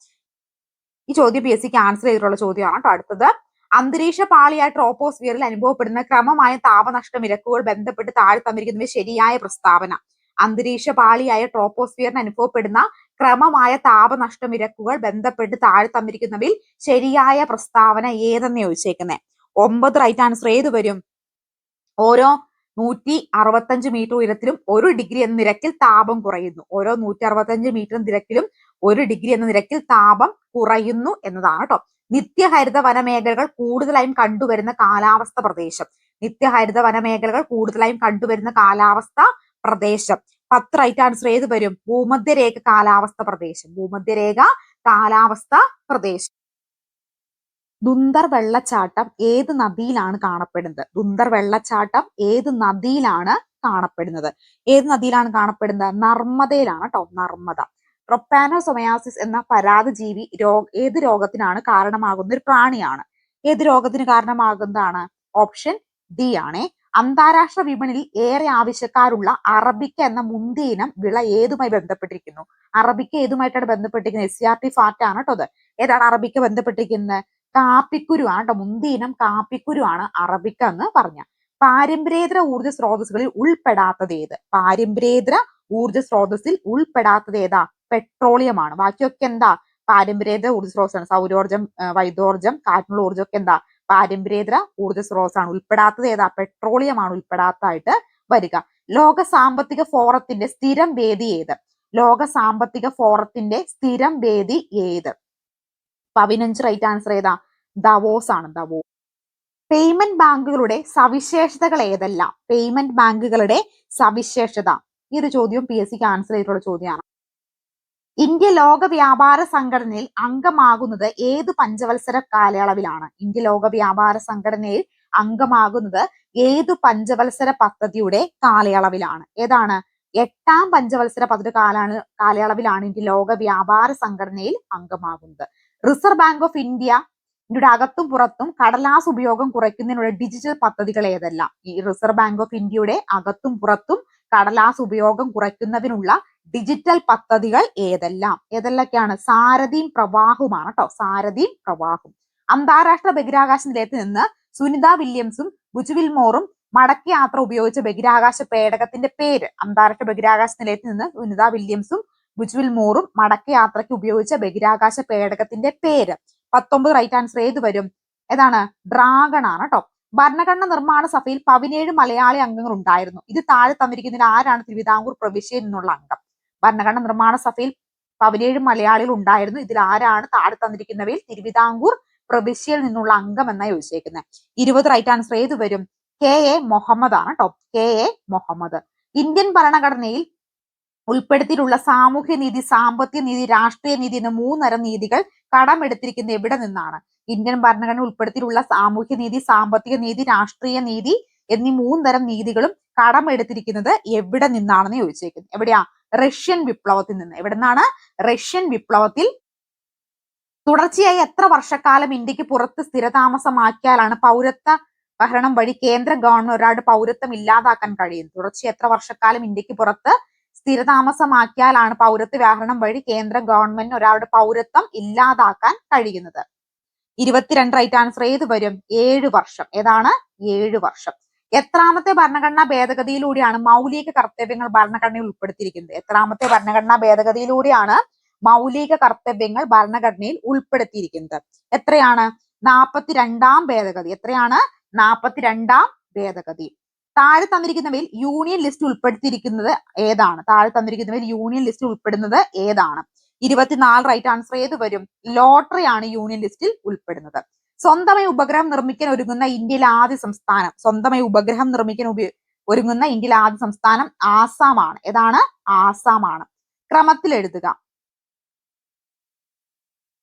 ഈ ചോദ്യം PSCക്ക് ആൻസർ ചെയ്തിട്ടുള്ള ചോദ്യമാണ് കേട്ടോ. അടുത്തത് അന്തരീക്ഷ പാളിയായ ട്രോപ്പോസ്ഫിയറിൽ അനുഭവപ്പെടുന്ന ക്രമമായ താപനഷ്ട നിരക്കുകൾ ബന്ധപ്പെട്ട് താഴെ തന്നിരിക്കുന്നവ ശരിയായ പ്രസ്താവന. അന്തരീക്ഷ പാളിയായ ട്രോപ്പോസ്ഫിയറിന് അനുഭവപ്പെടുന്ന ക്രമമായ താപനഷ്ട നിരക്കുകൾ ബന്ധപ്പെട്ട് താഴെ തന്നിരിക്കുന്നവയിൽ ശരിയായ പ്രസ്താവന ഏതെന്ന് ചോദിച്ചേക്കുന്നത്. 9 റൈറ്റ് ആൻസർ ഏത് വരും? ഓരോ 165 മീറ്റർ ഉയരത്തിലും 1 ഡിഗ്രി എന്ന നിരക്കിൽ താപം കുറയുന്നു. ഓരോ 165 മീറ്റർ നിരക്കിലും 1 ഡിഗ്രി എന്ന നിരക്കിൽ താപം കുറയുന്നു എന്നതാണ് കേട്ടോ. നിത്യഹരിത വനമേഖലകൾ കൂടുതലായും കണ്ടുവരുന്ന കാലാവസ്ഥ പ്രദേശം. നിത്യഹരിത വനമേഖലകൾ കൂടുതലായും കണ്ടുവരുന്ന കാലാവസ്ഥ പ്രദേശം. 10 റൈറ്റ് ആൻസർ ഏത് വരും? ഭൂമധ്യരേഖ കാലാവസ്ഥ പ്രദേശം. ഭൂമധ്യരേഖ കാലാവസ്ഥ പ്രദേശം. ദുന്ദർ വെള്ളച്ചാട്ടം ഏത് നദിയിലാണ് കാണപ്പെടുന്നത്? ദുന്ദർ വെള്ളച്ചാട്ടം ഏത് നദിയിലാണ് കാണപ്പെടുന്നത്? ഏത് നദിയിലാണ് കാണപ്പെടുന്നത്? നർമ്മദയിലാണ് കേട്ടോ. നർമ്മദ. ട്രൊപ്പാനോസൊമയാസിസ് എന്ന പരാദജീവി ഏത് രോഗത്തിനാണ് കാരണമാകുന്ന ഒരു പ്രാണിയാണ്? ഏത് രോഗത്തിന് കാരണമാകുന്നതാണ്? ഓപ്ഷൻ ഡി ആണ്. അന്താരാഷ്ട്ര വിപണിയിൽ ഏറെ ആവശ്യക്കാരുള്ള അറബിക്ക എന്ന മുന്തിയ ഇനം വിള ഏതുമായി ബന്ധപ്പെട്ടിരിക്കുന്നു? അറബിക്ക ഏതുമായിട്ടാണ് ബന്ധപ്പെട്ടിരിക്കുന്നത്? SCRT ഫാറ്റ് ആണ് കേട്ടോ. അത് ഏതാണ് അറബിക്ക ബന്ധപ്പെട്ടിരിക്കുന്നത്? കാപ്പിക്കുരു ആണ് കേട്ടോ. മുന്തിയ ഇനം കാപ്പിക്കുരു ആണ് അറബിക്ക എന്ന് പറഞ്ഞ. പാരമ്പര്യേതര ഊർജ്ജ സ്രോതസ്സുകളിൽ ഉൾപ്പെടാത്തത് ഏത്? പാരമ്പര്യേതര ഊർജ്ജ സ്രോതസ്സിൽ ഉൾപ്പെടാത്തത് ഏതാ? പെട്രോളിയം ആണ്. ബാക്കിയൊക്കെ എന്താ? പാരമ്പര്യേതര ഊർജ്ജ സ്രോതസ്സാണ്. സൗരോർജ്ജം, വൈദ്യോർജ്ജം, കാറ്റിനുള്ള ഊർജ്ജം ഒക്കെ എന്താ? പാരമ്പര്യേതര ഊർജ്ജ സ്രോതസ്സാണ്. ഉൾപ്പെടാത്തത് ഏതാ? പെട്രോളിയം ആണ് ഉൾപ്പെടാത്തതായിട്ട് വരിക. ലോക സാമ്പത്തിക ഫോറത്തിന്റെ സ്ഥിരം വേദി ഏത്? ലോക സാമ്പത്തിക ഫോറത്തിന്റെ സ്ഥിരം വേദി ഏത്? 15 റൈറ്റ് ആൻസർ ഏതാ? ദവോസ് ആണ്. ദവോസ്. പേയ്മെന്റ് ബാങ്കുകളുടെ സവിശേഷതകൾ ഏതെല്ലാം? പേയ്മെന്റ് ബാങ്കുകളുടെ സവിശേഷത. ഈ ഒരു ചോദ്യം PSCക്ക് ആൻസർ ചെയ്തിട്ടുള്ള ചോദ്യമാണ്. ഇന്ത്യ ലോക വ്യാപാര സംഘടനയിൽ അംഗമാകുന്നത് ഏത് പഞ്ചവത്സര കാലയളവിലാണ്? ഇന്ത്യ ലോക വ്യാപാര സംഘടനയിൽ അംഗമാകുന്നത് ഏത് പഞ്ചവത്സര പദ്ധതിയുടെ കാലയളവിലാണ്? ഏതാണ്? 8ാം പഞ്ചവത്സര പദ്ധതി കാലയളവിലാണ് ഇന്ത്യ ലോക വ്യാപാര സംഘടനയിൽ അംഗമാകുന്നത്. റിസർവ് ബാങ്ക് ഓഫ് ഇന്ത്യയുടെ അകത്തും പുറത്തും കടലാസ് ഉപയോഗം കുറയ്ക്കുന്നതിനുള്ള ഡിജിറ്റൽ പദ്ധതികൾ ഏതെല്ലാം? ഈ റിസർവ് ബാങ്ക് ഓഫ് ഇന്ത്യയുടെ അകത്തും പുറത്തും കടലാസ് ഉപയോഗം കുറയ്ക്കുന്നതിനുള്ള ഡിജിറ്റൽ പദ്ധതികൾ ഏതെല്ലാം? ഏതെല്ലാമൊക്കെയാണ്? സാരഥിയും പ്രവാഹവുമാണ് കേട്ടോ. സാരഥിയും പ്രവാഹവും. അന്താരാഷ്ട്ര ബഹിരാകാശ നിലയത്തിൽ നിന്ന് സുനിത വില്യംസും ബുച്ച് വിൽമോറും മടക്കി യാത്ര ഉപയോഗിച്ച ബഹിരാകാശ പേടകത്തിന്റെ പേര്? അന്താരാഷ്ട്ര ബഹിരാകാശ നിലയത്തിൽ നിന്ന് സുനിത വില്യംസും ബുച്ച് വിൽമോറും മടക്കി യാത്രയ്ക്ക് ഉപയോഗിച്ച ബഹിരാകാശ പേടകത്തിന്റെ പേര്? 19 റൈറ്റ് ആൻസർ ഏത് വരും? ഏതാണ്? ഡ്രാഗൺ ആണ് കേട്ടോ. ഭരണഘടനാ നിർമ്മാണ സഭയിൽ 17 മലയാളി അംഗങ്ങൾ ഉണ്ടായിരുന്നു. ഇത് താഴെ തന്നിരിക്കുന്നതിൽ ആരാണ് തിരുവിതാംകൂർ പ്രവിശ്യയിൽ നിന്നുള്ള അംഗം? ഭരണഘടനാ നിർമ്മാണ സഭയിൽ 17 മലയാളികൾ ഉണ്ടായിരുന്നു. ഇതിൽ ആരാണ് താഴെ തന്നിരിക്കുന്നവയിൽ തിരുവിതാംകൂർ പ്രവിശ്യയിൽ നിന്നുള്ള അംഗം എന്നാണ് ചോദിച്ചേക്കുന്നത്? 20 റൈറ്റ് ആൻസർ ഏത് വരും? KA മുഹമ്മദ് ആണ് കേട്ടോ. KA മുഹമ്മദ്. ഇന്ത്യൻ ഭരണഘടനയിൽ ഉൾപ്പെടുത്തിയിട്ടുള്ള സാമൂഹ്യ നീതി, സാമ്പത്തിക നീതി, രാഷ്ട്രീയ നീതി എന്ന 3 തരം നീതികൾ കടമെടുത്തിരിക്കുന്നത് എവിടെ നിന്നാണ്? ഇന്ത്യൻ ഭരണഘടന ഉൾപ്പെടുത്തിയിട്ടുള്ള സാമൂഹ്യ നീതി, സാമ്പത്തിക നീതി, രാഷ്ട്രീയ നീതി എന്നീ 3 തരം നീതികളും കടമെടുത്തിരിക്കുന്നത് എവിടെ നിന്നാണെന്ന് ചോദിച്ചേക്കുന്നത്? എവിടെയാ? റഷ്യൻ വിപ്ലവത്തിൽ നിന്ന്. എവിടെ നിന്നാണ്? റഷ്യൻ വിപ്ലവത്തിൽ. തുടർച്ചയായി എത്ര വർഷക്കാലം ഇന്ത്യക്ക് പുറത്ത് സ്ഥിരതാമസമാക്കിയാലാണ് പൗരത്വ ഭരണം വഴി കേന്ദ്ര ഗവൺമെന്റ് ഒരാളുടെ പൗരത്വം ഇല്ലാതാക്കാൻ കഴിയുന്നത്? തുടർച്ചയായി എത്ര വർഷക്കാലം ഇന്ത്യക്ക് പുറത്ത് സ്ഥിരതാമസമാക്കിയാലാണ് പൗരത്വ വ്യാഹരണം വഴി കേന്ദ്ര ഗവൺമെന്റിന് ഒരാളുടെ പൗരത്വം ഇല്ലാതാക്കാൻ കഴിയുന്നത്? 22 റൈറ്റ് ആൻസർ ഏത് വരും? 7 വർഷം. ഏതാണ്? 7 വർഷം. എത്രാമത്തെ ഭരണഘടനാ ഭേദഗതിയിലൂടെയാണ് മൗലിക കർത്തവ്യങ്ങൾ ഭരണഘടനയിൽ ഉൾപ്പെടുത്തിയിരിക്കുന്നത്? എത്രാമത്തെ ഭരണഘടനാ ഭേദഗതിയിലൂടെയാണ് മൗലിക കർത്തവ്യങ്ങൾ ഭരണഘടനയിൽ ഉൾപ്പെടുത്തിയിരിക്കുന്നത്? എത്രയാണ്? 42ാം ഭേദഗതി. എത്രയാണ്? 42ാം ഭേദഗതി. താഴെ തന്നിരിക്കുന്നവയിൽ യൂണിയൻ ലിസ്റ്റ് ഉൾപ്പെടുത്തിയിരിക്കുന്നത് ഏതാണ്? താഴെ തന്നിരിക്കുന്നവയിൽ യൂണിയൻ ലിസ്റ്റ് ഉൾപ്പെടുന്നത് ഏതാണ്? 24 റൈറ്റ് ആൻസർ ഏത് വരും? ലോട്ടറി ആണ് യൂണിയൻ ലിസ്റ്റിൽ ഉൾപ്പെടുന്നത്. സ്വന്തമായി ഉപഗ്രഹം നിർമ്മിക്കാൻ ഒരുങ്ങുന്ന ഇന്ത്യയിലെ ആദ്യ സംസ്ഥാനം? സ്വന്തമായി ഉപഗ്രഹം നിർമ്മിക്കാൻ ഒരുങ്ങുന്ന ഇന്ത്യയിലെ ആദ്യ സംസ്ഥാനം ആസാമാണ്. ഏതാണ്? ആസാമാണ്. ക്രമത്തിൽ എഴുതുക.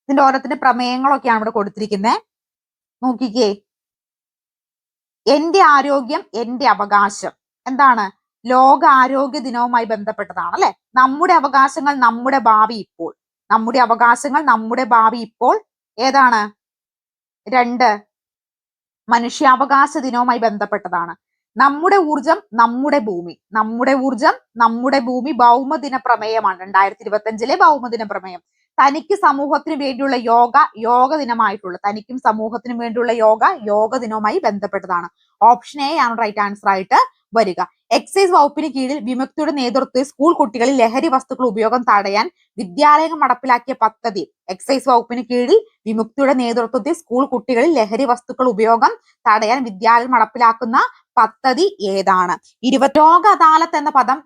ഇതിന്റെ ഓരോത്തിന്റെ പ്രമേയങ്ങളൊക്കെയാണ് ഇവിടെ കൊടുത്തിരിക്കുന്നത്. നോക്കിക്കേ. എന്റെ ആരോഗ്യം എന്റെ അവകാശം എന്താണ്? ലോക ആരോഗ്യ ദിനവുമായി ബന്ധപ്പെട്ടതാണ് അല്ലെ? നമ്മുടെ അവകാശങ്ങൾ നമ്മുടെ ഭാവി ഇപ്പോൾ. നമ്മുടെ അവകാശങ്ങൾ നമ്മുടെ ഭാവി ഇപ്പോൾ ഏതാണ്? 2 മനുഷ്യാവകാശ ദിനവുമായി ബന്ധപ്പെട്ടതാണ്. നമ്മുടെ ഊർജം നമ്മുടെ ഭൂമി. നമ്മുടെ ഊർജം നമ്മുടെ ഭൂമി ഭൗമദിന പ്രമേയമാണ്. 2025 ഭൗമദിന പ്രമേയം. തനിക്ക് സമൂഹത്തിന് വേണ്ടിയുള്ള യോഗ ദിനമായിട്ടുള്ള, തനിക്കും സമൂഹത്തിനും വേണ്ടിയുള്ള യോഗ ദിനവുമായി ബന്ധപ്പെട്ടതാണ്. ഓപ്ഷൻ എ ആണ് റൈറ്റ് ആൻസർ ആയിട്ട് വരിക. എക്സൈസ് വകുപ്പിന് കീഴിൽ വിമുക്തിയുടെ നേതൃത്വത്തിൽ സ്കൂൾ കുട്ടികളിൽ ലഹരി വസ്തുക്കൾ ഉപയോഗം തടയാൻ വിദ്യാലയങ്ങൾ നടപ്പിലാക്കിയ പദ്ധതി? എക്സൈസ് വകുപ്പിന് കീഴിൽ വിമുക്തിയുടെ നേതൃത്വത്തിൽ സ്കൂൾ കുട്ടികളിൽ ലഹരി വസ്തുക്കൾ ഉപയോഗം തടയാൻ വിദ്യാലയം നടപ്പിലാക്കുന്ന പദ്ധതി ഏതാണ്? ലോക അദാലത്ത് എന്ന പദം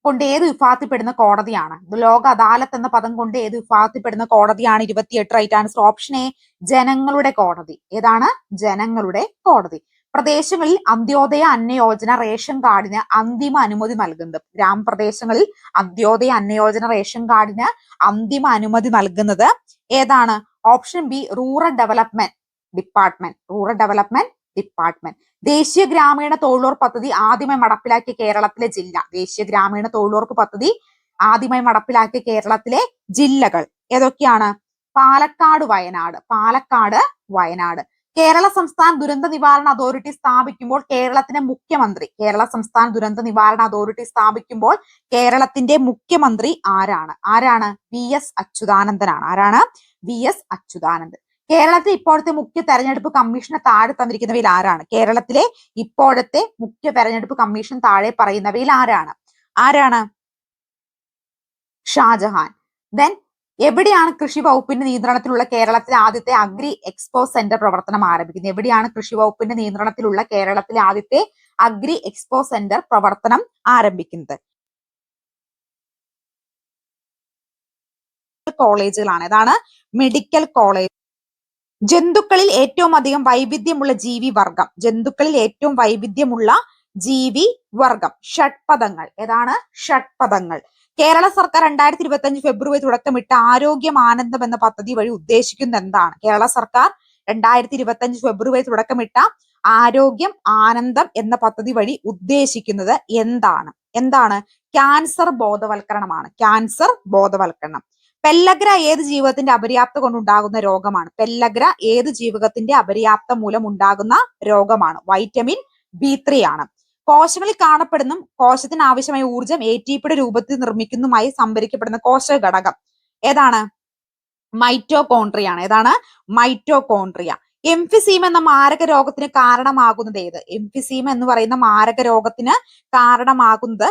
കൊണ്ട് ഏത് വിഭാഗത്തിൽപ്പെടുന്ന കോടതിയാണ്? ലോക അദാലത്ത് എന്ന പദം കൊണ്ട് ഏത് വിഭാഗത്തിൽപ്പെടുന്ന കോടതിയാണ്? 28 റൈറ്റ് ആൻസർ ഓപ്ഷൻ എ, ജനങ്ങളുടെ കോടതി. ഏതാണ്? ജനങ്ങളുടെ കോടതി. പ്രദേശങ്ങളിൽ അന്ത്യോദയ അന്നയോജന റേഷൻ കാർഡിന് അന്തിമ അനുമതി നൽകുന്നത്, ഗ്രാമപ്രദേശങ്ങളിൽ അന്ത്യോദയ അന്നയോജന റേഷൻ കാർഡിന് അന്തിമ അനുമതി നൽകുന്നത് ഏതാണ്? Option B, rural development department. Rural development department. ദേശീയ ഗ്രാമീണ തൊഴിലുറപ്പ് പദ്ധതി ആദ്യമായി നടപ്പിലാക്കിയ കേരളത്തിലെ ജില്ല. ദേശീയ ഗ്രാമീണ തൊഴിലുറപ്പ് പദ്ധതി ആദ്യമായി നടപ്പിലാക്കിയ കേരളത്തിലെ ജില്ലകൾ ഏതൊക്കെയാണ്? പാലക്കാട്, വയനാട്. പാലക്കാട്, വയനാട്. കേരള സംസ്ഥാന ദുരന്ത നിവാരണ അതോറിറ്റി സ്ഥാപിക്കുമ്പോൾ കേരളത്തിന്റെ മുഖ്യമന്ത്രി, കേരള സംസ്ഥാന ദുരന്ത നിവാരണ അതോറിറ്റി സ്ഥാപിക്കുമ്പോൾ കേരളത്തിന്റെ മുഖ്യമന്ത്രി ആരാണ്? ആരാണ്? വി എസ് അച്യുതാനന്ദനാണ്. ആരാണ്? V S Achuthanandan. കേരളത്തിലെ ഇപ്പോഴത്തെ മുഖ്യ തെരഞ്ഞെടുപ്പ് കമ്മീഷനെ താഴെ തന്നിരിക്കുന്നവയിൽ ആരാണ്? കേരളത്തിലെ ഇപ്പോഴത്തെ മുഖ്യ തെരഞ്ഞെടുപ്പ് കമ്മീഷൻ താഴെ പറയുന്നവയിൽ ആരാണ്? ആരാണ്? ഷാജഹാൻ. ദെൻ എവിടെയാണ് കൃഷി വകുപ്പിന്റെ നിയന്ത്രണത്തിലുള്ള കേരളത്തിലെ ആദ്യത്തെ അഗ്രി എക്സ്പോ സെന്റർ പ്രവർത്തനം ആരംഭിക്കുന്നത്? എവിടെയാണ് കൃഷി വകുപ്പിന്റെ നിയന്ത്രണത്തിലുള്ള കേരളത്തിലെ ആദ്യത്തെ അഗ്രി എക്സ്പോ സെന്റർ പ്രവർത്തനം ആരംഭിക്കുന്നത്? കോളേജുകളാണ്. ഏതാണ്? Medical college. ജന്തുക്കളിൽ ഏറ്റവും അധികം വൈവിധ്യമുള്ള ജീവി വർഗം. ജന്തുക്കളിൽ ഏറ്റവും വൈവിധ്യമുള്ള ജീവി വർഗം ഷഡ്പദങ്ങൾ. ഏതാണ്? ഷഡ്പദങ്ങൾ. കേരള സർക്കാർ 2025 ഫെബ്രുവരി തുടക്കമിട്ട ആരോഗ്യം ആനന്ദം എന്ന പദ്ധതി വഴി ഉദ്ദേശിക്കുന്നത് എന്താണ്? കേരള സർക്കാർ 2025 ഫെബ്രുവരി തുടക്കമിട്ട ആരോഗ്യം ആനന്ദം എന്ന പദ്ധതി വഴി ഉദ്ദേശിക്കുന്നത് എന്താണ്? എന്താണ്? ക്യാൻസർ ബോധവൽക്കരണമാണ്. ക്യാൻസർ ബോധവൽക്കരണം. പെല്ലഗ്ര ഏത് ജീവിതത്തിന്റെ അപര്യാപ്ത കൊണ്ടുണ്ടാകുന്ന രോഗമാണ്? പെല്ലഗ്ര ഏത് ജീവിതത്തിന്റെ അപര്യാപ്തം മൂലം ഉണ്ടാകുന്ന രോഗമാണ്? വൈറ്റമിൻ B3 ആണ്. കോശങ്ങളിൽ കാണപ്പെടുന്ന കോശത്തിന് ആവശ്യമായ ഊർജം ATPയുടെ രൂപത്തിൽ നിർമ്മിക്കുന്നതുമായി സംഭരിക്കപ്പെടുന്ന കോശ ഘടകം ഏതാണ്? മൈറ്റോകോൺട്രിയ ആണ്. ഏതാണ്? മൈറ്റോകോൺട്രിയ. എംഫിസീമ എന്ന മാരക രോഗത്തിന് കാരണമാകുന്നത് ഏത്? എംഫിസീമ എന്ന് പറയുന്ന മാരക രോഗത്തിന് കാരണമാകുന്നത്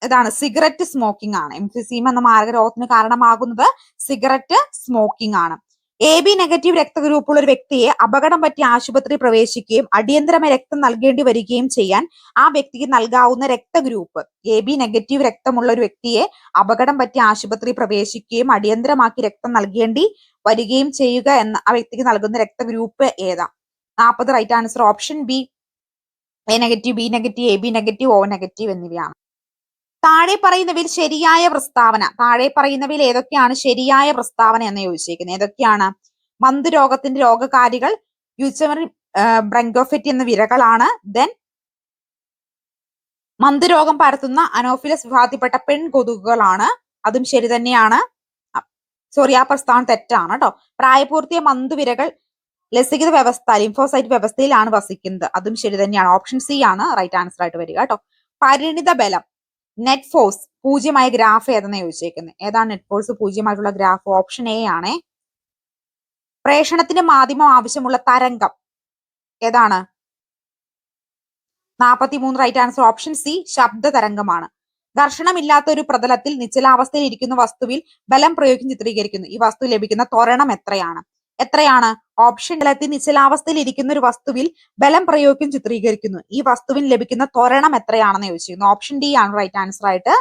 ഏതാണ്? സിഗരറ്റ് സ്മോക്കിംഗ് ആണ്. എംഫിസീമ എന്ന മാരക രോഗത്തിന് കാരണമാകുന്നത് സിഗരറ്റ് സ്മോക്കിംഗ് ആണ്. AB നെഗറ്റീവ് രക്തഗ്രൂപ്പുള്ള ഒരു വ്യക്തിയെ അപകടം പറ്റി ആശുപത്രി പ്രവേശിക്കുകയും അടിയന്തരമായി രക്തം നൽകേണ്ടി വരികയും ചെയ്യാൻ ആ വ്യക്തിക്ക് നൽകാവുന്ന രക്തഗ്രൂപ്പ്. AB നെഗറ്റീവ് രക്തമുള്ള ഒരു വ്യക്തിയെ അപകടം പറ്റി ആശുപത്രി പ്രവേശിക്കുകയും അടിയന്തരമാക്കി രക്തം നൽകേണ്ടി വരികയും ചെയ്യുക എന്ന ആ വ്യക്തിക്ക് നൽകുന്ന രക്തഗ്രൂപ്പ് ഏതാ? 40 right answer option B, A negative, B negative, AB negative, O negative എന്നിവയാണ്. താഴെ പറയുന്നവയിൽ ശരിയായ പ്രസ്താവന. താഴെ പറയുന്നവയിൽ ഏതൊക്കെയാണ് ശരിയായ പ്രസ്താവന എന്ന് ചോദിച്ചിരിക്കുന്നത്? ഏതൊക്കെയാണ്? മന്ദരോഗത്തിന്റെ രോഗകാരികൾ യൂച്ചമറി ബ്രങ്കോഫെറ്റി എന്ന വിരകളാണ്. ദെൻ മന്ദരോഗം പരത്തുന്ന അനോഫിലസ് വിഭാഗത്തിൽപ്പെട്ട പെൺകൊതുകുകളാണ്. അതും ശരി തന്നെയാണ്. സോറി, ആ പ്രസ്താവന തെറ്റാണ് കേട്ടോ. പ്രായപൂർത്തിയ മന്ദുവിരകൾ ലസികത വ്യവസ്ഥ ലിംഫോസൈറ്റ് വ്യവസ്ഥയിലാണ് വസിക്കുന്നത്. അതും ശരി തന്നെയാണ്. ഓപ്ഷൻ സി ആണ് റൈറ്റ് ആൻസർ ആയിട്ട് വരിക കേട്ടോ. പരിണിത ബലം നെറ്റ് ഫോഴ്സ് 0 ഗ്രാഫ് ഏതെന്ന് ചോദിച്ചേക്കുന്നത്? ഏതാണ് net force 0 graph? Option A ആണ്. പ്രേഷണത്തിന് മാധ്യമം ആവശ്യമുള്ള തരംഗം ഏതാണ്? 43 റൈറ്റ് ആൻസർ ഓപ്ഷൻ സി, ശബ്ദ തരംഗമാണ്. ഘർഷണമില്ലാത്ത ഒരു പ്രതലത്തിൽ നിശ്ചലാവസ്ഥയിൽ ഇരിക്കുന്ന വസ്തുവിൽ ബലം പ്രയോഗിക്കും ചിത്രീകരിക്കുന്നു. ഈ വസ്തു ലഭിക്കുന്ന ത്വരണം എത്രയാണ്? എത്രയാണ്? ഓപ്ഷൻ തലത്തിൽ നിശ്ചലാവസ്ഥയിൽ ഇരിക്കുന്ന ഒരു വസ്തുവിൽ ബലം പ്രയോഗിക്കും ചിത്രീകരിക്കുന്നു. ഈ വസ്തുവിന് ലഭിക്കുന്ന ത്വരണം എത്രയാണെന്ന് ചോദിച്ചിരുന്നു. ഓപ്ഷൻ ഡി ആണ് റൈറ്റ് ആൻസർ ആയിട്ട്.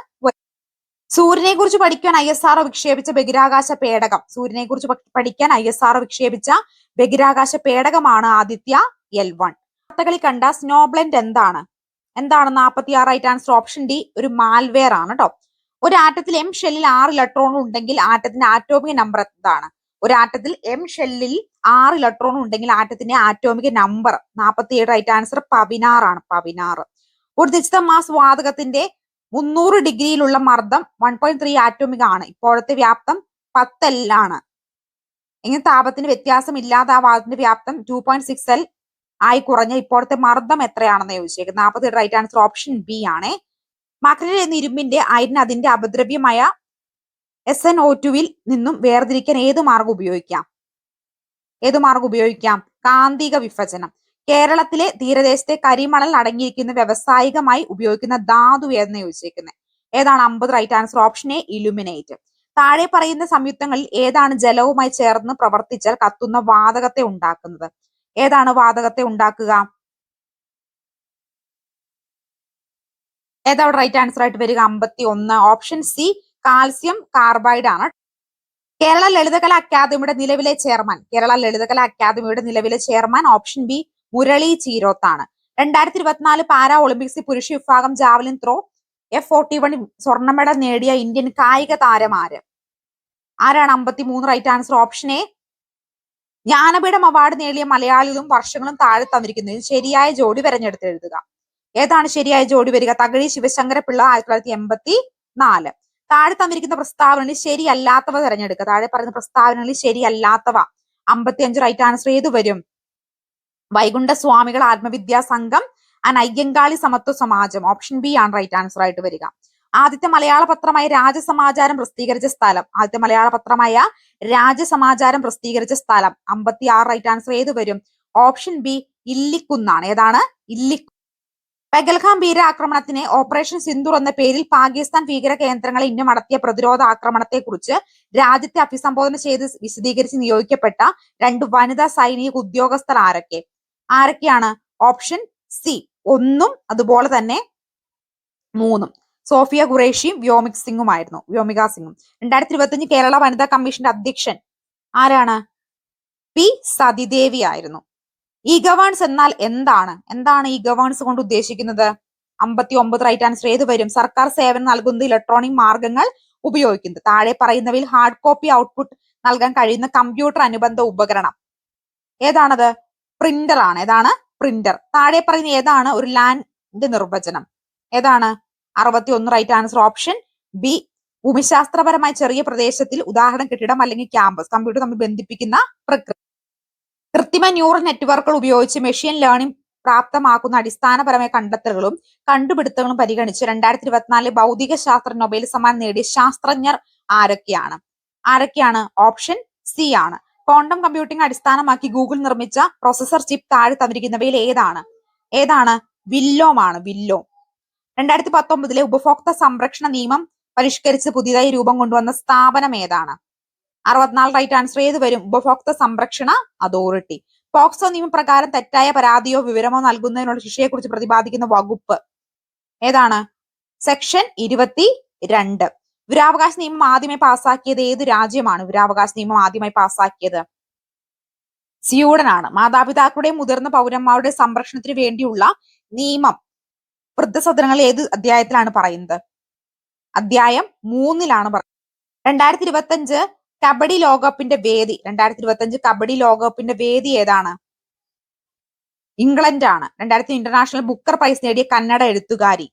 സൂര്യനെ കുറിച്ച് പഠിക്കാൻ ISRO വിക്ഷേപിച്ച ബഹിരാകാശ പേടകം. സൂര്യനെ കുറിച്ച് പഠിക്കാൻ ISRO വിക്ഷേപിച്ച ബഹിരാകാശ പേടകമാണ് ആദിത്യ L1. വാർത്തകളിൽ കണ്ട സ്നോബ്ലെൻഡ് എന്താണ്? എന്താണ്? 46 റൈറ്റ് ആൻസർ ഓപ്ഷൻ ഡി, ഒരു മാൽവെയർ ആണ് കേട്ടോ. ഒരു ആറ്റത്തിൽ M ഷെല്ലിൽ 6 ഇലക്ട്രോണുകൾ ഉണ്ടെങ്കിൽ ആറ്റത്തിന്റെ ആറ്റോമിക് നമ്പർ എന്താണ്? ഒരു ആറ്റത്തിൽ M ഷെല്ലിൽ 6 ഇലക്ട്രോൺ ഉണ്ടെങ്കിൽ ആറ്റത്തിന്റെ ആറ്റോമിക് നമ്പർ 47 റൈറ്റ് ആൻസർ 16 ആണ്. 16. ഒരു നിശ്ചിത മാസ് വാതകത്തിന്റെ 300 ഡിഗ്രിയിലുള്ള മർദ്ദം 1.3 ആറ്റോമിക് ആണ്. ഇപ്പോഴത്തെ വ്യാപ്തം 10 L ആണ്. എങ്ങനെ താപത്തിന് വ്യത്യാസം ഇല്ലാതെ ആ വാതകത്തിന്റെ വ്യാപ്തം 2.6 L ആയി കുറഞ്ഞ ഇപ്പോഴത്തെ മർദ്ദം എത്രയാണെന്ന് ചോദിച്ചേക്കുന്നത്? 47 റൈറ്റ് ആൻസർ ഓപ്ഷൻ ബി ആണ്. മഗ്നറ്റ് എന്ന ഇരുമ്പിന്റെ അയരിന് അതിന്റെ അപദ്രവ്യമായ SnO2-വിൽ നിന്നും വേർതിരിക്കാൻ ഏത് മാർഗം ഉപയോഗിക്കാം? ഏത് മാർഗം ഉപയോഗിക്കാം? കാന്തിക വിഭജനം. കേരളത്തിലെ തീരദേശത്തെ കരിമണൽ അടങ്ങിയിരിക്കുന്ന വ്യാവസായികമായി ഉപയോഗിക്കുന്ന ധാതു ഏതെന്ന് ചോദിച്ചേക്കുന്നത്? ഏതാണ്? 50 right answer option A, illuminate. താഴെ പറയുന്ന സംയുക്തങ്ങളിൽ ഏതാണ് ജലവുമായി ചേർന്ന് പ്രവർത്തിച്ചാൽ കത്തുന്ന വാതകത്തെ ഉണ്ടാക്കുന്നത്? ഏതാണ് വാതകത്തെ ഉണ്ടാക്കുക? ഏതാ അവിടെ റൈറ്റ് ആൻസർ ആയിട്ട് വരിക? 51. ഓപ്ഷൻ സി കാൽസ്യം കാർബൈഡ് ആണ്. കേരള ലളിതകലാ അക്കാദമിയുടെ നിലവിലെ ചെയർമാൻ ഓപ്ഷൻ ബി മുരളി ചീരോത്താണ്. 2024 പാരാ ഒളിമ്പിക്സിൽ പുരുഷ വിഭാഗം ജാവലിൻ ത്രോ F41 സ്വർണ്ണ മെഡൽ നേടിയ ഇന്ത്യൻ കായിക താരം ആരാണ്? 53 right answer option A Jnanpith award നേടിയ മലയാളികളും വർഷങ്ങളും താഴെ തന്നിരിക്കുന്നു. ശരിയായ ജോഡി തെരഞ്ഞെടുത്ത് എഴുതുക. ഏതാണ് ശരിയായ ജോഡി വരിക? തകഴി ശിവശങ്കര പിള്ള 1984. താഴെ തന്നിരിക്കുന്ന പ്രസ്താവനകളിൽ ശരിയല്ലാത്തവ തിരഞ്ഞെടുക്കുക. താഴെ പറയുന്ന പ്രസ്താവനകളിൽ ശരിയല്ലാത്തവ 55 റൈറ്റ് ആൻസർ ഏത് വരും? വൈകുണ്ഠ സ്വാമികൾ ആത്മവിദ്യാ സംഘം and Ayyankali Samathwa Samajam option B ആണ് റൈറ്റ് ആൻസർ ആയിട്ട് വരിക. ആദ്യത്തെ മലയാള പത്രമായ രാജസമാചാരം പ്രസിദ്ധീകരിച്ച സ്ഥലം 56 റൈറ്റ് ആൻസർ ഏത് വരും? ഓപ്ഷൻ ബി ഇല്ലിക്കുന്നാണ്. ഏതാണ്? ഇല്ലിക്കുന്ന്. പെഹൽഗാം ഭീകരാക്രമണത്തിന് ഓപ്പറേഷൻ സിന്ദൂർ എന്ന പേരിൽ പാകിസ്ഥാൻ ഭീകര കേന്ദ്രങ്ങളെ ഇന്ത്യ നടത്തിയ പ്രതിരോധ ആക്രമണത്തെ കുറിച്ച് രാജ്യത്തെ അഭിസംബോധന ചെയ്ത് വിശദീകരിച്ച് നിയോഗിക്കപ്പെട്ട 2 വനിതാ സൈനിക ഉദ്യോഗസ്ഥർ ആരൊക്കെയാണ്? ഓപ്ഷൻ സി 1 അതുപോലെ തന്നെ 3. സോഫിയ ഖുറേഷിയും വ്യോമിക സിംഗും. 2025 കേരള വനിതാ കമ്മീഷന്റെ അധ്യക്ഷൻ ആരാണ്? പി സതിദേവി ആയിരുന്നു. ഇ ഗവേൺസ് എന്നാൽ എന്താണ് ഇ ഗവേൺസ് കൊണ്ട് ഉദ്ദേശിക്കുന്നത്? 59 റൈറ്റ് ആൻസർ ഏത് വരും? സർക്കാർ സേവനം നൽകുന്നത് ഇലക്ട്രോണിക് മാർഗങ്ങൾ ഉപയോഗിക്കുന്നത്. താഴെ പറയുന്നവയിൽ ഹാർഡ് കോപ്പി ഔട്ട്പുട്ട് നൽകാൻ കഴിയുന്ന കമ്പ്യൂട്ടർ അനുബന്ധ ഉപകരണം ഏതാണത്? പ്രിന്റർ ആണ്. ഏതാണ്? പ്രിന്റർ. താഴെ പറയുന്ന ഏതാണ് ഒരു ലാൻഡ് നിർവചനം? ഏതാണ്? 61 റൈറ്റ് ആൻസർ ഓപ്ഷൻ ബി ഭൂമിശാസ്ത്രപരമായ ചെറിയ പ്രദേശത്തിൽ ഉദാഹരണം കെട്ടിടം അല്ലെങ്കിൽ ക്യാമ്പസ് കമ്പ്യൂട്ടർ തമ്മിൽ ബന്ധിപ്പിക്കുന്ന പ്രക്രിയ. കൃത്രിമ ന്യൂറൽ നെറ്റ്വർക്കുകൾ ഉപയോഗിച്ച് മെഷീൻ ലേണിംഗ് പ്രാപ്തമാക്കുന്ന അടിസ്ഥാനപരമായ കണ്ടെത്തലുകളും കണ്ടുപിടുത്തങ്ങളും പരിഗണിച്ച് 2024 ഭൗതിക ശാസ്ത്ര നൊബേൽ സമ്മാനം നേടിയ ശാസ്ത്രജ്ഞർ ആരൊക്കെയാണ്? ഓപ്ഷൻ സി ആണ്. ക്വാണ്ടം കമ്പ്യൂട്ടിംഗ് അടിസ്ഥാനമാക്കി ഗൂഗിൾ നിർമ്മിച്ച പ്രോസസർ ചിപ്പ് താഴെ തന്നിരിക്കുന്നവയിൽ ഏതാണ്? വില്ലോം ആണ്. വില്ലോം. 2019 ഉപഭോക്തൃ സംരക്ഷണ നിയമം പരിഷ്കരിച്ച് പുതിയതായി രൂപം കൊണ്ടുവന്ന സ്ഥാപനം ഏതാണ്? 64 റൈറ്റ് ആൻസർ ഏത് വരും? ഉപഭോക്തൃ സംരക്ഷണ അതോറിറ്റി. പോക്സോ നിയമപ്രകാരം തെറ്റായ പരാതിയോ വിവരമോ നൽകുന്നതിനുള്ള ശിക്ഷയെക്കുറിച്ച് പ്രതിപാദിക്കുന്ന വകുപ്പ് ഏതാണ്? സെക്ഷൻ 22. വിവരാവകാശ നിയമം ആദ്യമായി പാസാക്കിയത് ഏത് രാജ്യമാണ്? വിവരാവകാശ നിയമം ആദ്യമായി പാസാക്കിയത് സ്വീഡൻ ആണ്. മാതാപിതാക്കളുടെയും മുതിർന്ന പൗരന്മാരുടെ സംരക്ഷണത്തിന് വേണ്ടിയുള്ള നിയമം വൃദ്ധസദനങ്ങൾ ഏത് അധ്യായത്തിലാണ് പറയുന്നത്? അധ്യായം 3 പറയുന്നത്. 2025 കബഡി ലോകകപ്പിന്റെ വേദി ഏതാണ്? ഇംഗ്ലണ്ട് ആണ്. 2000 ഇന്റർനാഷണൽ ബുക്കർ പ്രൈസ് നേടിയ കന്നഡ എഴുത്തുകാരി